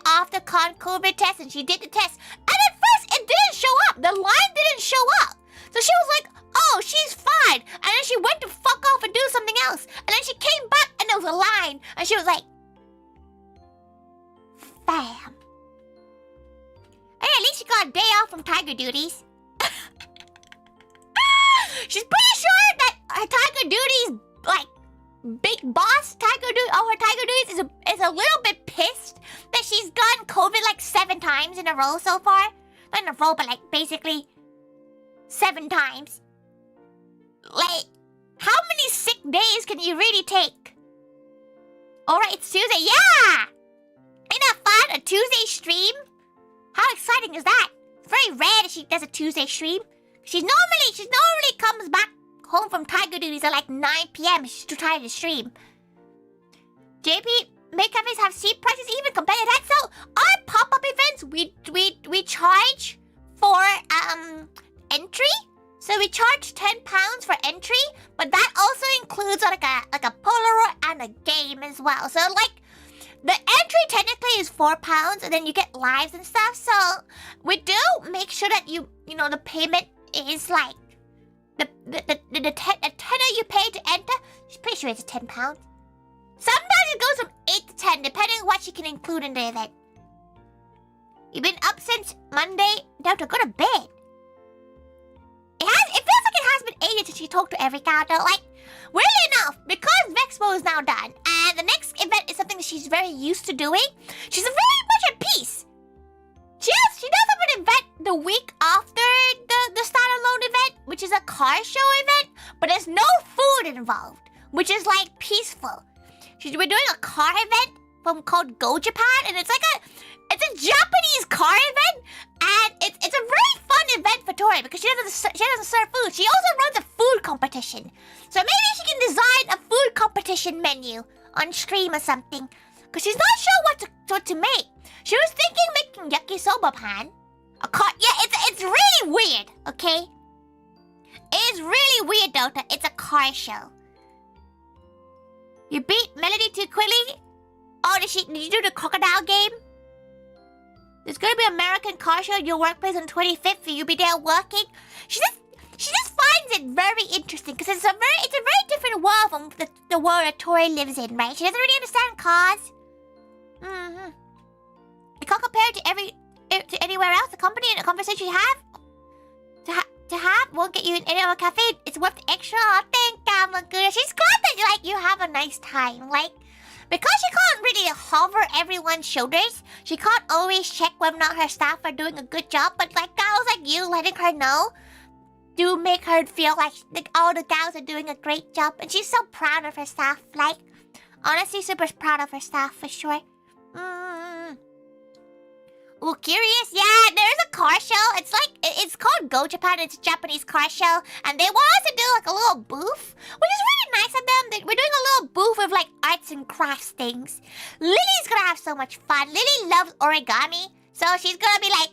after con COVID test, and she did the test, and at first it didn't show up. The line didn't show up, so she was like, oh, she's fine, and then she went to fuck off and do something else, and then she came back and there was a line, and she was like, bam. Hey, at least she got a day off from tiger duties. She's pretty sure that her tiger duties, like, big boss tiger duty, her tiger duties is a little bit pissed that she's gotten COVID like 7 times in a row so far. Not in a row, but like basically 7 times. Like, how many sick days can you really take? Alright, it's Tuesday. Yeah! Ain't that fun? A Tuesday stream? How exciting is that? It's very rare that she does a Tuesday stream. She normally comes back home from tiger duties at like 9 p.m. She's too tired to stream. JP, make cafes have seat prices even compared to that. So our pop-up events, we charge for entry. So we charge £10 for entry, but that also includes like a Polaroid and a game as well. So like the entry technically is £4, and then you get lives and stuff. So we do make sure that you know the payment is like the tenner you pay to enter. She's pretty sure it's £10. Sometimes it goes from 8 to 10, depending on what she can include in the event. You've been up since Monday. Now to go to bed. It feels like it has been ages since she talked to every character. Like, weirdly enough, because VeXpo is now done, and the next event is something that she's very used to doing, she's very much at peace. She does have an event the week after the standalone event, which is a car show event, but there's no food involved, which is like peaceful. We're doing a car event called Go Japan, and it's a Japanese car event, and it's a very fun event for Tori because she doesn't serve food. She also runs a food competition, so maybe she can design a food competition menu on stream or something, because she's not sure what to make. She was thinking making yakisoba pan. It's really weird. Okay, it's really weird, Dota. It's a car show. You beat Melody too quickly. Oh, did you do the crocodile game? There's gonna be an American car show at your workplace on 25th. You'll be there working. She just finds it very interesting because it's a very different world from the world that Tori lives in, right? She doesn't really understand cars. You can't compare it to anywhere else. The company and the conversation you have to have won't get you in any other cafe. It's worth the extra. Oh, thank God, Maguna. She's glad that you have a nice time. Like, because she can't really hover everyone's shoulders, she can't always check whether or not her staff are doing a good job. But like gals like you letting her know do make her feel like all the gals are doing a great job. And she's so proud of her staff. Like, honestly, super proud of her staff for sure. Ooh, curious? Yeah, there's a car show. It's called Go Japan. It's a Japanese car show. And they want us to do like a little booth, which is really nice of them. We're doing a little booth with like arts and crafts things. Lily's gonna have so much fun. Lily loves origami. So she's gonna be like,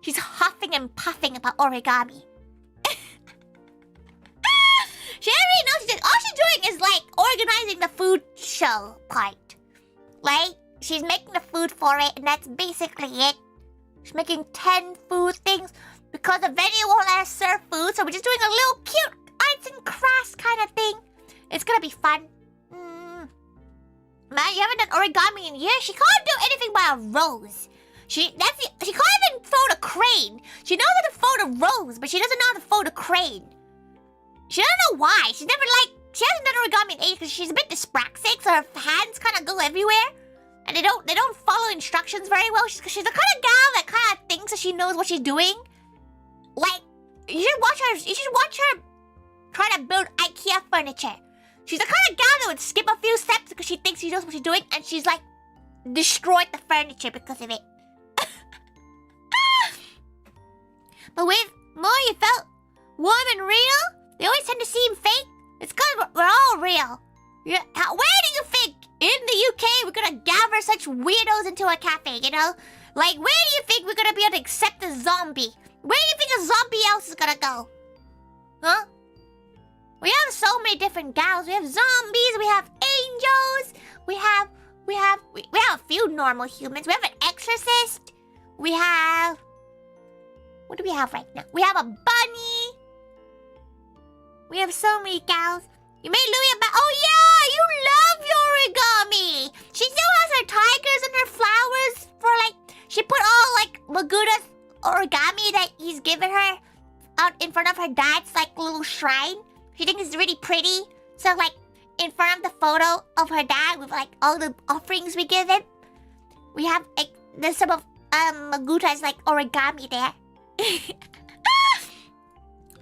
she's huffing and puffing about origami. She doesn't really know she's doing. All she's doing is like organizing the food show part. Like, she's making the food for it, and that's basically it. She's making 10 food things because the venue won't let us serve food, so we're just doing a little cute arts and crafts kind of thing. It's gonna be fun. Man, you haven't done origami in years. She can't do anything by a rose. She can't even fold a crane. She knows how to fold a rose, but she doesn't know how to fold a crane. She doesn't know why. She hasn't done origami in ages because she's a bit dyspraxic, so her hands kind of go everywhere. And they don't follow instructions very well. She's the kind of gal that kind of thinks that she knows what she's doing. Like, you should watch her try to build IKEA furniture. She's the kind of gal that would skip a few steps because she thinks she knows what she's doing, and she's like destroyed the furniture because of it. But with MOE, you felt warm and real. They always tend to seem fake. It's because we're all real. Yeah, where do you think in the UK we're gonna gather such weirdos into a cafe, you know? Like, where do you think we're gonna be able to accept a zombie? Where do you think a zombie else is gonna go? Huh? We have so many different gals. We have zombies, we have angels, we have a few normal humans. We have an exorcist. We have... What do we have right now? We have a bunny. We have so many gals. You made Louie a oh yeah, you love your origami. She still has her tigers and her flowers for like, she put all like Maguda's origami that he's given her out in front of her dad's like little shrine. She thinks it's really pretty. So like in front of the photo of her dad with like all the offerings we give him, we have like there's some of Maguda's like origami there.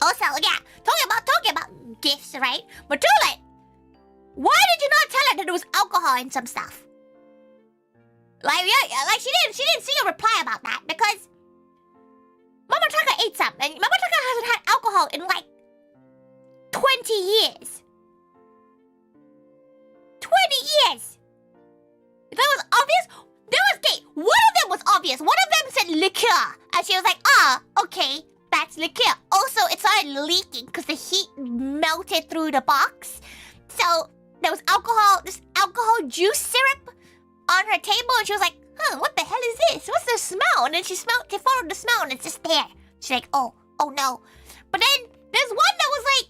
Also, yeah, talking about gifts, right? Matula, why did you not tell out that there was alcohol in some stuff. Like, yeah, like she didn't see a reply about that because Mama Taka ate some, and Mama Taka hasn't had alcohol in like 20 years. 20 years. If that was obvious, one of them was obvious. One of them said liqueur, and she was like, okay, that's liqueur. Also, it started leaking because the heat melted through the box. So there was alcohol, this alcohol juice syrup on her table, and she was like, what the hell is this? What's the smell? And then she followed the smell, and it's just there. She's like, oh no. But then there's one that was like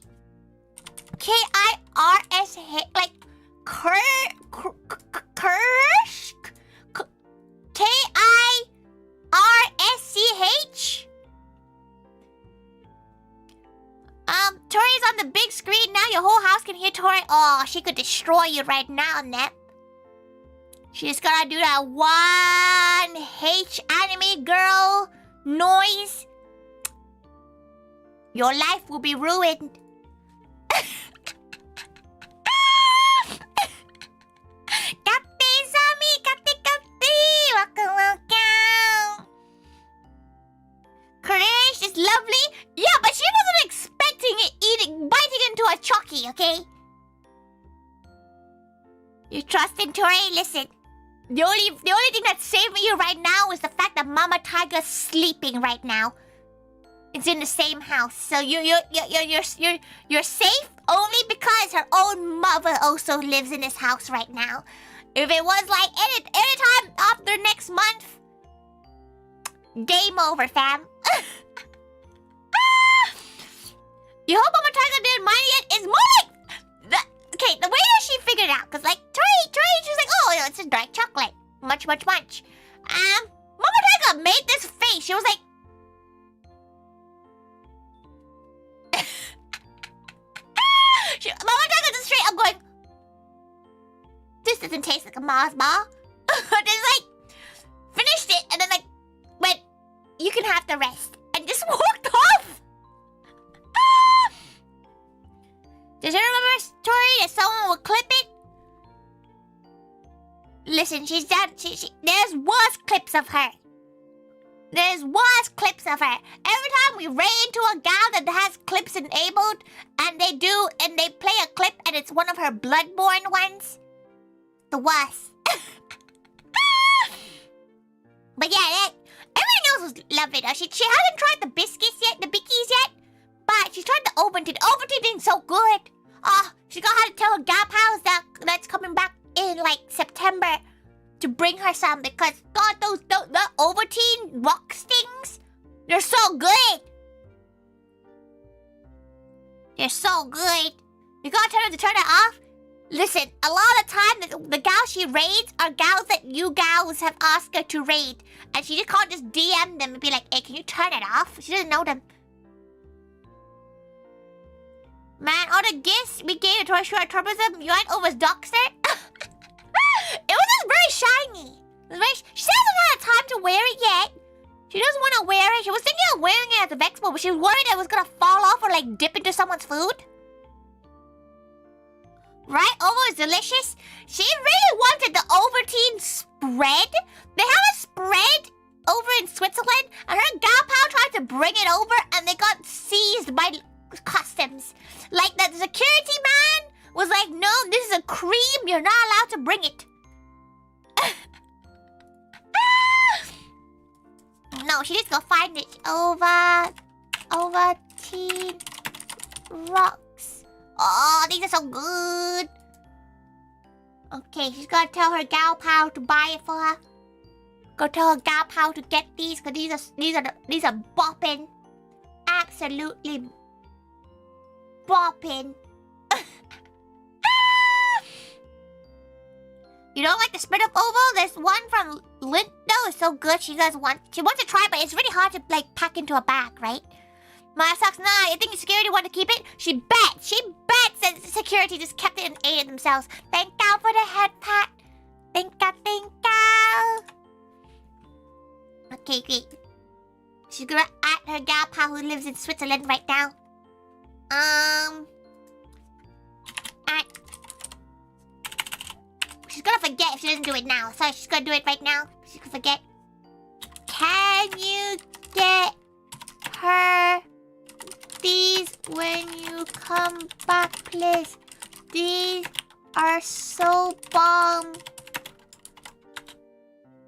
K-I-R-S-H, like Kirsch? K-I-R-S-C-H? Tori's on the big screen now. Your whole house can hear Tori. Oh, she could destroy you right now, Nep. She's gonna do that one H anime girl noise. Your life will be ruined. Krish is lovely. Yeah, but she wasn't expecting it biting into a chocky, okay? You trust in Tori? Listen. The only thing that's saving you right now is the fact that Mama Taiga's sleeping right now. It's in the same house, so you're safe only because her own mother also lives in this house right now. If it was like any time after next month, game over, fam. You hope Mama Taiga didn't mind it yet? It's more like okay, the way that she figured it out, because like Tori, she was like, oh, it's a dark chocolate. Munch. Mama Taiga made this face. She was like, Mama Taiga just straight up going, this doesn't taste like a Mars bar. Just like, finished it, and then like, went, you can have the rest. And just walked off. Does you remember, Tori, that someone would clip it? Listen, she's done. There's worse clips of her. Every time we ran into a gal that has clips enabled, and they play a clip, and it's one of her bloodborne ones. The worst. But yeah, everything else was lovely though. She hasn't tried the biscuits yet, the bickies yet, but she's tried the Ovaltine. The Ovaltine's so good. She got to tell her gaopals that's coming back in like September to bring her some because God, the Ovaltine rocks things, they're so good. They're so good. You gotta tell her to turn it off. Listen, a lot of the time the gals she raids are gals that you gals have asked her to raid, and she just can't just DM them and be like, hey, can you turn it off? She doesn't know them. Man, all the gifts we gave to our tourism, you went over Doxer? It was just very shiny. She hasn't had time to wear it yet. She doesn't want to wear it. She was thinking of wearing it at the VeXpo, but she was worried it was going to fall off or like dip into someone's food. Right? Ovo is delicious. She really wanted the Ovaltine spread. They have a spread over in Switzerland, and her gaopal tried to bring it over, and they got seized by customs. Like, the security man was like, no, this is a cream. You're not allowed to bring it. No, she just go find it. Ovaltine rocks. Oh, these are so good. Okay, she's gonna tell her gaopal to buy it for her. Go tell her gaopal to get these, cause these are bopping. Absolutely bopping. You don't like the spread up oval? There's one from Lint though, it's so good. She wants to try, but it's really hard to like pack into a bag, right? My sucks. Nah, I think security want to keep it. She bets that security just kept it and ate it themselves. Thank you for the head pat. Thank you. Okay, great. She's gonna add her gaopal who lives in Switzerland right now. forget if she doesn't do it now. So she's gonna do it right now. She could forget. Can you get her these when you come back, please? These are so bomb.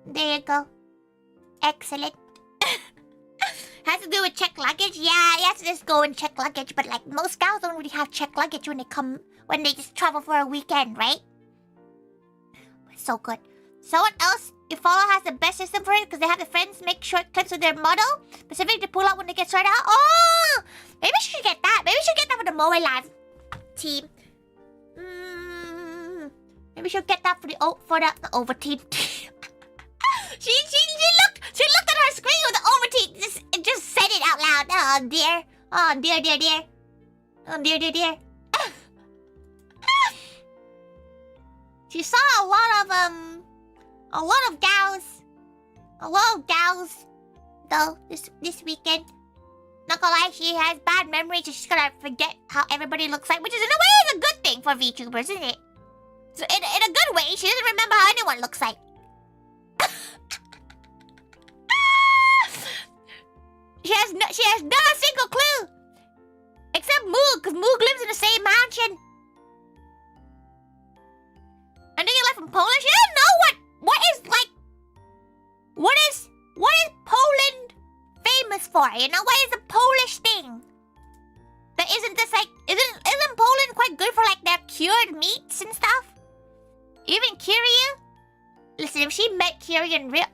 There you go. Excellent. Has to do with check luggage? Yeah, you have to just go and check luggage. But like most gals don't really have check luggage when they just travel for a weekend, right? So good. Someone else you follow has the best system for it because they have the friends make short clips with their model, specifically to pull out when they get started out. Oh, maybe she should get that. Maybe she should get that for the MOE Live team. Maybe she'll get that for the over team. She looked at her screen with the over team. Just said it out loud. Oh dear. Oh dear. Oh dear. She saw a lot of gals though this weekend. Not gonna lie, she has bad memories, so she's gonna forget how everybody looks like, which is in a way is a good thing for VTubers, isn't it? So in a good way, she doesn't remember how anyone looks like. She has not a single clue, except Moog, because Moog lives in the same mansion. And then you're like from Poland. She doesn't know what is Poland famous for? You know, what is the Polish thing? That isn't this like isn't Poland quite good for like their cured meats and stuff? Even Kiryu? Listen, if she met Kiryu in real,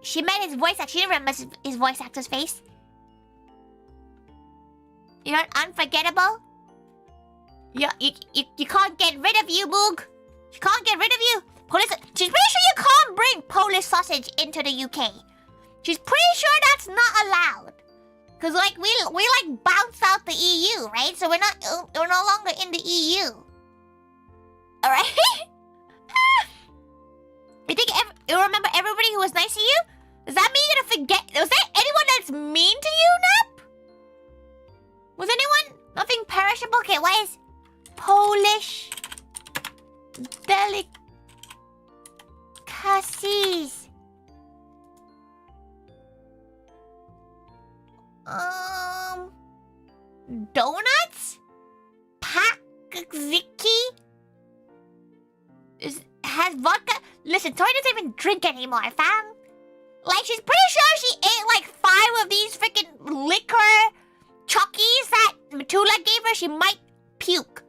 she met his voice actor. She didn't remember his voice actor's face. You're unforgettable. You can't get rid of you, Moog. She can't get rid of you. She's pretty sure you can't bring Polish sausage into the UK. She's pretty sure that's not allowed. Cause like we like bounced out the EU, right? So we're no longer in the EU. All right. You think you remember everybody who was nice to you? Does that mean you're gonna forget? Was there anyone that's mean to you, Nap? Was anyone nothing perishable? Okay, what is Polish delicacies? Donuts? Pakziki? Has vodka? Listen, Tori doesn't even drink anymore, fam. Like, she's pretty sure she ate like 5 of these freaking liquor chockies that Matula gave her. She might puke.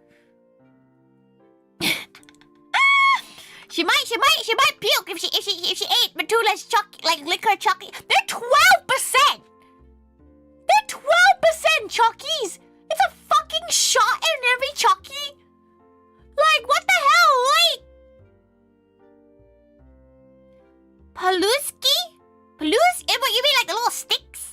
She might puke if she ate Matula's liquor chocky. They're 12%. They're 12% chockies. It's a fucking shot in every chocky. Like, what the hell? Like, Paluski? What, you mean like the little sticks?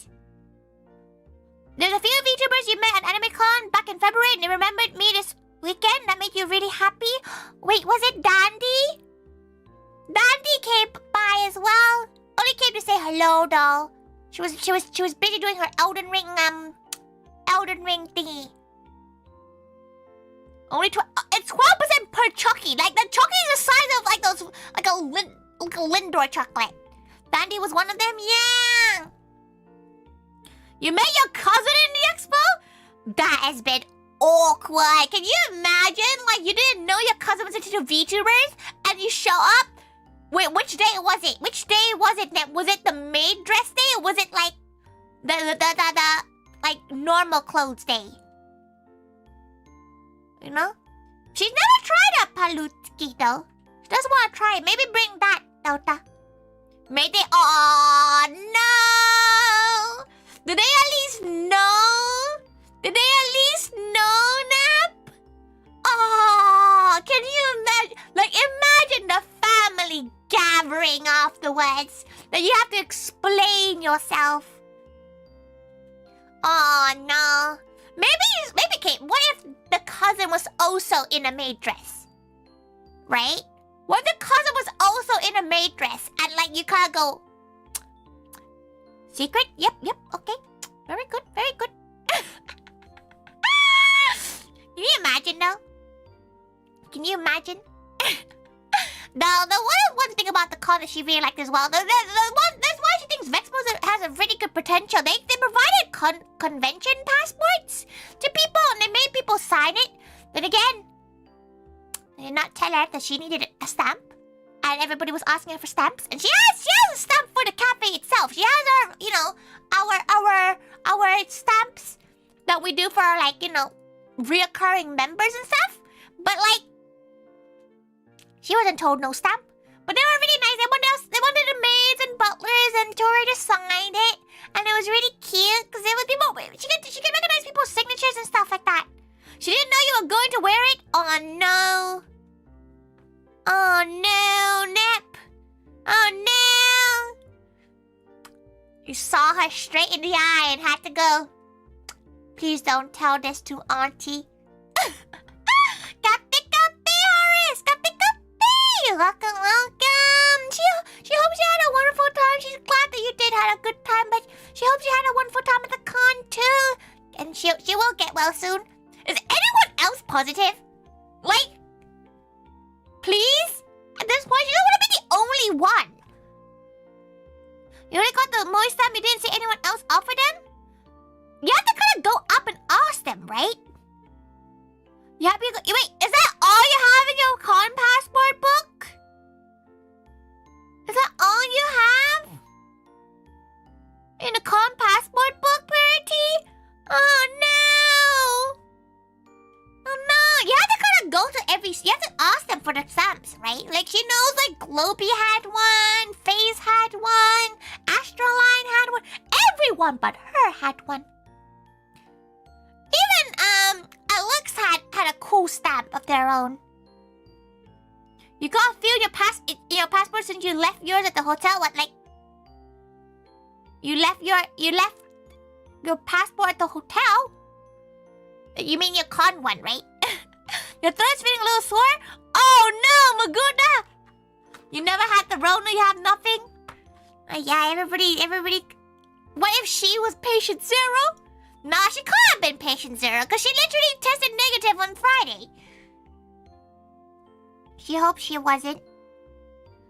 There's a few VTubers you met at AnimeCon back in February and they remembered me this weekend. That made you really happy. Wait, was it Dandy? Dandy came by as well. Only came to say hello though. She was busy doing her Elden Ring thingy. Only it's 12% per Chucky. Like the Chucky is the size of like those like a Lindor chocolate. Dandy was one of them. Yeah. You met your cousin in the expo? That has been awkward. Can you imagine? Like you didn't know your cousin was into VTubers and you show up. Wait, which day was it? Which day was it? Was it the maid dress day or was it like the like normal clothes day? You know? She's never tried a palutki though. She doesn't want to try it. Maybe bring that, Dota. Maybe oh no! Did they at least know? Did they at least know, Nap? Oh, can you imagine? Like, imagine the family gathering afterwards. Then you have to explain yourself. Oh no. Maybe Kate, what if the cousin was also in a maid dress? Right? What if the cousin was also in a maid dress and like you can't go secret? Yep, okay. Very good. Can you imagine though? Can you imagine? one thing about the con that she really liked as well. That's why she thinks VeXpo has a really good potential. They provided convention passports to people and they made people sign it. Then again, they did not tell her that she needed a stamp, and everybody was asking her for stamps. And she has a stamp for the cafe itself. She has our stamps that we do for our, like, reoccurring members and stuff. But like, she wasn't told no stamp. But they were really nice. They wanted the maids and butlers, and Tori just signed it, and it was really cute because it was people. She could recognize people's signatures and stuff like that. She didn't know you were going to wear it. Oh no. Oh no, Nep. Oh no. You saw her straight in the eye and had to go. Please don't tell this to Auntie. Horace. Welcome. She hopes you had a wonderful time. She's glad that you did have a good time, but she hopes you had a wonderful time at the con too. And she will get well soon. Is anyone else positive? Like, please? At this point, you don't want to be the only one. You already got the MOE stamp, you didn't see anyone else offer them? You have to kind of go up and ask them, right? You have to go, wait, is that all you have in your con passport book? Is that all you have? In the con passport book, Purity? Oh no! Oh no! You have to kind of go to you have to ask them for the stamps, right? Like, she knows, like, Globey had one, FaZe had one, Astroline had one, everyone but her had one. Even, Alex had a cool stamp of their own. You got to fill your passport since you left yours at the hotel. What, like, you left your passport at the hotel? You mean your con one, right? Your throat's feeling a little sore? Oh no, Maguda! You never had the Rona, you have nothing? Yeah, everybody... What if she was patient zero? Nah, she could have been patient zero, because she literally tested negative on Friday. She hopes she wasn't.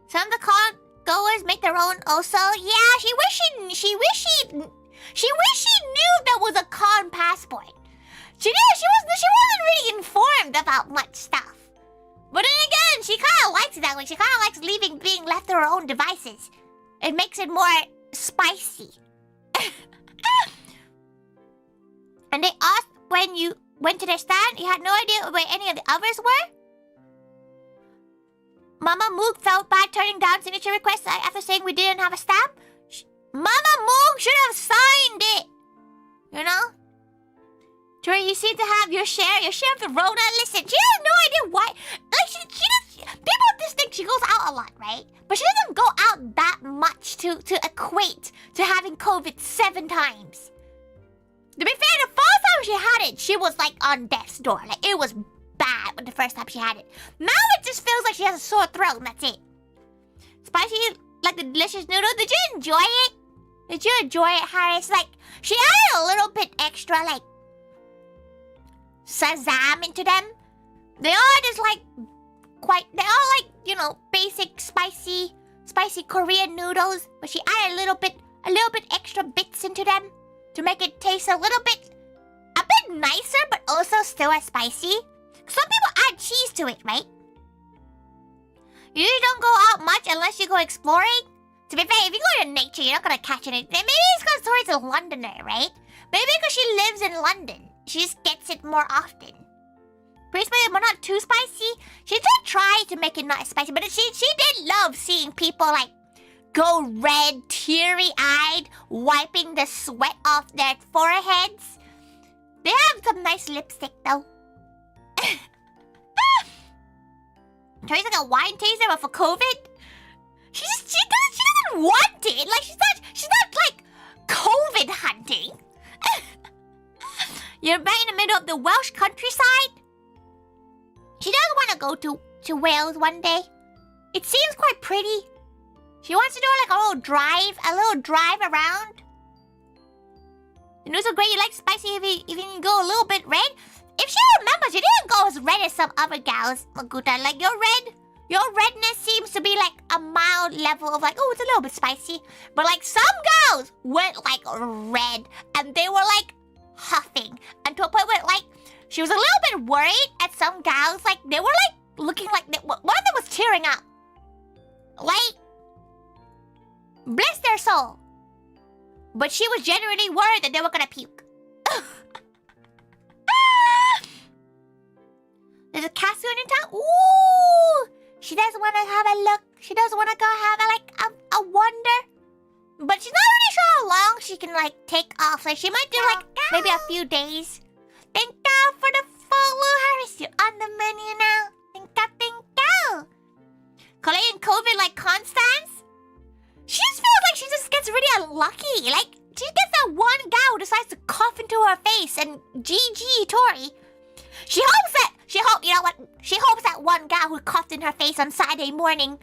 Some of the con goers make their own also. Yeah, she wish she knew that was a con passport. She wasn't really informed about much stuff. But then again, she kind of likes it that way. She kind of likes being left to her own devices. It makes it more spicy. And they asked when you went to their stand, you had no idea where any of the others were? Mama Moog felt bad turning down signature requests after saying we didn't have a stamp. Mama Moog should have signed it. You know? Tori, you seem to have your share of the Rona. Listen, she has no idea why. Like, people just think she goes out a lot, right? But she doesn't go out that much to equate to having COVID 7 times. To be fair, the first time she had it, she was like on death's door. Like, it was bad when the first time she had it. Now it just feels like she has a sore throat and that's it. Spicy, like the delicious noodle. Did you enjoy it? Did you enjoy it, Harris? Like, she added a little bit extra, like, sazam into them. They are just like they're all like, you know, basic spicy Korean noodles, but she added a little bit extra bits into them to make it taste a bit nicer, but also still as spicy. Some people add cheese to it, right? You usually don't go out much unless you go exploring. To be fair, if you go to nature, you're not gonna catch anything. Maybe it's because Tori's a Londoner, right? Maybe because she lives in London. She just gets it more often. Basically, but not too spicy. She did try to make it not spicy, but she did love seeing people, like, go red, teary-eyed, wiping the sweat off their foreheads. They have some nice lipstick, though. Tori's like a wine taster, but for COVID? She doesn't want it. Like, she's not like COVID hunting. You're right in the middle of the Welsh countryside. She does want to go to Wales one day. It seems quite pretty. She wants to do like a little drive around. You know, so great. You like spicy if you can go a little bit red. If she remembers, you didn't go as red as some other gals, Maguta. Like, your Your redness seems to be like a mild level of like, oh, it's a little bit spicy. But like some girls went like red and they were like huffing. And to a point where like, she was a little bit worried at some gals. Like they were like looking like, one of them was tearing up. Like, bless their soul. But she was genuinely worried that they were gonna puke. There's a castle in town. Ooh! She does want to have a look. She does want to go have a wander. But she's not really sure how long she can like take off. Like she might do like maybe a few days. Thank you for the follow, Harris. You're on the menu now. Thank you. Colleen COVID like Constance. She just feels like she just gets really unlucky. Like she gets that one guy who decides to cough into her face and GG Tori. She hopes that one guy who coughed in her face on Saturday morning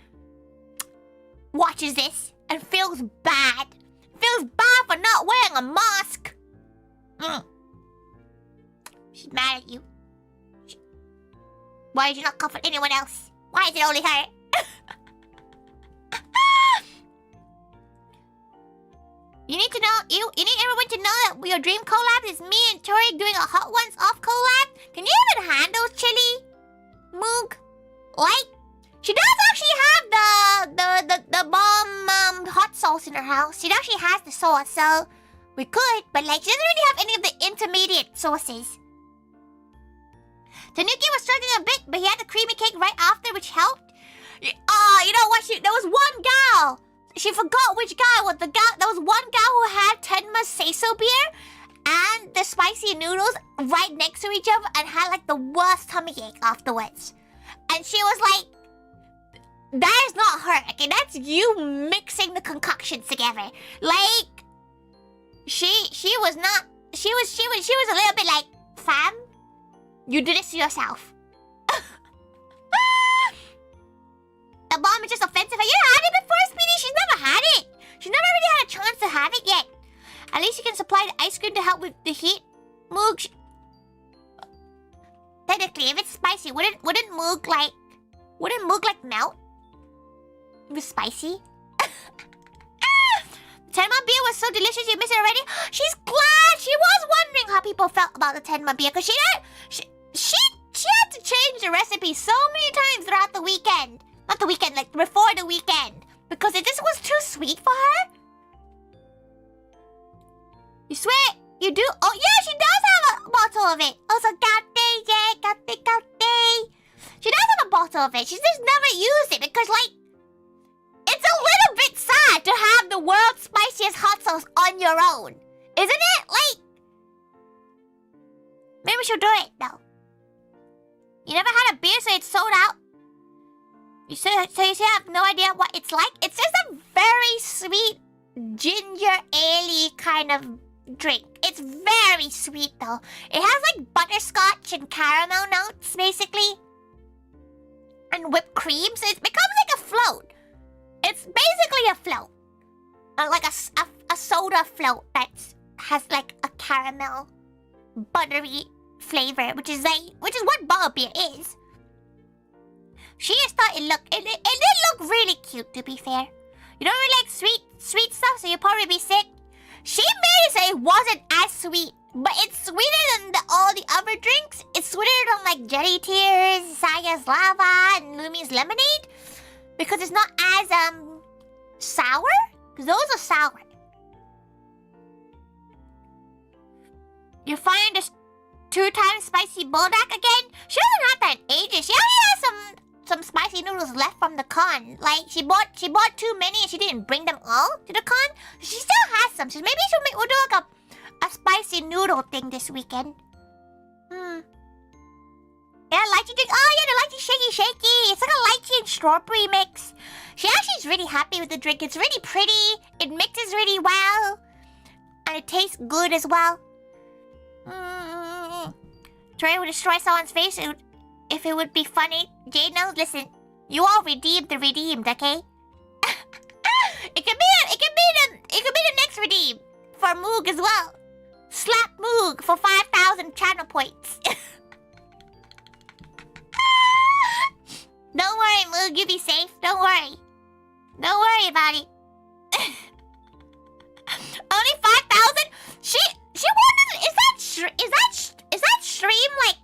watches this and feels bad. Feels bad for not wearing a mask. She's mad at you. Why did you not cough on anyone else? Why is it only her? You need to know, you need everyone to know that your dream collab is me and Tori doing a Hot Ones Off collab. Can you even handle chili? Moog? Like, she does actually have the bomb hot sauce in her house. She actually has the sauce, so we could, but like she doesn't really have any of the intermediate sauces. Tanuki was struggling a bit, but he had the creamy cake right after, which helped. You know what? There was one gal. She forgot which guy was the guy. There was one guy who had Tenma's Seiso beer and the spicy noodles right next to each other and had like the worst tummy ache afterwards. And she was like, that is not her, okay? That's you mixing the concoctions together. Like, she was not, she was a little bit like, fam, you did this to yourself. The bomb is just offensive. Have you had it before, Speedy? She's never had it. She's never really had a chance to have it yet. At least you can supply the ice cream to help with the heat. Moog. Technically, if it's spicy, wouldn't Moog like melt? It was spicy. Tenma beer was so delicious. You missed it already. She's glad. She was wondering how people felt about the Tenma beer because she had to change the recipe so many times throughout the weekend. Not the weekend, like before the weekend. Because it just was too sweet for her. You swear? You do? Oh, yeah, she does have a bottle of it. Also, gate, yeah, gate. She does have a bottle of it. She's just never used it because, like, it's a little bit sad to have the world's spiciest hot sauce on your own. Isn't it? Like, maybe she'll do it, though. You never had a beer, so it's sold out. So you still have no idea what it's like? It's just a very sweet ginger ale-y kind of drink. It's very sweet though. It has like butterscotch and caramel notes basically. And whipped cream, so it becomes like a float. It's basically a float. Like a soda float that has like a caramel buttery flavor, which is what butterbeer is. She just thought it did look really cute, to be fair. You don't really like sweet stuff, so you'll probably be sick. She made it so it wasn't as sweet, but it's sweeter than all the other drinks. It's sweeter than like Jelly Tears, Saya's Lava, and Lumi's Lemonade, because it's not as sour. Because those are sour. You find this 2-time spicy bulldog again? She hasn't had that in ages. She only has some spicy noodles left from the con. Like she bought too many and she didn't bring them all to the con. She still has some. So maybe we'll do like a spicy noodle thing this weekend. Yeah, lychee drink. Oh yeah, the lychee shaky. It's like a lychee and strawberry mix. She actually is really happy with the drink. It's really pretty. It mixes really well, and it tastes good as well. Tori would destroy someone's face if it would be funny. Jano, listen, you all redeemed the redeemed, okay? It could be the next redeem for Moog as well. Slap Moog for 5,000 channel points. Don't worry, Moog. you'll be safe. Don't worry. Don't worry about it. Only 5,000? She wonders, is that stream like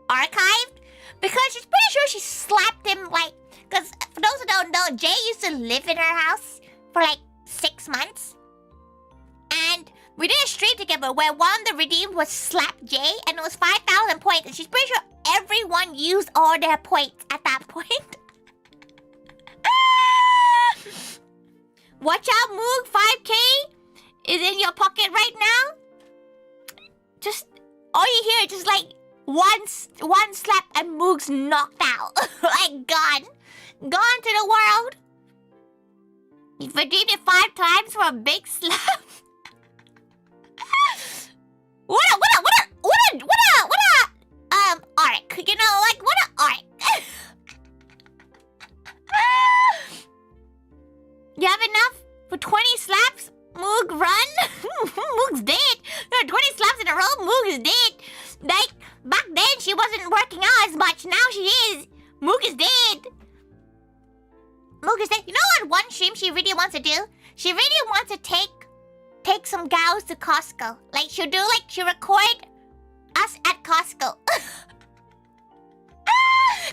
archived? Because she's pretty sure she slapped him like, because for those who don't know, Jay used to live in her house for like 6 months. And we did a stream together where one of the redeemed was slap Jay, and it was 5,000 points, and she's pretty sure everyone used all their points at that point. Watch out, Moog, 5K is in your pocket right now. Just, all you hear is just like one slap and Moog's knocked out. Like gone to the world. You've redeemed it 5 times for a big slap. What a arc, you know, like what a arc. You have enough for 20 slaps? Moog, run? Moog's dead. 20 slaps in a row, Moog is dead. Like, back then she wasn't working out as much, now she is. Moog is dead. Moog is dead. You know what one stream she really wants to do? She really wants to take some gals to Costco. Like, she'll record us at Costco.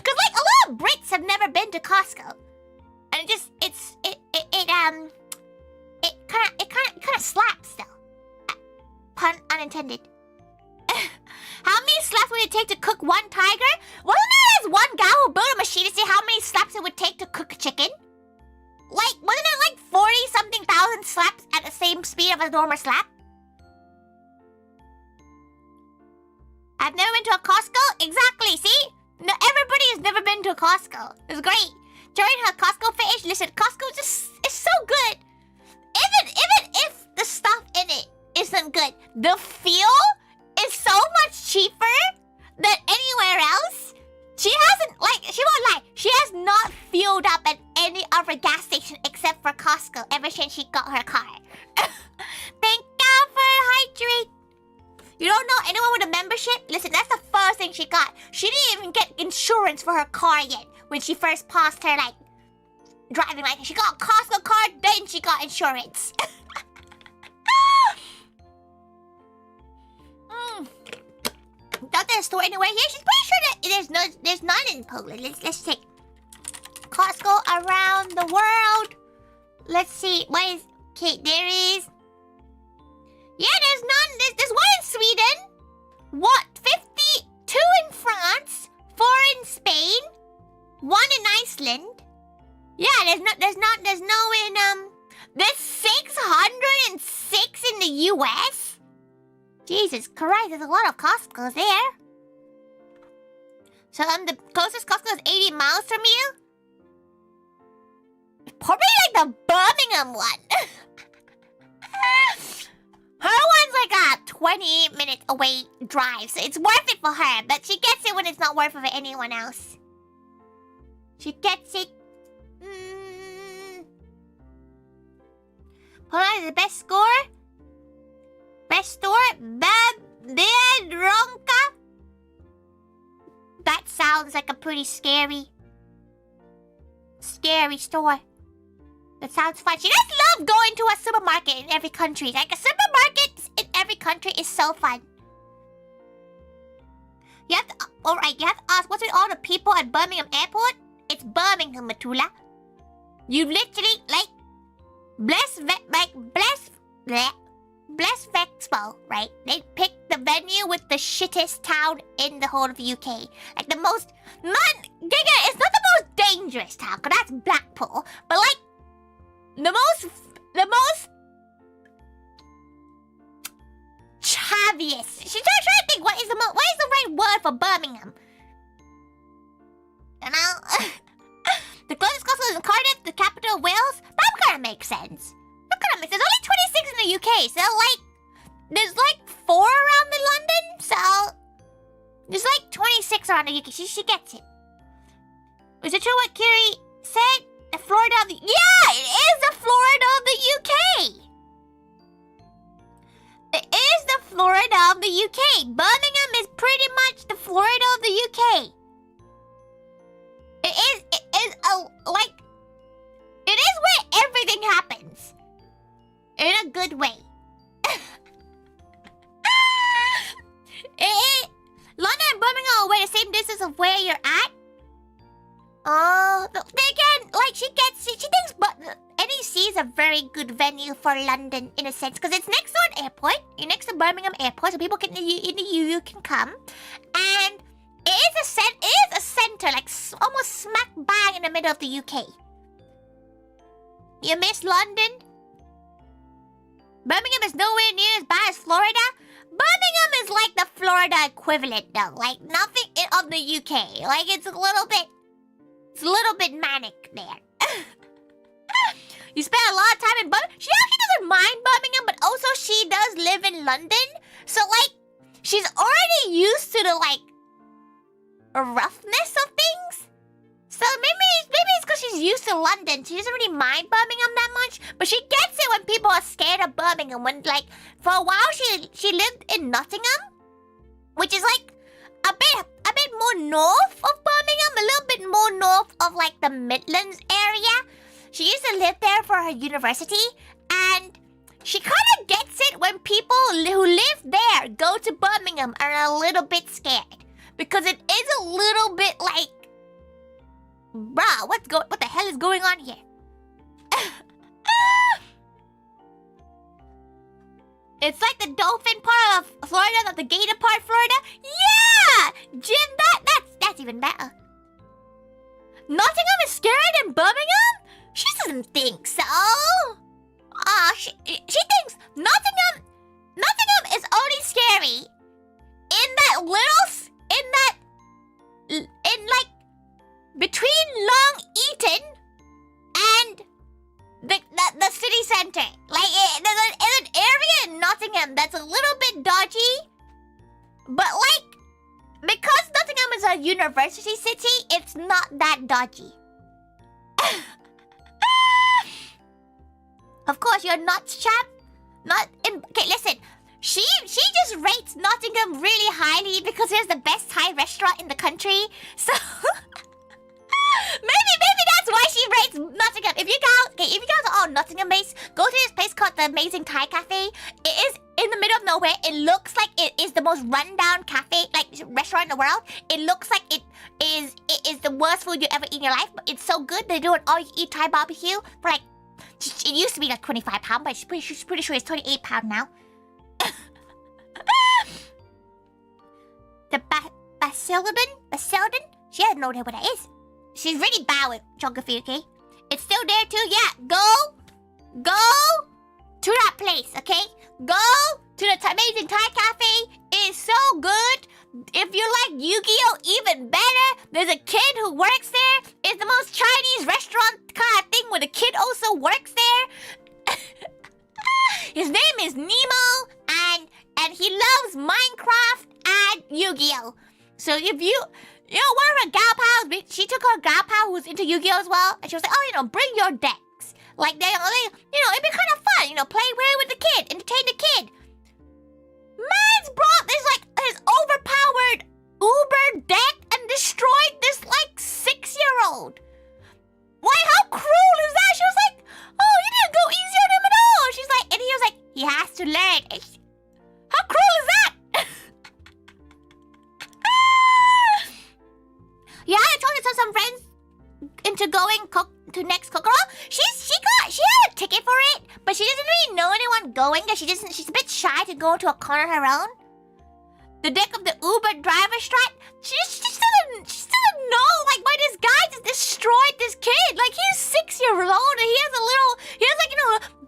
Cause like, a lot of Brits have never been to Costco. And it kind of slaps though. Pun unintended. How many slaps would it take to cook one tiger? Wasn't there this one guy who built a machine to see how many slaps it would take to cook a chicken? Like, wasn't it like 40-something thousand slaps at the same speed of a normal slap? I've never been to a Costco? Exactly, see? No, everybody has never been to a Costco. It's great. During her Costco fetish, listen, Costco is so good. Even if the stuff in it isn't good, the feel is so much cheaper than anywhere else. She hasn't, like, she won't lie, she has not filled up at any other gas station except for Costco ever since she got her car. Thank God for hydrate. You don't know anyone with a membership? Listen, that's the first thing she got. She didn't even get insurance for her car yet when she first passed her, like, driving license. She got a Costco card, then she got insurance. Don't there's a store anywhere here? She's pretty sure that there's none in Poland. Let's take Costco around the world. Let's see. What is... Okay, there is... Yeah, there's none. There's one in Sweden. What? 52 in France. 4 in Spain. 1 in Iceland. Yeah, there's no in there's 606 in the US. Jesus Christ, there's a lot of Costco's there. So the closest Costco is 80 miles from you. Probably like the Birmingham one. Her one's like a 20-minute away drive, so it's worth it for her, but she gets it when it's not worth it for anyone else. She gets it. Poland is the best score? Best store? Biedronka? That sounds like a pretty scary store. That sounds fun. She just loves going to a supermarket in every country. Like, a supermarket in every country is so fun. You have to, alright, you have to ask, what's with all the people at Birmingham Airport? It's Birmingham, Matula. You literally, like, bless VeXpo, right? They picked the venue with the shittest town in the whole of the UK. Like, the most, it's not the most dangerous town, because that's Blackpool. But, like, the most chaviest. She's trying to think what is the right word for Birmingham. You know? The closest Costco is in Cardiff, the capital of Wales. That kind of makes sense. There's only 26 in the UK, so like, there's like 4 around the London, so there's like 26 around the UK. She gets it. Is it true what Kiri said? The Florida of the... Yeah, it is the Florida of the UK. It is the Florida of the UK. Birmingham is pretty much the Florida of the UK. It is a good way. London and Birmingham are away the same distance of where you're at. Oh, they can, like, she thinks, but NEC is a very good venue for London in a sense, because it's next to an airport. You're next to Birmingham Airport, so people in the EU can come. And it is a center, like, almost smack bang in the middle of the UK. You miss London? Birmingham is nowhere near as bad as Florida. Birmingham is like the Florida equivalent, though. Like, nothing of the UK. Like, it's a little bit manic there. You spend a lot of time in Birmingham. She actually doesn't mind Birmingham, but also she does live in London. So, like, she's already used to the, like, roughness of things. So maybe it's because she's used to London. She doesn't really mind Birmingham that much. But she gets it when people are scared of Birmingham. When, like, for a while she lived in Nottingham, which is like a bit more north of Birmingham, a little bit more north of like the Midlands area. She used to live there for her university, and she kind of gets it when people who live there go to Birmingham and are a little bit scared, because it is a little bit like, bruh, what the hell is going on here? It's like the dolphin part of Florida, not the gator part of Florida. Yeah! Jim, that's even better. Nottingham is scarier than Birmingham? She doesn't think so. She thinks Nottingham is only scary in like between Long Eaton and the city center. Like, there's an area in Nottingham that's a little bit dodgy, but like, because Nottingham is a university city, it's not that dodgy. Of course, you're not, chap. Okay, listen. She just rates Nottingham really highly because here's the best Thai restaurant in the country. So maybe that's why she rates Nottingham. If you guys are all Nottingham based, go to this place called the Amazing Thai Cafe. It is in the middle of nowhere. It looks like it is the most rundown cafe, like restaurant in the world. It looks like it is the worst food you ever eat in your life, but it's so good. They do an all-you-eat Thai barbecue for like, it used to be like £25, but she's pretty sure it's £28 now. The Basildon? She doesn't know what that is. She's really bad with geography, okay? It's still there too, yeah. Go to that place, okay? Go to the Amazing Thai Cafe. It is so good. If you like Yu-Gi-Oh, even better. There's a kid who works there. It's the most Chinese restaurant kind of thing where the kid also works there. His name is Nemo, and he loves Minecraft and Yu-Gi-Oh. So if you know, one of her gal pals, she took her gal pal who's into Yu-Gi-Oh as well, and she was like, oh, bring your decks. Like, it'd be kind of fun, play with the kid, entertain the kid. Man's brought this, like, his overpowered Uber deck and destroyed this, like, 6-year-old. Why, how cruel is that? She was like, oh, you didn't go easy on him at all. She's like, and he was like, he has to learn. How cruel is that? Yeah, I told her some friends into going to next Kokoro. She had a ticket for it, but she doesn't really know anyone going, and she's a bit shy to go to a corner on her own. The deck of the Uber driver strat, she just doesn't know, like, why this guy just destroyed this kid. Like, he's 6 years old, and he has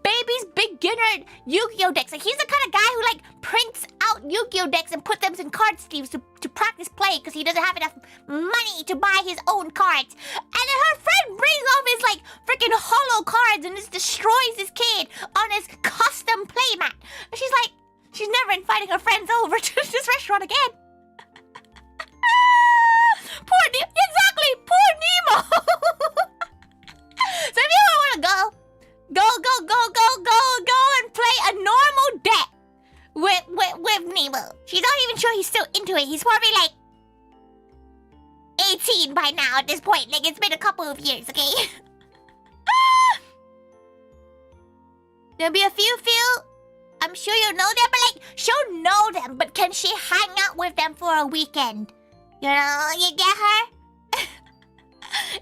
baby's beginner Yu-Gi-Oh decks. Like, he's the kind of guy who, like, prints out Yu-Gi-Oh decks and put them in card sleeves to practice play because he doesn't have enough money to buy his own cards. And then her friend brings off his, like, freaking hollow cards and just destroys this kid on his custom playmat. And she's like, she's never inviting her friends over to this restaurant again. Poor Nemo. Exactly, poor Nemo. So if you want to go and play a normal deck with Nemo. She's not even sure he's still into it. He's probably like 18 by now at this point. Like, it's been a couple of years, okay? There'll be a few. I'm sure you'll know them, but like, she'll know them, but can she hang out with them for a weekend? You know, you get her?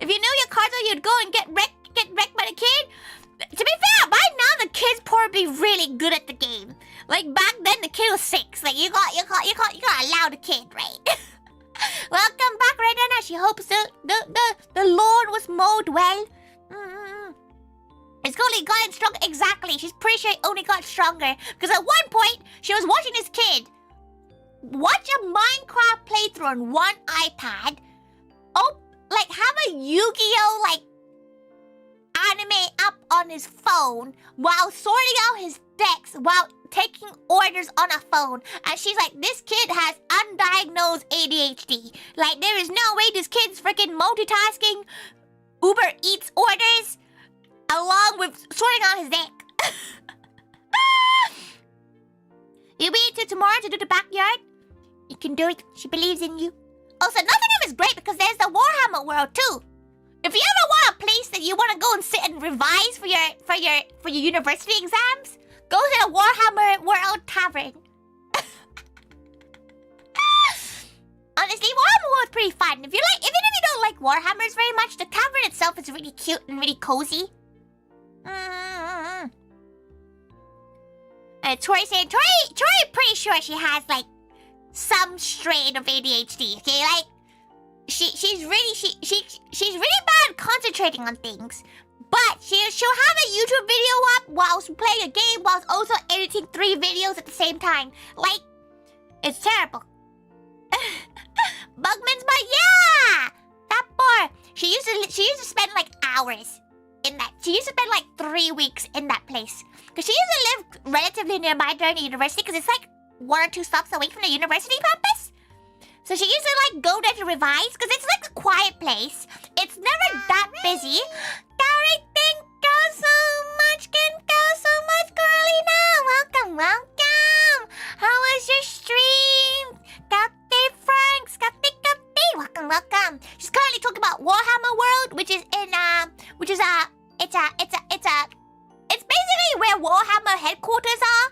If you knew your cards, you'd go and get wrecked by the kid. To be fair, by now the kid's probably really good at the game. Like back then, the kid was 6. Like you got allow the kid, right? Welcome back, Redana. She hopes the lawn was mowed well. It's only gotten stronger. Exactly. She's pretty sure it only got stronger because at one point she was watching this kid watch a Minecraft playthrough on one iPad. Oh, like have a Yu-Gi-Oh like anime up on his phone while sorting out his decks while taking orders on a phone. And she's like, this kid has undiagnosed ADHD. Like there is no way this kid's freaking multitasking Uber Eats orders along with sorting out his deck. You'll be into tomorrow to do the backyard? You can do it. She believes in you. Also, Nottingham is great because there's the Warhammer world too. If you ever want a place that you want to go and sit and revise for your university exams, go to the Warhammer World Tavern. Honestly, Warhammer World's pretty fun. Even if you don't like Warhammers very much, the tavern itself is really cute and really cozy. And Tori saying, Tori pretty sure she has like some strain of ADHD. Okay, like she's really bad at concentrating on things. But she'll have a YouTube video up whilst playing a game whilst also editing 3 videos at the same time. Like, it's terrible. Bugman's but yeah! That poor. She used to spend like hours in that. She used to spend like 3 weeks in that place. Because she used to live relatively nearby during the university because it's like 1 or 2 stops away from the university campus. So she used to like go there to revise because it's like a quiet place. It's never that busy. Gary, thank you so much. Thank you so much, Carolina. Welcome. How was your stream? Captain Franks, Captain. Welcome. She's currently talking about Warhammer World, which is it's basically where Warhammer headquarters are.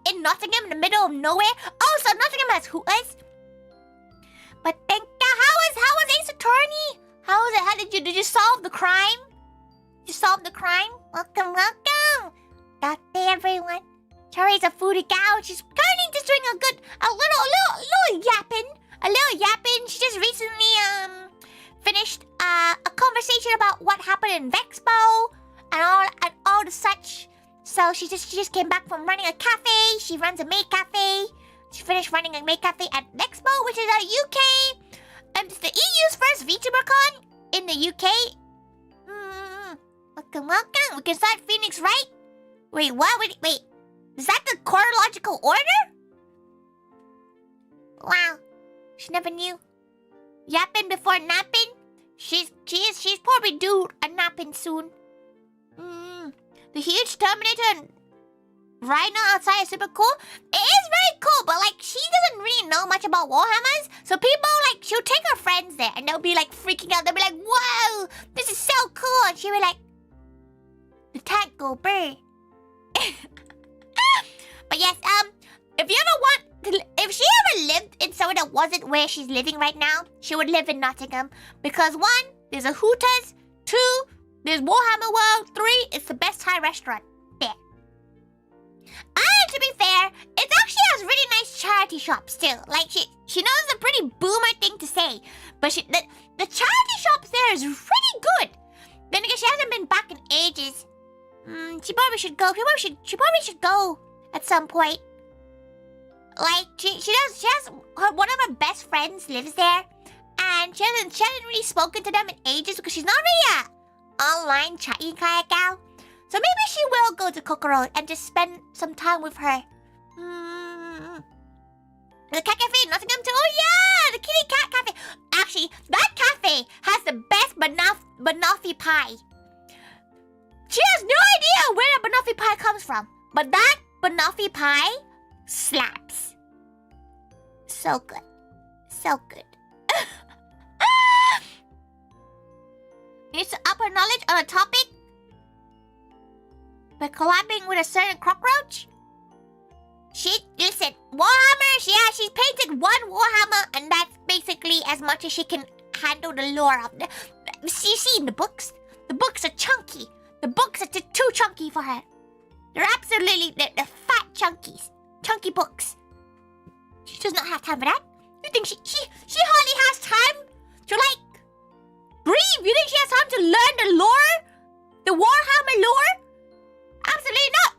In Nottingham, in the middle of nowhere. Oh, so Nottingham has hooters. But thank you. How was Ace Attorney? How was it? How did you solve the crime? You solved the crime? Welcome. Got there, everyone. Tori's a foodie gal. She's currently just doing a little yapping. She just recently finished a conversation about what happened in VeXpo and all the such. So she just came back from running a cafe. She runs a maid cafe. She finished running a maid cafe at VeXpo, which is a UK. It's the EU's first Vtuber con in the UK. Welcome. We can start Phoenix, right? Wait, what? Wait. Is that the chronological order? Wow. She never knew. Yapping before napping? She's probably due a napping soon. The huge Terminator and Rhino outside is super cool. It is very cool, but like she doesn't really know much about Warhammers. So people like she'll take her friends there and they'll be like freaking out. They'll be like, "Whoa, this is so cool!" And she'll be like, "The tank go burr." But yes, if she ever lived in somewhere that wasn't where she's living right now, she would live in Nottingham because 1, there's a Hooters, 2, there's Warhammer World, 3, it's the best Thai restaurant there. And to be fair, it actually has really nice charity shops still. Like she knows it's a pretty boomer thing to say, but the charity shops there is really good. Then again, she hasn't been back in ages. She probably should go. She probably should go at some point. Like she has one of her best friends lives there, and she hasn't really spoken to them in ages because she's not really a online chatty kind of gal. So maybe she will go to Kokoro and just spend some time with her. The cat cafe in Nottingham too. Oh yeah, the kitty cat cafe. Actually, that cafe has the best banoffee pie. She has no idea where the banoffee pie comes from, but that banoffee pie slaps. So good. So good. Needs to up her knowledge on a topic. by collabing with a certain cockroach. Listen, Warhammer, she's painted one Warhammer, and that's basically as much as she can handle the lore of the... See, in the books are chunky. The books are too chunky for her. They're absolutely, they're fat chunkies. Chunky books. She does not have time for that. You think she hardly has time to, like, breathe? You think she has time to learn the lore? The Warhammer lore? Absolutely not.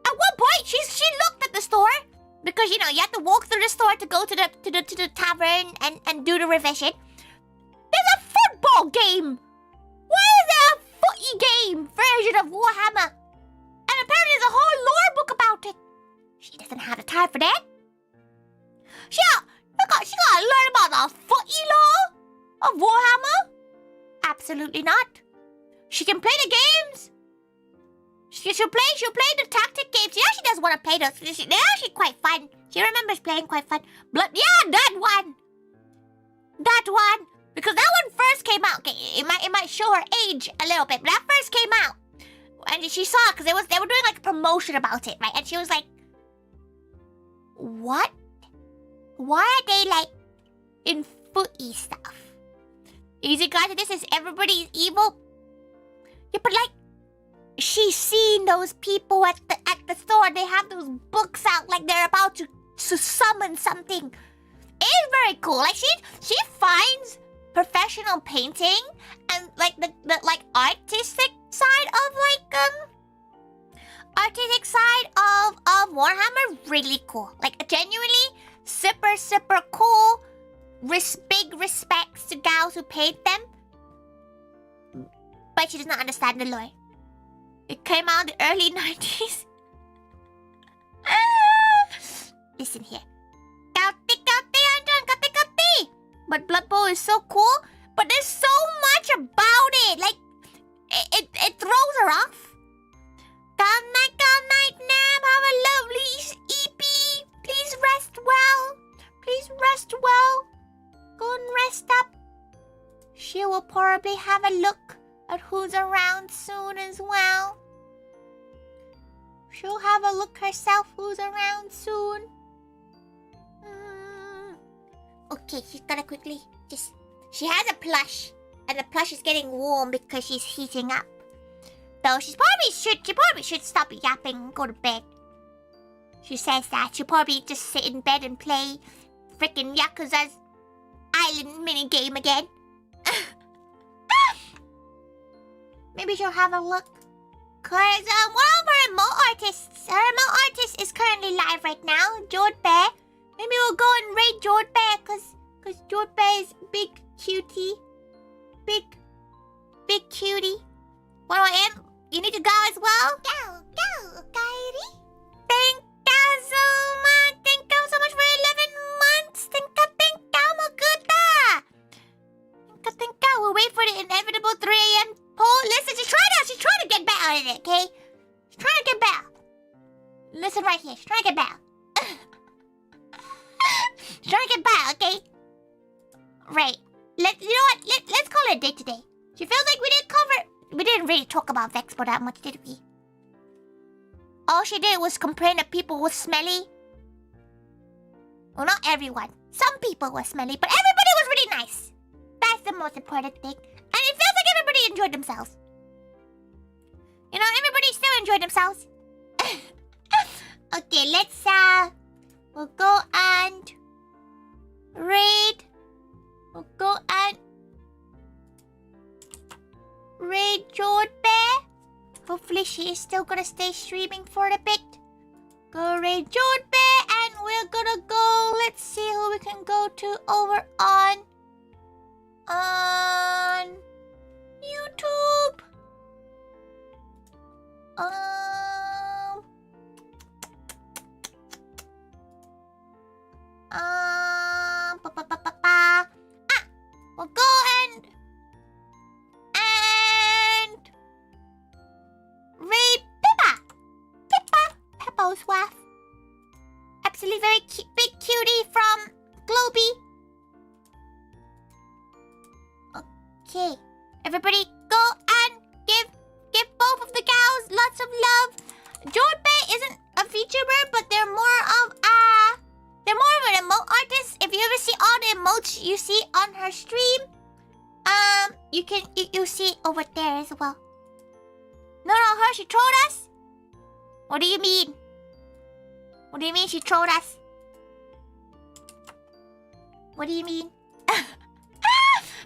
At one point, she looked at the store because you have to walk through the store to go to the tavern and do the revision. There's a football game. Why is there a footy game version of Warhammer? And apparently there's a whole lore book about it. She doesn't have the time for that. She gotta learn about the footy lore of Warhammer? Absolutely not. She can play the games. She'll play the tactic games. She actually does want to play those. They're actually quite fun. She remembers playing quite fun. But yeah, that one. Because that one first came out. Okay, it might show her age a little bit, but that first came out. And she saw it because they were doing like a promotion about it, right? And she was like, what? Why are they like in footy stuff? Easy guys, this is everybody's evil. Yeah, but like, she's seen those people at the store. They have those books out like they're about to summon something. It's very cool. Like she finds professional painting and like the like artistic side of Warhammer really cool. Like genuinely super cool. Big respects to gals who paint them. But she does not understand the lore. It came out in the early 90s. Listen here. But Blood Bowl is so cool, but there's so much about it. Like, it throws her off. Good night, Nam. Have a lovely EP. Please rest well. Go and rest up. She will probably have a look at who's around soon as well. She'll have a look herself who's around soon. Okay, she's gonna quickly she has a plush, and the plush is getting warm because she's heating up. Though she probably should stop yapping and go to bed. She says that she'll probably just sit in bed and play freaking Yakuza's island mini game again. Maybe she'll have a look. Cause one of her remote artist is currently live right now, Jord Bear. Maybe we'll go and raid Jord Bear, cause Jord Bear is big cutie. Big cutie. What do I am? You need to go as well? Go, Kairi. Thank you so much. Thank you so much for 11 months. Thank you, Makuta. Thank you. We'll wait for the inevitable 3 a.m. poll. Listen, she's trying to get back out of it, okay? She's trying to get back. Listen right here. She's trying to get back. She's trying to get back, okay? Right. You know what? Let's call it a day today. She feels like we didn't really talk about VeXpo that much, did we? All she did was complain that people were smelly. Well, not everyone. Some people were smelly, but everybody was really nice. That's the most important thing. And it feels like everybody enjoyed themselves. You know, everybody still enjoyed themselves. Okay, let's, we'll go and raid. We'll go and raid Jord Bear. Hopefully she is still gonna stay streaming for a bit. Go raid Jord Bear, and we're gonna go. Let's see who we can go to over on YouTube. We'll go and raid Peppa's wife. Absolutely very big cutie from Globy. Okay, everybody go and give both of the gals lots of love. Jodbae isn't a VTuber, but they're more of an emote artist. If you ever see all the emotes you see on her stream, you see over there as well. No, her, she trolled us? What do you mean? What do you mean she trolled us? What do you mean?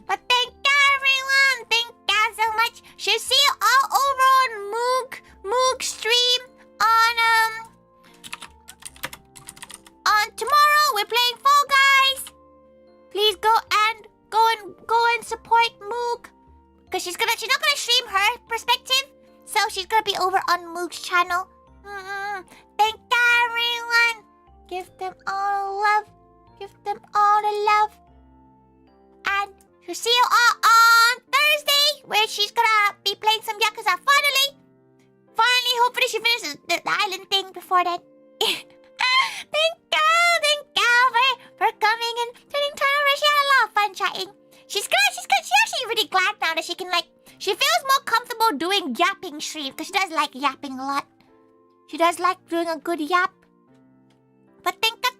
But thank you, everyone. Thank you so much. She'll see you all over on Moog stream on tomorrow. We're playing Fall Guys. Please go and support Moog, because she's not gonna stream her perspective, so she's gonna be over on Moog's channel. Thank you, everyone. Give them all the love. Give them all the love. And we'll see you all on Thursday, where she's gonna be playing some Yakuza. Finally, hopefully she finishes the island thing before then. Thank you for coming and spending time with us. She had a lot of fun chatting. She's actually really glad now that she can, she feels more comfortable doing yapping stream, because she does like yapping a lot. She does like doing a good yap. But thank you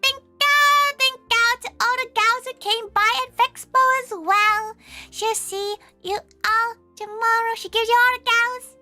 to all the gals who came by at VeXpo as well. She'll see you all tomorrow. She gives you all the gals.